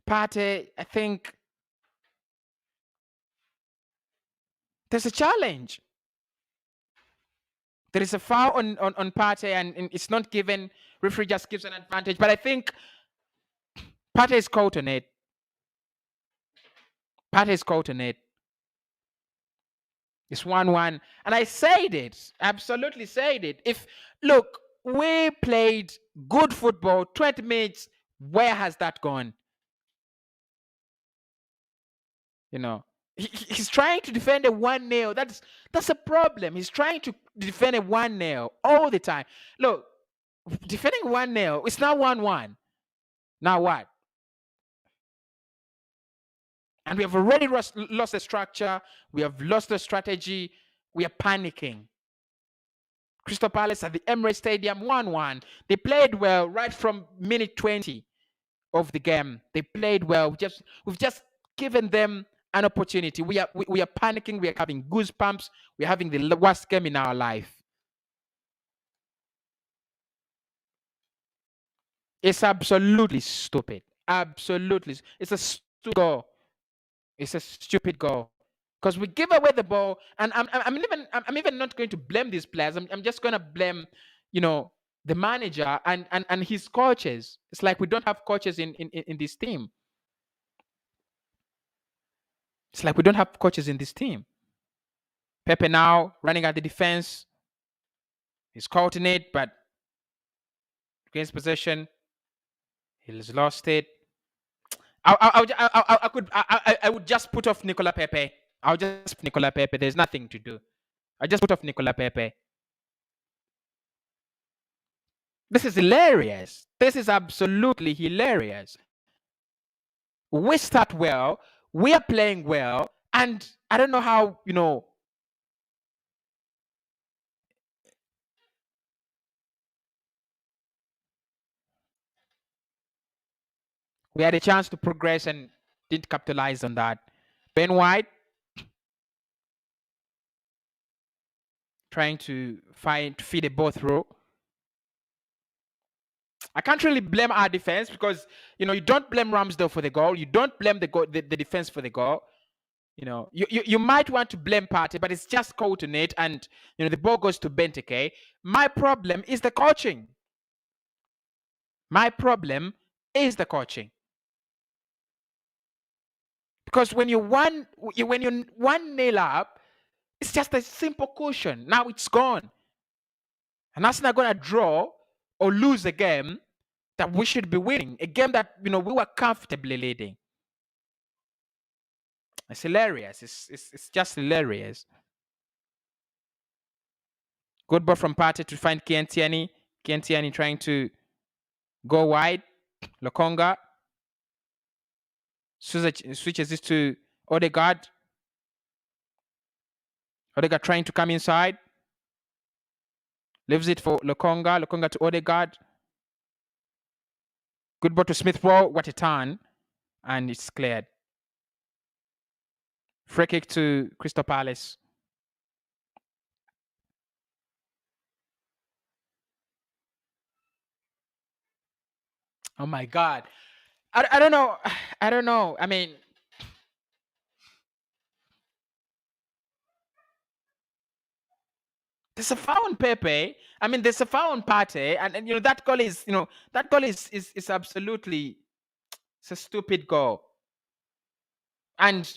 Partey, I think there's a challenge. There is a foul on Partey, and it's not given. Referee just gives an advantage. But I think Partey is caught on it. Partey is caught on it. It's 1-1. And I said it. Absolutely said it. Look, we played good football, 20 minutes. Where has that gone? He's trying to defend a 1-0. That's a problem. He's trying to defend a 1-0 all the time. Look, defending 1-0, it's now 1-1. Now what? And we have already lost the structure. We have lost the strategy. We are panicking. Crystal Palace at the Emirates Stadium, 1-1. They played well right from minute 20 of the game. They played well. We've just given them an opportunity. We are panicking. We are having goosebumps. We are having the worst game in our life. It's absolutely stupid. Absolutely, it's a stupid goal. It's a stupid goal because we give away the ball, and I'm even not going to blame these players. I'm just going to blame, the manager and his coaches. It's like we don't have coaches in this team. It's like we don't have coaches in this team. Pepe now running at the defense. He's caught in it, but against possession, he's lost it. I would just put off Nicola Pepe. I'll just put Nicola Pepe. There's nothing to do. I just put off Nicola Pepe. This is hilarious. This is absolutely hilarious. We start well. We are playing well. And I don't know how, we had a chance to progress and didn't capitalize on that. Ben White trying to feed a ball through. I can't really blame our defense because you don't blame Ramsdale for the goal. You don't blame the defense for the goal. You might want to blame Partey, but it's just caught in it, and the ball goes to Benteke. My problem is the coaching. My problem is the coaching. Because when you're 1-0 up, it's just a simple caution. Now it's gone. And that's not going to draw or lose a game that we should be winning. A game that, we were comfortably leading. It's hilarious. It's just hilarious. Good ball from Partey to find Kientiani. Kientiani trying to go wide. Lokonga switches this to Odegaard. Odegaard trying to come inside. Leaves it for Lokonga. Lokonga to Odegaard. Good ball to Smith Rowe. What a turn. And it's cleared. Free kick to Crystal Palace. Oh my God. I don't know. I don't know. I mean, there's a foul on Pepe. I mean, there's a foul on Partey, and that goal is absolutely, it's a stupid goal. And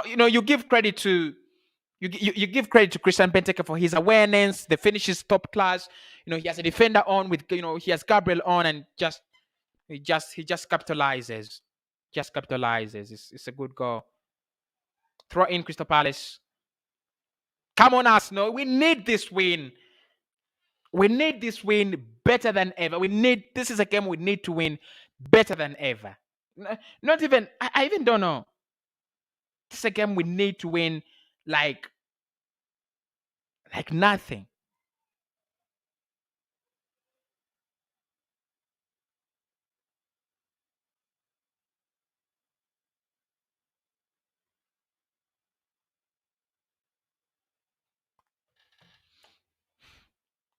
you give credit to you give credit to Christian Benteke for his awareness. The finish is top class. He has a defender on with he has Gabriel on, and he just capitalizes. Just capitalizes. It's a good goal. Throw in Crystal Palace. Come on, Arsenal. We need this win. We need this win better than ever. This is a game we need to win better than ever. Not even, I even don't know. This is a game we need to win like nothing.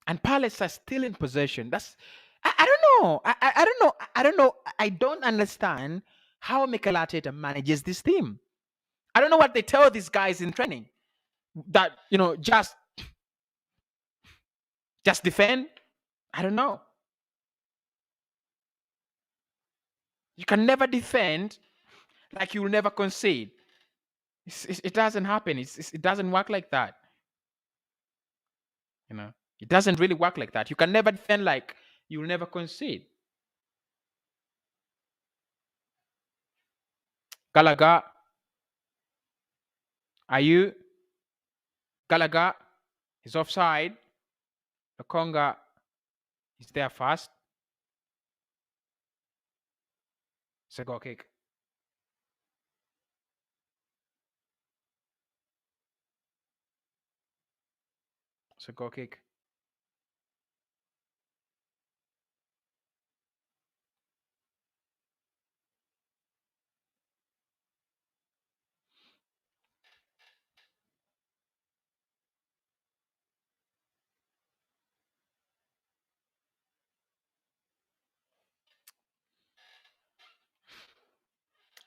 And Palace are still in possession. I don't know. I don't know. I don't know. I don't understand how Mikel Arteta manages this team. I don't know what they tell these guys in training. That just defend. I don't know. You can never defend like you will never concede. It doesn't happen. It doesn't work like that. It doesn't really work like that. You can never defend like you will never concede. Gallagher. Are you? Gallagher is offside. Lokonga is there fast. It's a goal kick. It's a goal kick.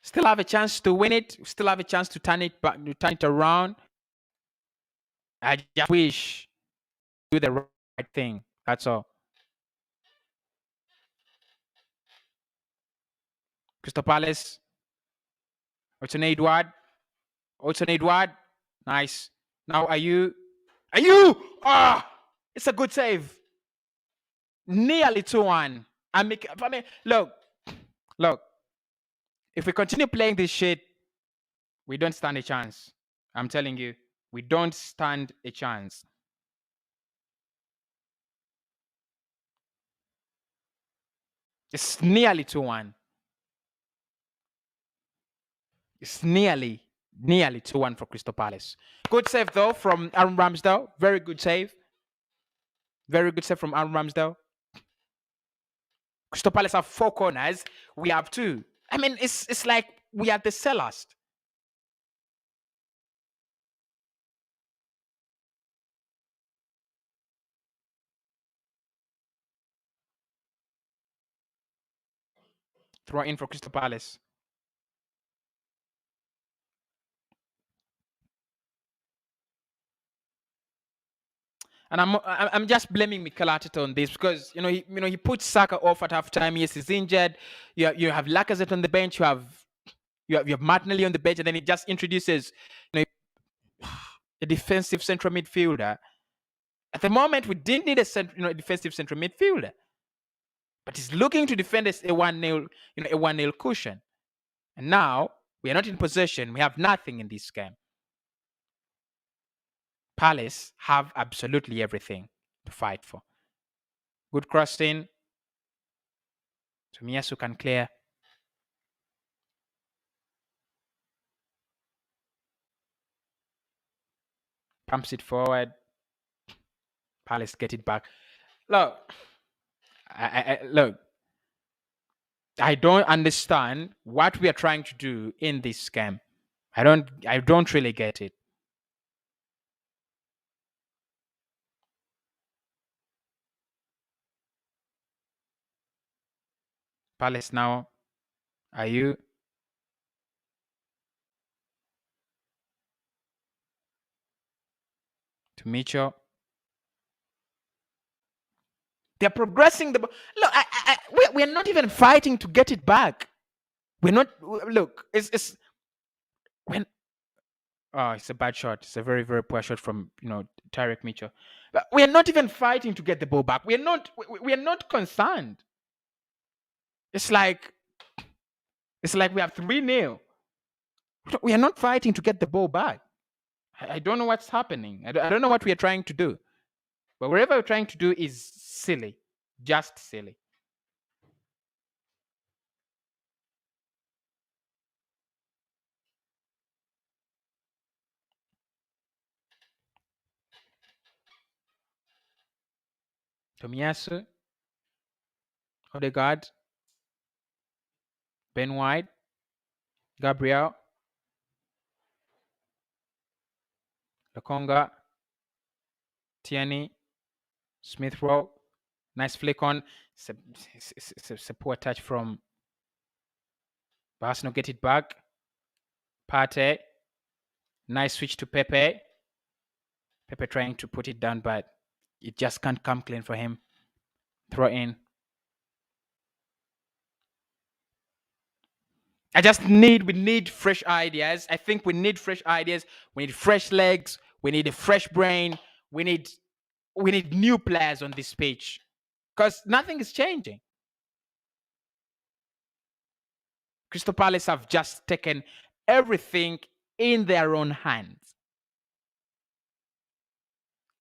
Still have a chance to win it. Still have a chance to turn it back, to turn it around. I just wish do the right thing. That's all. Crystal Palace. Oton Edward. Oton Edward. Nice. Now are you? It's a good save. Nearly 2-1. I mean, look. If we continue playing this shit, we don't stand a chance. I'm telling you, we don't stand a chance. It's nearly 2-1. It's nearly 2-1 for Crystal Palace. Good save though from Aaron Ramsdale. Very good save. Very good save from Aaron Ramsdale. Crystal Palace have 4 corners. We have 2. I mean, it's like we are the sellers. Throw in for Crystal Palace. And I'm just blaming Mikel Arteta on this because he puts Saka off at halftime. Yes, he's injured. You have Lacazette on the bench. You have Martinelli on the bench, and then he just introduces a defensive central midfielder. At the moment, we didn't need a defensive central midfielder, but he's looking to defend us a 1-0 a 1-0 cushion. And now we are not in possession. We have nothing in this game. Palace have absolutely everything to fight for. Good crossing. Tomiyasu can clear. Pumps it forward. Palace get it back. Look, I don't understand what we are trying to do in this game. I don't really get it. Palace now. Are you? To Mitchell. They're progressing the ball. Look, we're not even fighting to get it back. We're not. Look, it's when. Oh, it's a bad shot. It's a very, very poor shot from Tyreek Mitchell. But we're not even fighting to get the ball back. We're not concerned. It's like we have 3-0. We are not fighting to get the ball back. I don't know what's happening. I don't know what we are trying to do. But whatever we're trying to do is silly. Just silly. Tomiyasu. Odegaard. Ben White. Gabriel. Lokonga. Tierney. Smith Rowe. Nice flick on. It's a poor touch from Arsenal. Get it back. Partey. Nice switch to Pepe. Pepe trying to put it down, but it just can't come clean for him. Throw in. We need fresh ideas. I think we need fresh ideas. We need fresh legs. We need a fresh brain. We need new players on this pitch because nothing is changing. Crystal Palace have just taken everything in their own hands.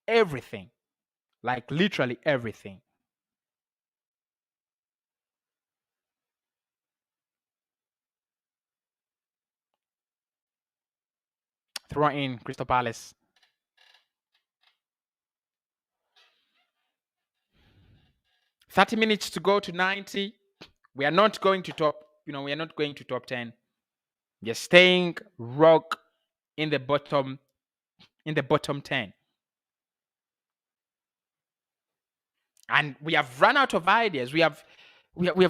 Everything. Like literally everything. Throw in Crystal Palace. $30 minutes to go to 90. We are not going to top. We are not going to top 10. We are staying rock in the bottom 10. And we have run out of ideas. We have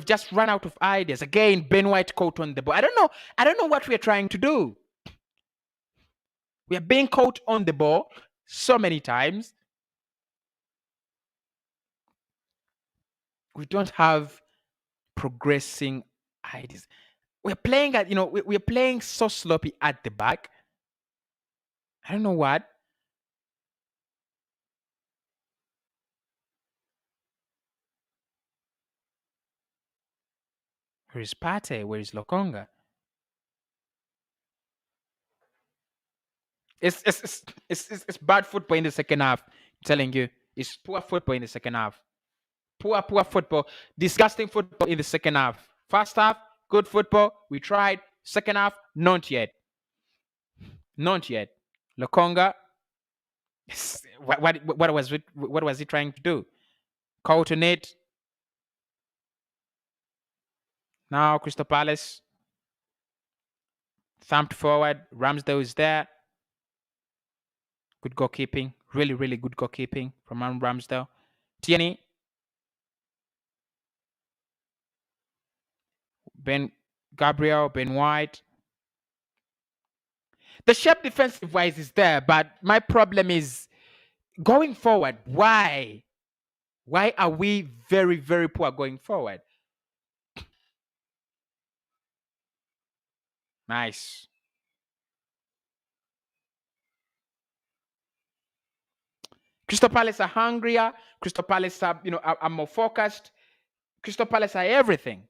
just run out of ideas. Again, Ben White caught on the ball. I don't know what we are trying to do. We are being caught on the ball so many times. We don't have progressing ideas. we're playing at, we're playing so sloppy at the back. I don't know what. Where is Pate? Where is Lokonga? It's bad football in the second half. I'm telling you, it's poor football in the second half. Poor football. Disgusting football in the second half. First half, good football. We tried. Second half, not yet. Not yet. Lokonga. What was he trying to do? Coordinate. Now Crystal Palace thumped forward. Ramsdale is there. Good goalkeeping. Really, really good goalkeeping from Ramsdale. Tierney. Ben Gabriel. Ben White. The shape defensive wise is there, but my problem is going forward. Why? Why are we very, very poor going forward? Nice. Crystal Palace are hungrier. Crystal Palace are, are more focused. Crystal Palace are everything.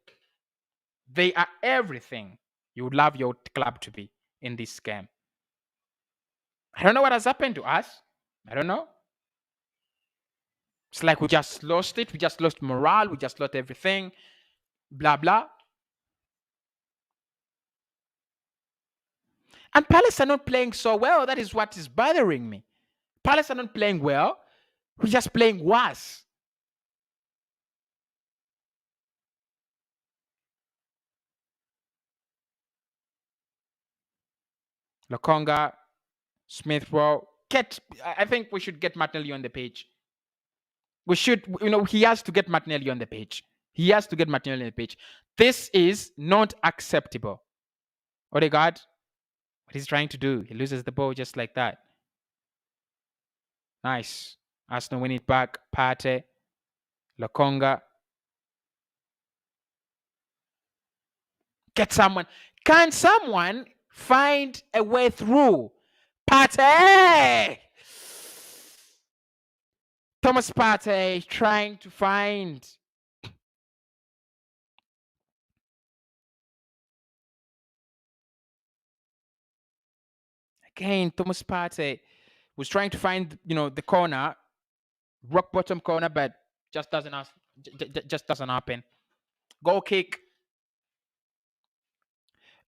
They are everything you would love your club to be in this game. I don't know what has happened to us. I don't know. It's like we just lost it. We just lost morale. We just lost everything. Blah, blah. And Palace are not playing so well. That is what is bothering me. Palace are not playing well. We're just playing worse. Lokonga, Smith Rowe. I think we should get Martinelli on the page. We should, he has to get Martinelli on the page. He has to get Martinelli on the page. This is not acceptable. Odegaard, what he's trying to do, he loses the ball just like that. Nice. Arsenal win it back. Pate, Lokonga. Get someone. Can someone find a way through? Pate! Thomas Partey trying to find. Again, Thomas Partey was trying to find, the corner, rock bottom corner, but just doesn't happen. Goal kick.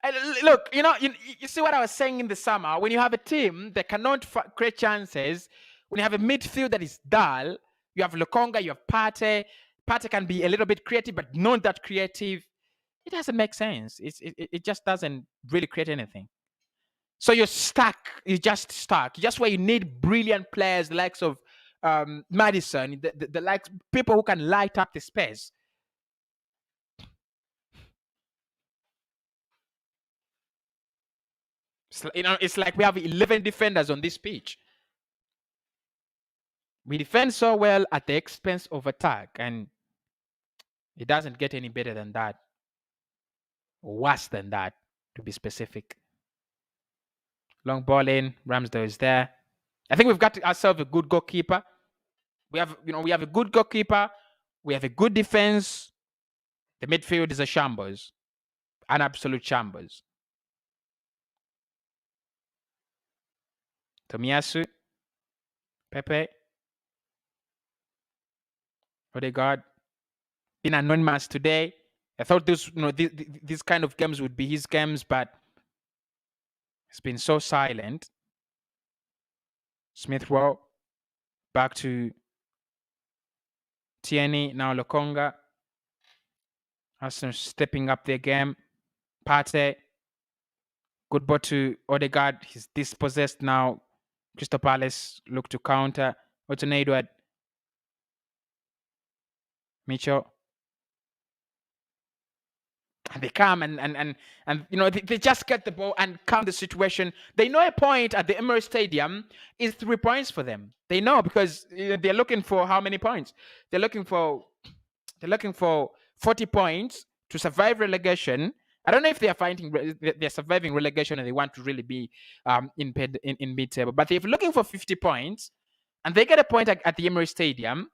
And look, you see what I was saying in the summer. When you have a team that cannot create chances, when you have a midfield that is dull, you have Lokonga, you have Partey. Partey can be a little bit creative, but not that creative. It doesn't make sense. It just doesn't really create anything. So you're stuck. You're just stuck. Just where you need brilliant players, the likes of Madison, the likes people who can light up the space. It's like we have 11 defenders on this pitch. We defend so well at the expense of attack, and it doesn't get any better than that. Worse than that, to be specific. Long ball in. Ramsdale is there. I think we've got ourselves a good goalkeeper. We have a good goalkeeper. We have a good defense. The midfield is a shambles, an absolute shambles. Tomiyasu, Pepe, Odegaard. Been anonymous today. I thought these kind of games would be his games, but it's been so silent. Smith Rowe, back to Tierney, now Lokonga. Arsenal stepping up their game. Partey, good ball to Odegaard. He's dispossessed now. Crystal Palace look to counter. Otton Edward. Mitchell. And they come and they just get the ball and calm the situation. They know a point at the Emirates Stadium is 3 points for them. They know because they're looking for how many points? They're looking for 40 points to survive relegation I don't know if they are they're surviving relegation and they want to really be in mid-table. But if you're looking for 50 points and they get a point at the Emirates Stadium,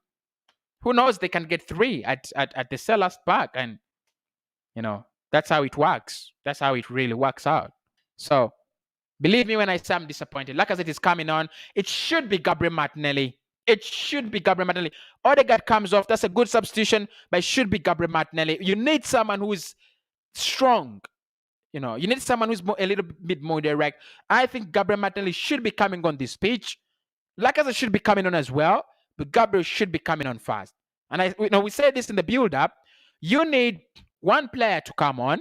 who knows? They can get 3 at the Selhurst Park, and that's how it works. That's how it really works out. So believe me when I say I'm disappointed. Like I said, it's coming on. It should be Gabriel Martinelli. Odegaard comes off. That's a good substitution, but it should be Gabriel Martinelli. You need someone who is strong. You need someone who's a little bit more direct. I think Gabriel Martinelli should be coming on this pitch. Lacazette should be coming on as well, but Gabriel should be coming on fast. And we said this in the build-up. You need one player to come on.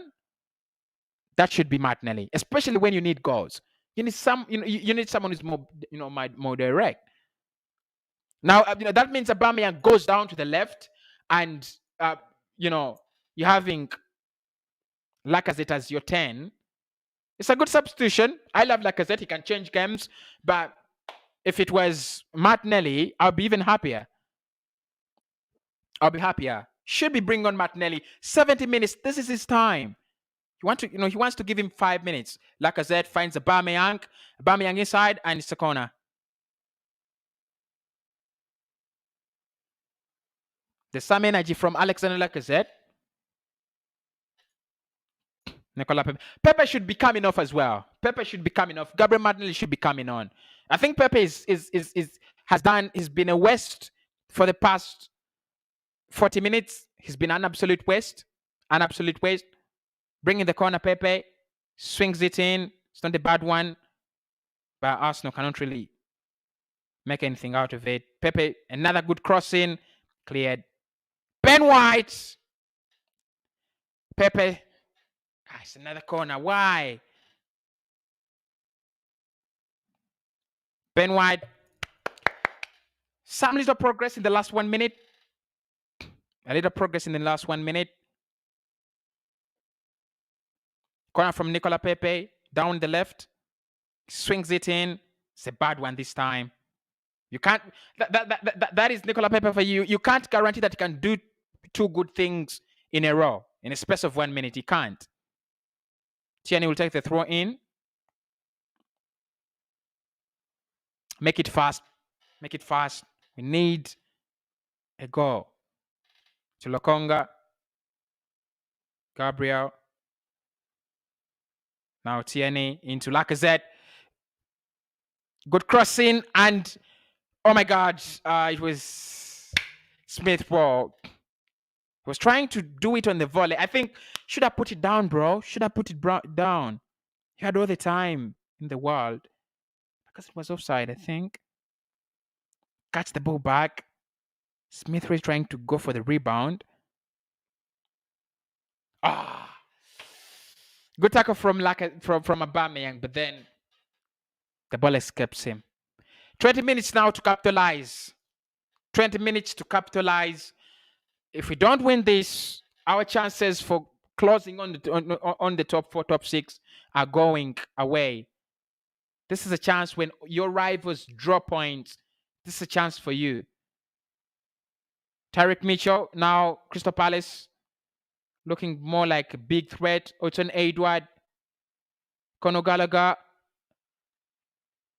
That should be Martinelli, especially when you need goals. You need you need someone who's more direct. Now, that means Aubameyang goes down to the left, and you're having Lacazette as your 10. It's a good substitution. I love Lacazette. He can change games, but if it was Martinelli, I'll be even happier. Should be bringing on Martinelli. 70 minutes. This is his time. He wants to give him 5 minutes. Lacazette finds Aubameyang inside, and it's a corner. There's some energy from Alexander Lacazette. Nicola Pepe should be coming off as well. Gabriel Martinelli should be coming on. I think Pepe has been a waste for the past 40 minutes. He's been an absolute waste. Bringing the corner, Pepe swings it in. It's not a bad one, but Arsenal cannot really make anything out of it. Pepe, another good crossing, cleared. Ben White. Pepe. It's another corner. Why? Ben White. Some little progress in the last 1 minute. Corner from Nicola Pepe. Down the left. Swings it in. It's a bad one this time. You can't. That is Nicola Pepe for you. You can't guarantee that he can do 2 good things in a row in a space of 1 minute. He can't. Tierney will take the throw in. Make it fast. We need a goal. To Lokonga. Gabriel. Now Tierney into Lacazette. Good crossing, and oh my God, it was Smith Rowe. He was trying to do it on the volley. I think should have put it down, bro. Down. He had all the time in the world. Because it was offside, I think. Catch the ball back. Smith Rowe is trying to go for the rebound. Good tackle from Aubameyang, but then the ball escapes him. 20 minutes now to capitalize. If we don't win this, our chances for closing on the top 4, top 6 are going away. This is a chance when your rivals draw points. This is a chance for you. Tyrick Mitchell, now Crystal Palace, looking more like a big threat. Oton Edward, Conor Gallagher.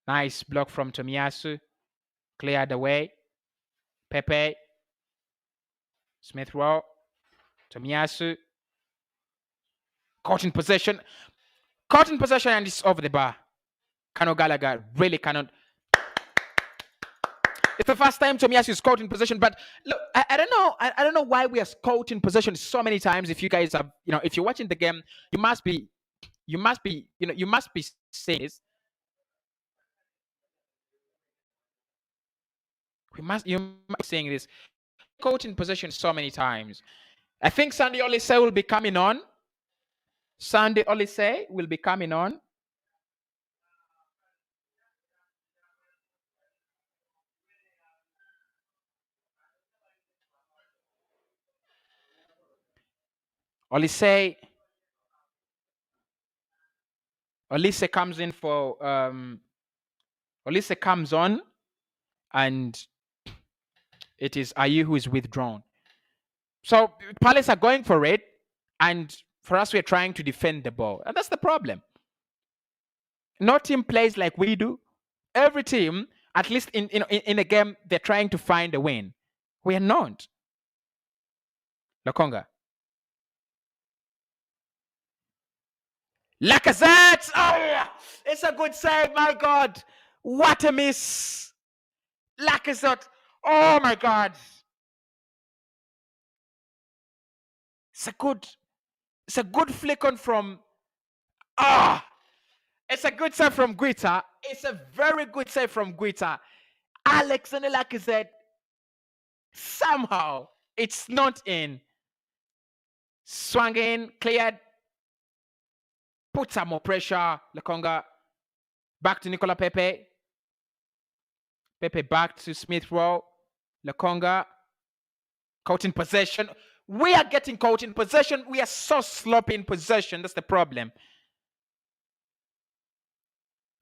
Nice block from Tomiyasu. Cleared away. Pepe. Smith Rowe. Tomiyasu. Caught in possession, and it's over the bar. Conor Gallagher really cannot. It's the first time Tomiyasu is caught in possession, but look, I don't know. I don't know why we are caught in possession so many times. If you guys have, if you're watching the game, you must be saying this. You must be saying this. Caught in possession so many times. I think Sunday Olise will be coming on. Olise comes in for Olise comes on, and it is Ayew who is withdrawn. So Palace are going for it, and For us, we're trying to defend the ball. And that's the problem. No team plays like we do. Every team, at least in a game, they're trying to find a win. We are not. Lokonga. Lacazette! Oh, it's a good save, my God. What a miss. Lacazette. Oh, my God. It's a good flick on from... It's a good save from Guita. It's a very good save from Guita. Alexander Lacazette, somehow, it's not in. Swung in, cleared. Put some more pressure. Lokonga. Back to Nicola Pepe. Pepe back to Smith Rowe. Lokonga. Caught in possession. We are getting caught in possession. We are so sloppy in possession. That's the problem.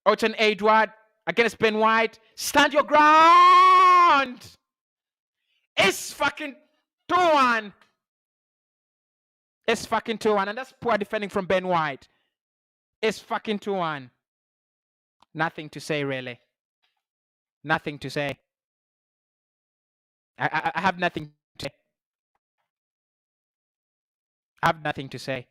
Ocean Edward against Ben White. Stand your ground. It's fucking 2-1. It's fucking 2-1. And that's poor defending from Ben White. It's fucking 2-1. Nothing to say, really. Nothing to say. I have nothing to say. I have nothing to say.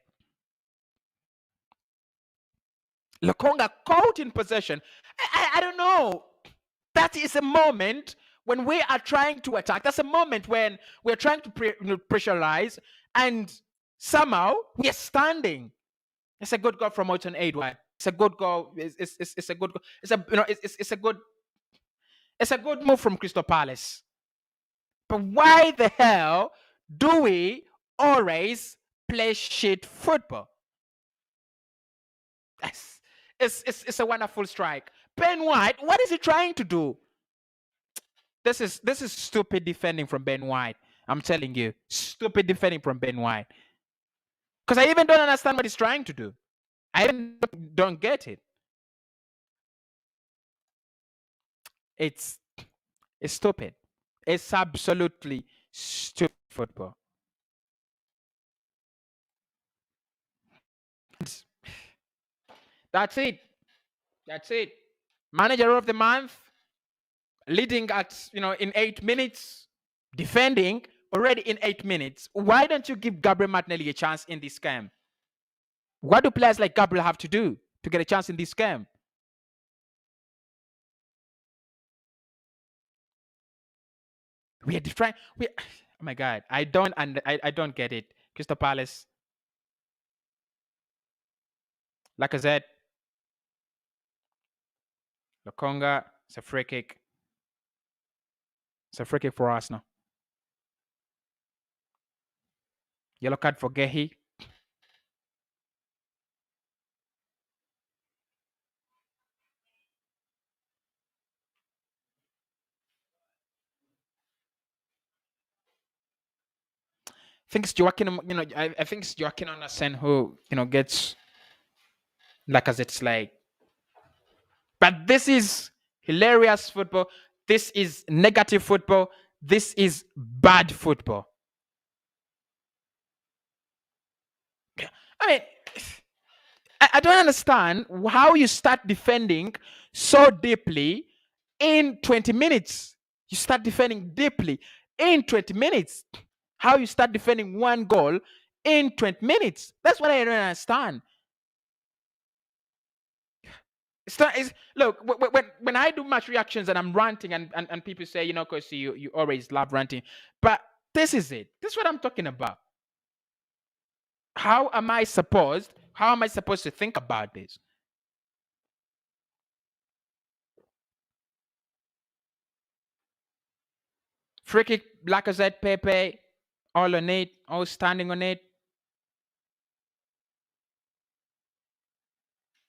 Lokonga caught in possession. I don't know. That is a moment when we are trying to attack. That's a moment when we're trying to pressurize, and somehow we are standing. It's a good goal from Ocean Edward. It's a good goal. It's a good goal. It's a good move from Crystal Palace. But why the hell do we always play shit football? It's a wonderful strike. Ben White, what is he trying to do? This is stupid defending from Ben White. I'm telling you, stupid defending from Ben White. Because I even don't understand what he's trying to do. I even don't get it. It's stupid. It's absolutely stupid football. That's it. That's it. Manager of the month, leading at in 8 minutes, defending already in 8 minutes. Why don't you give Gabriel Martinelli a chance in this game? What do players like Gabriel have to do to get a chance in this game? We are trying. Oh my God! I don't get it. Crystal Palace. Lacazette. Lokonga. It's a free kick. It's a free kick for Arsenal. Yellow card for Gehi. I think it's Joaquin, I think it's Joaquin Anderson who, gets Lacazette's like. But this is hilarious football. This is negative football. This is bad football. I mean, I don't understand how you start defending so deeply in 20 minutes. You start defending deeply in 20 minutes. How you start defending one goal in 20 minutes. That's what I don't understand. Look, when I do match reactions and I'm ranting and people say, Cossy, you always love ranting. But this is it. This is what I'm talking about. How am I supposed to think about this? Free kick, Lacazette, Pepe, all on it, all standing on it.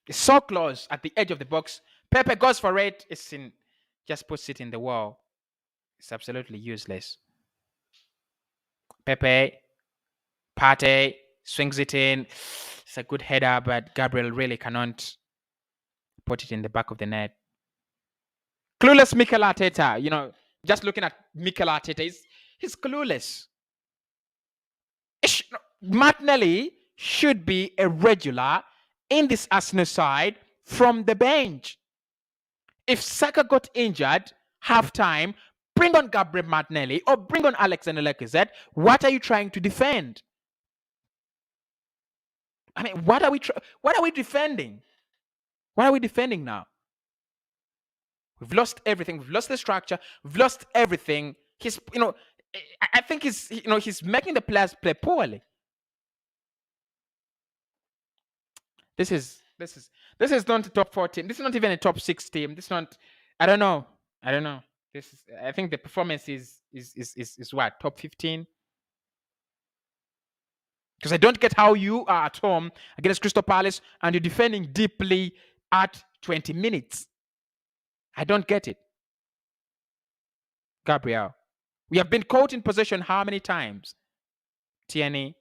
It's so close at the edge of the box. Pepe goes for it. Just puts it in the wall. It's absolutely useless. Pepe, Partey, swings it in. It's a good header, but Gabriel really cannot put it in the back of the net. Clueless Mikel Arteta. Just looking at Mikel Arteta, he's clueless. Martinelli should be a regular in this Arsenal side from the bench. If Saka got injured halftime, bring on Gabriel Martinelli or bring on Alexander Lacazette. What are you trying to defend? I mean, what are we defending? What are we defending now? We've lost everything. We've lost the structure. We've lost everything. I think he's making the players play poorly. This is not a top 14. This is not even a top 6 team. This is not. I don't know. I think the performance is what, top 15? Because I don't get how you are at home against Crystal Palace and you're defending deeply at 20 minutes. I don't get it. Gabriel, we have been caught in possession how many times? Tierney,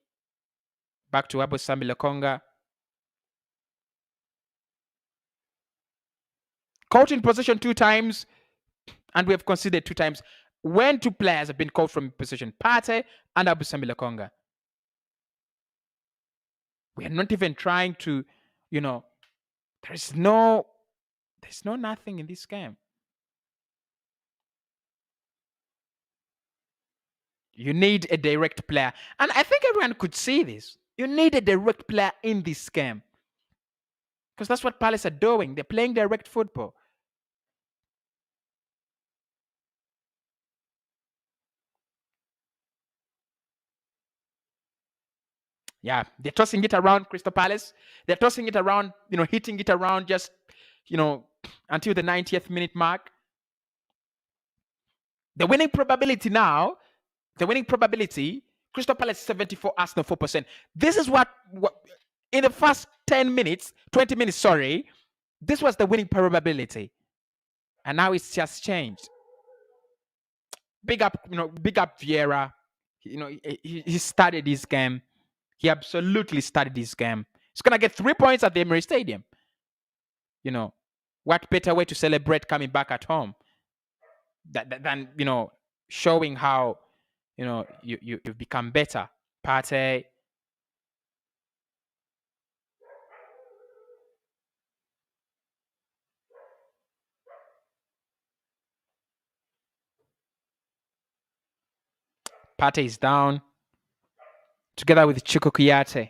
back to Abosami Lokonga. Caught in possession 2 times, and we have conceded 2 times. When 2 players have been caught from possession, Partey and Abosami Lokonga. We are not even trying to, there's no nothing in this game. You need a direct player. And I think everyone could see this. You need a direct player in this game. Because that's what Palace are doing. They're playing direct football. Yeah, they're tossing it around Crystal Palace. They're tossing it around, hitting it around just, until the 90th minute mark. The winning probability, Crystal Palace 74, Arsenal 4%. This is what in the first 20 minutes, this was the winning probability. And now it's just changed. Big up Vieira. He started this game. He absolutely started this game. He's going to get 3 points at the Emirates Stadium. What better way to celebrate coming back at home than showing how, you've become better. Partey. Partey is down. Together with CRYATAL.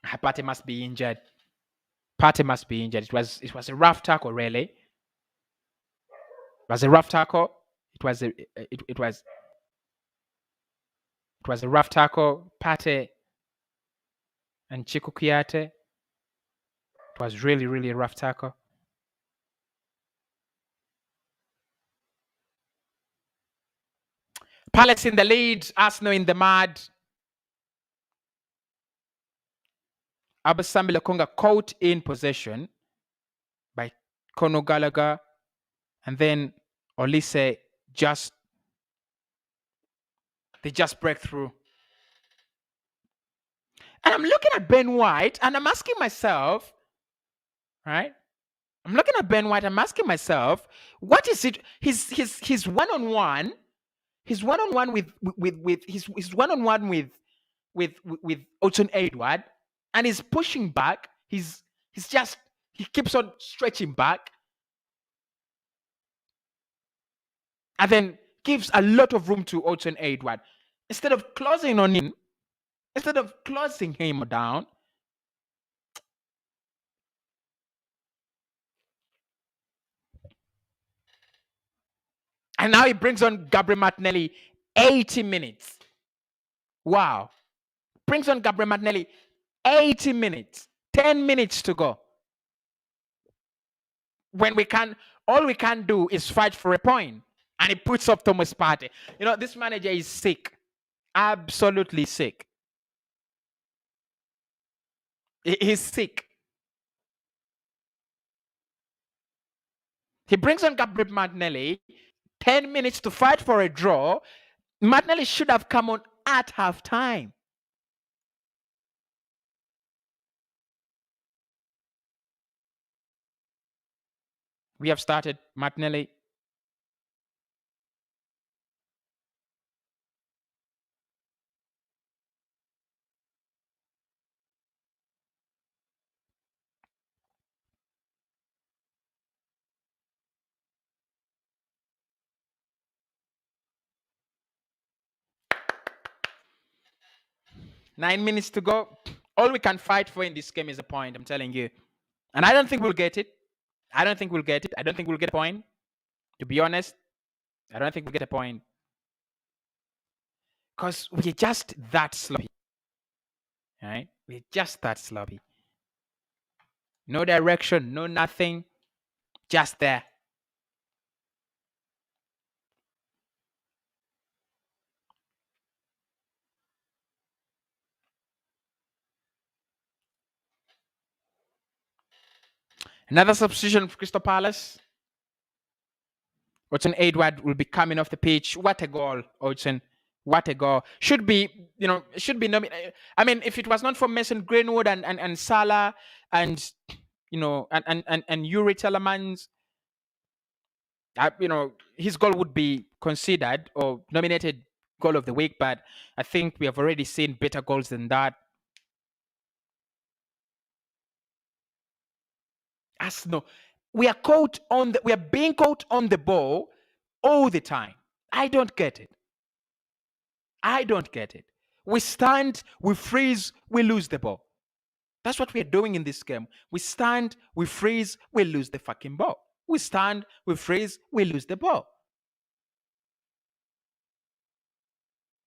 Partey must be injured. It was a rough tackle, really. It was a rough tackle. It was a rough tackle. Partey and CRYATAL. It was really, really a rough tackle. Palace in the lead, Arsenal in the mud. Abosami Lokonga caught in possession by Conor Gallagher, and then Olise they just break through. And I'm looking at Ben White and I'm asking myself, right? I'm looking at Ben White, I'm asking myself, what is it? His one-on-one, his one-on-one with Odsonne-Edouard, and he's pushing back. He keeps on stretching back, and then gives a lot of room to Odsonne-Edouard. Instead of closing on him, instead of closing him down, and now he brings on Gabriel Martinelli 80 minutes. Wow. Brings on Gabriel Martinelli 80 minutes. 10 minutes to go. When all we can do is fight for a point. And he puts up Thomas Partey. This manager is sick. Absolutely sick. He's sick. He brings on Gabriel Martinelli 10 minutes to fight for a draw. Martinelli should have come on at halftime. We have started. Martinelli. 9 minutes to go. All we can fight for in this game is a point, I'm telling you. And I don't think we'll get it. I don't think we'll get it. I don't think we'll get a point. To be honest, I don't think we'll get a point. Because we're just that sloppy. Right? We're just that sloppy. No direction, no nothing. Just there. Another substitution for Crystal Palace. Hudson Edward will be coming off the pitch. What a goal, Hudson. What a goal. Should be nominated. I mean, if it was not for Mason Greenwood and Salah and Yuri Telemans, his goal would be considered or nominated goal of the week, but I think we have already seen better goals than that. Arsenal, we are being caught on the ball all the time. I don't get it. We stand, we freeze, we lose the ball. That's what we are doing in this game. We stand, we freeze, we lose the fucking ball. We stand, we freeze, we lose the ball.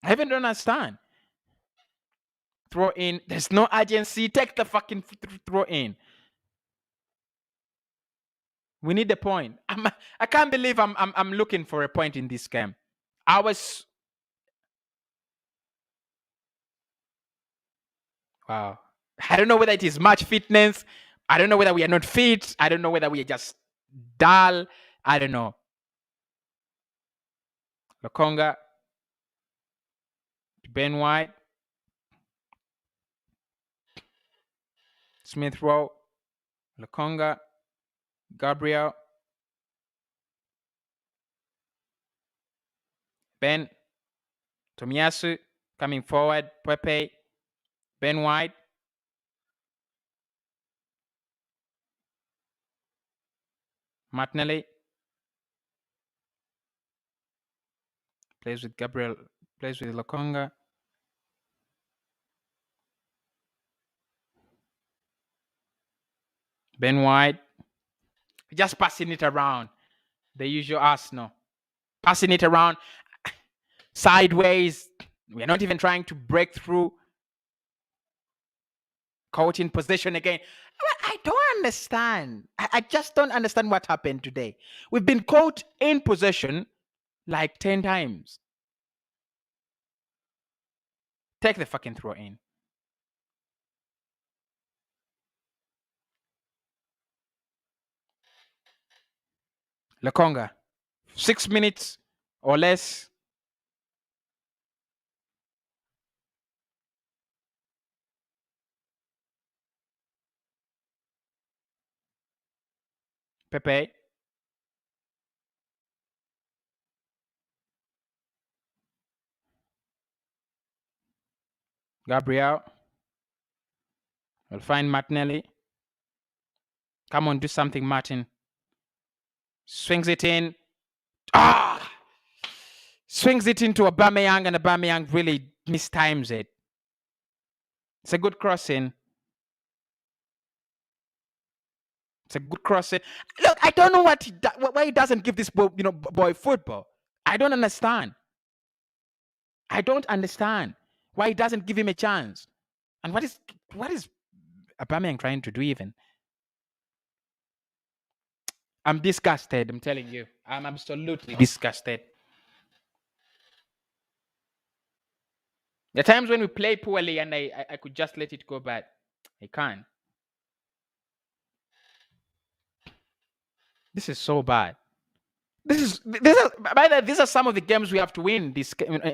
I even don't understand. Throw in. There's no urgency. Take the fucking throw in. We need the point. I can't believe I'm looking for a point in this game. Wow. I don't know whether it is match fitness. I don't know whether we are not fit. I don't know whether we are just dull. I don't know. Lokonga. Ben White. Smith Rowe. Lokonga. Gabriel. Ben. Tomiyasu coming forward. Pepe. Ben White. Martinelli. Plays with Gabriel. Plays with Lokonga. Ben White. Just passing it around. The usual Arsenal. Passing it around sideways. We're not even trying to break through. Caught in possession again. I don't understand. I just don't understand what happened today. We've been caught in possession like 10 times. Take the fucking throw in. Lokonga. 6 minutes or less. Pepe. Gabriel. We'll find Martinelli. Come on, do something, Martin. Swings it in. Swings it into Aubameyang, and Aubameyang really mistimes it. It's a good crossing. It's a good crossing. Look, I don't know why he doesn't give this boy football. I don't understand. I don't understand why he doesn't give him a chance. And what is Aubameyang trying to do even? I'm disgusted, I'm telling you. I'm absolutely disgusted. There are times when we play poorly and I could just let it go, but I can't. This is so bad. These are some of the games we have to win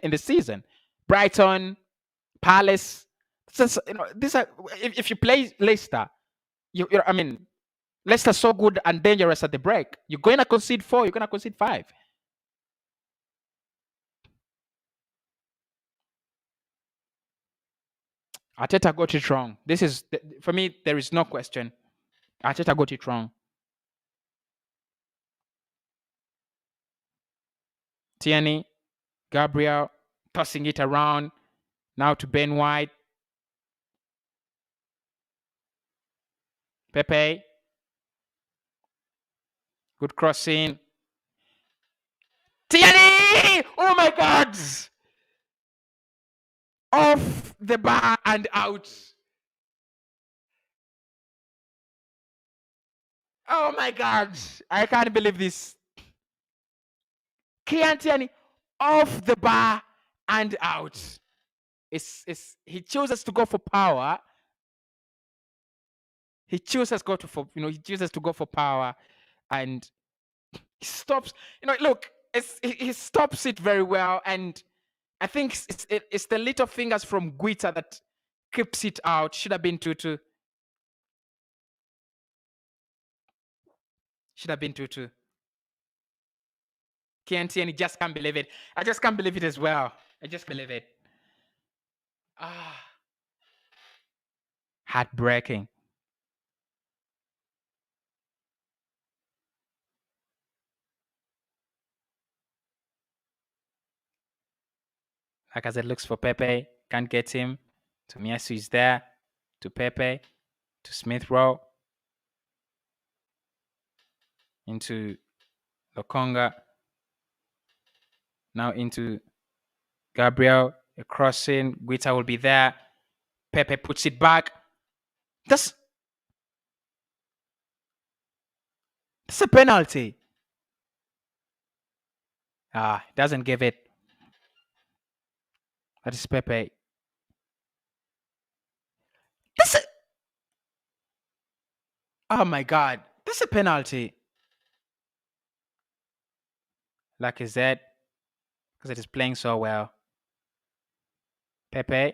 in the season. Brighton, Palace. If you play Leicester, Leicester's so good and dangerous at the break. You're going to concede 4. You're going to concede 5. Arteta got it wrong. For me, there is no question. Arteta got it wrong. Tierney, Gabriel, tossing it around. Now to Ben White. Pepe. Good crossing. Tierney! Oh my God! Off the bar and out. Oh my God! I can't believe this. Kian Tierney off the bar and out. He chooses to go for power. He chooses to go for power, and he stops. Look, he stops it very well, and I think it's the little fingers from Guita that keeps it out. Should have been 2-2. Should have been 2-2. KNT, and he just can't believe it. I just can't believe it as well. I just believe it. Heartbreaking. Like I said, looks for Pepe. Can't get him. Tomiyasu is there. To Pepe. To Smith Rowe. Into Lokonga. Now into Gabriel. A crossing. Guita will be there. Pepe puts it back. That's a penalty. Doesn't give it. That is Pepe. Oh my God. That's a penalty. Like I said, because it is playing so well. Pepe.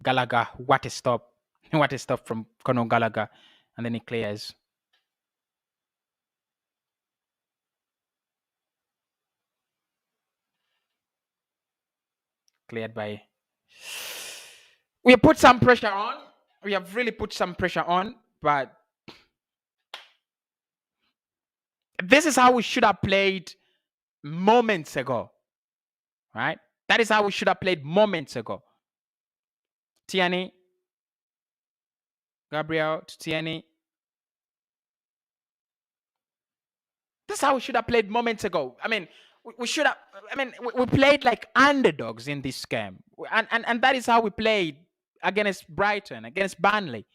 Gallagher. What a stop. What a stop from Conor Gallagher. And then he clears. Cleared by. We have put some pressure on. We have really put some pressure on, but this is how we should have played moments ago. Right? That is how we should have played moments ago. Tierney. Gabriel to Tierney. That's how we should have played moments ago. I mean, we should have. I mean, we played like underdogs in this game, and that is how we played against Brighton, against Burnley.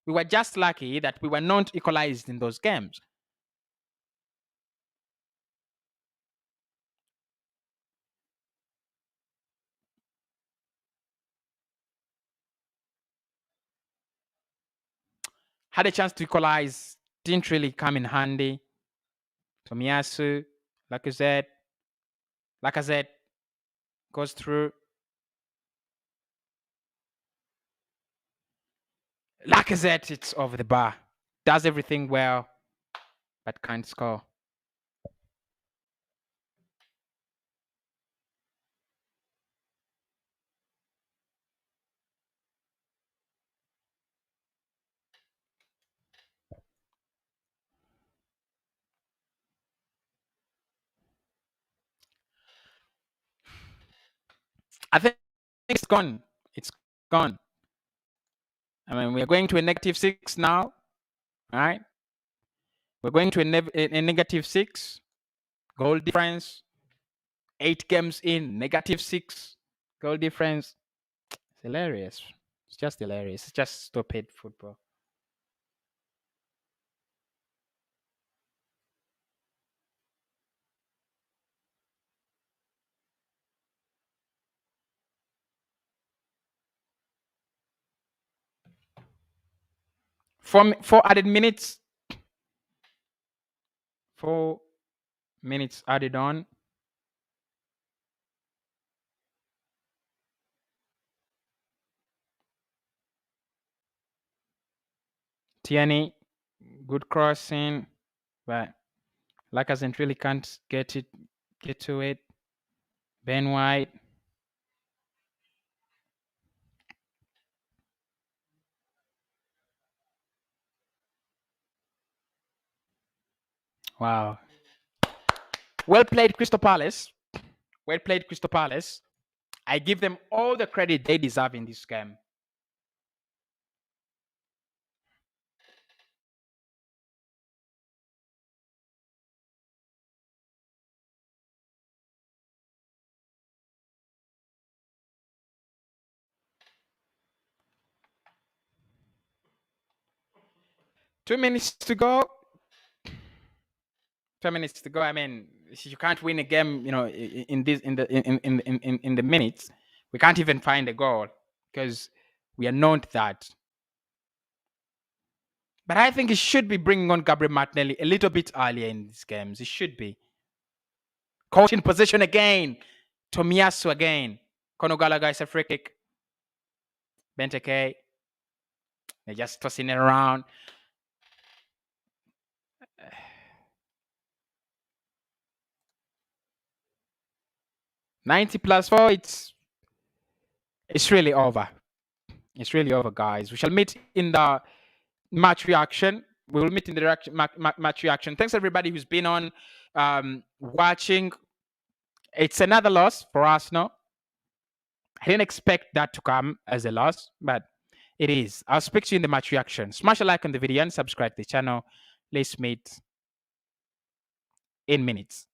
We were just lucky that we were not equalized in those games. Had a chance to equalize, didn't really come in handy. Tomiyasu, Lacazette goes through. Lacazette, it's over the bar. Does everything well, but can't score. I think it's gone. It's gone. I mean, we're going to a -6 now, right? We're going to a -6 goal difference. 8 games in, -6 goal difference. It's hilarious. It's just hilarious. It's just stupid football. Four added minutes. 4 minutes added on. Tierney, good crossing, but Lacazette really can't get to it. Ben White. Wow. Well played, Crystal Palace. Well played, Crystal Palace. I give them all the credit they deserve in this game. 2 minutes to go. 2 minutes to go. I mean, you can't win a game, in the minutes. We can't even find a goal because we are known to that. But I think he should be bringing on Gabriel Martinelli a little bit earlier in these games. He should be. Caught in position again. Tomiyasu again. Conor Gallagher is a free kick. Benteke. They're just tossing it around. +4. It's really over. It's really over, guys. We shall meet in the match reaction. We will meet in the match reaction. Thanks everybody who's been on watching. It's another loss for Arsenal. I didn't expect that to come as a loss, but it is. I'll speak to you in the match reaction. Smash a like on the video and subscribe to the channel. Let's meet in minutes.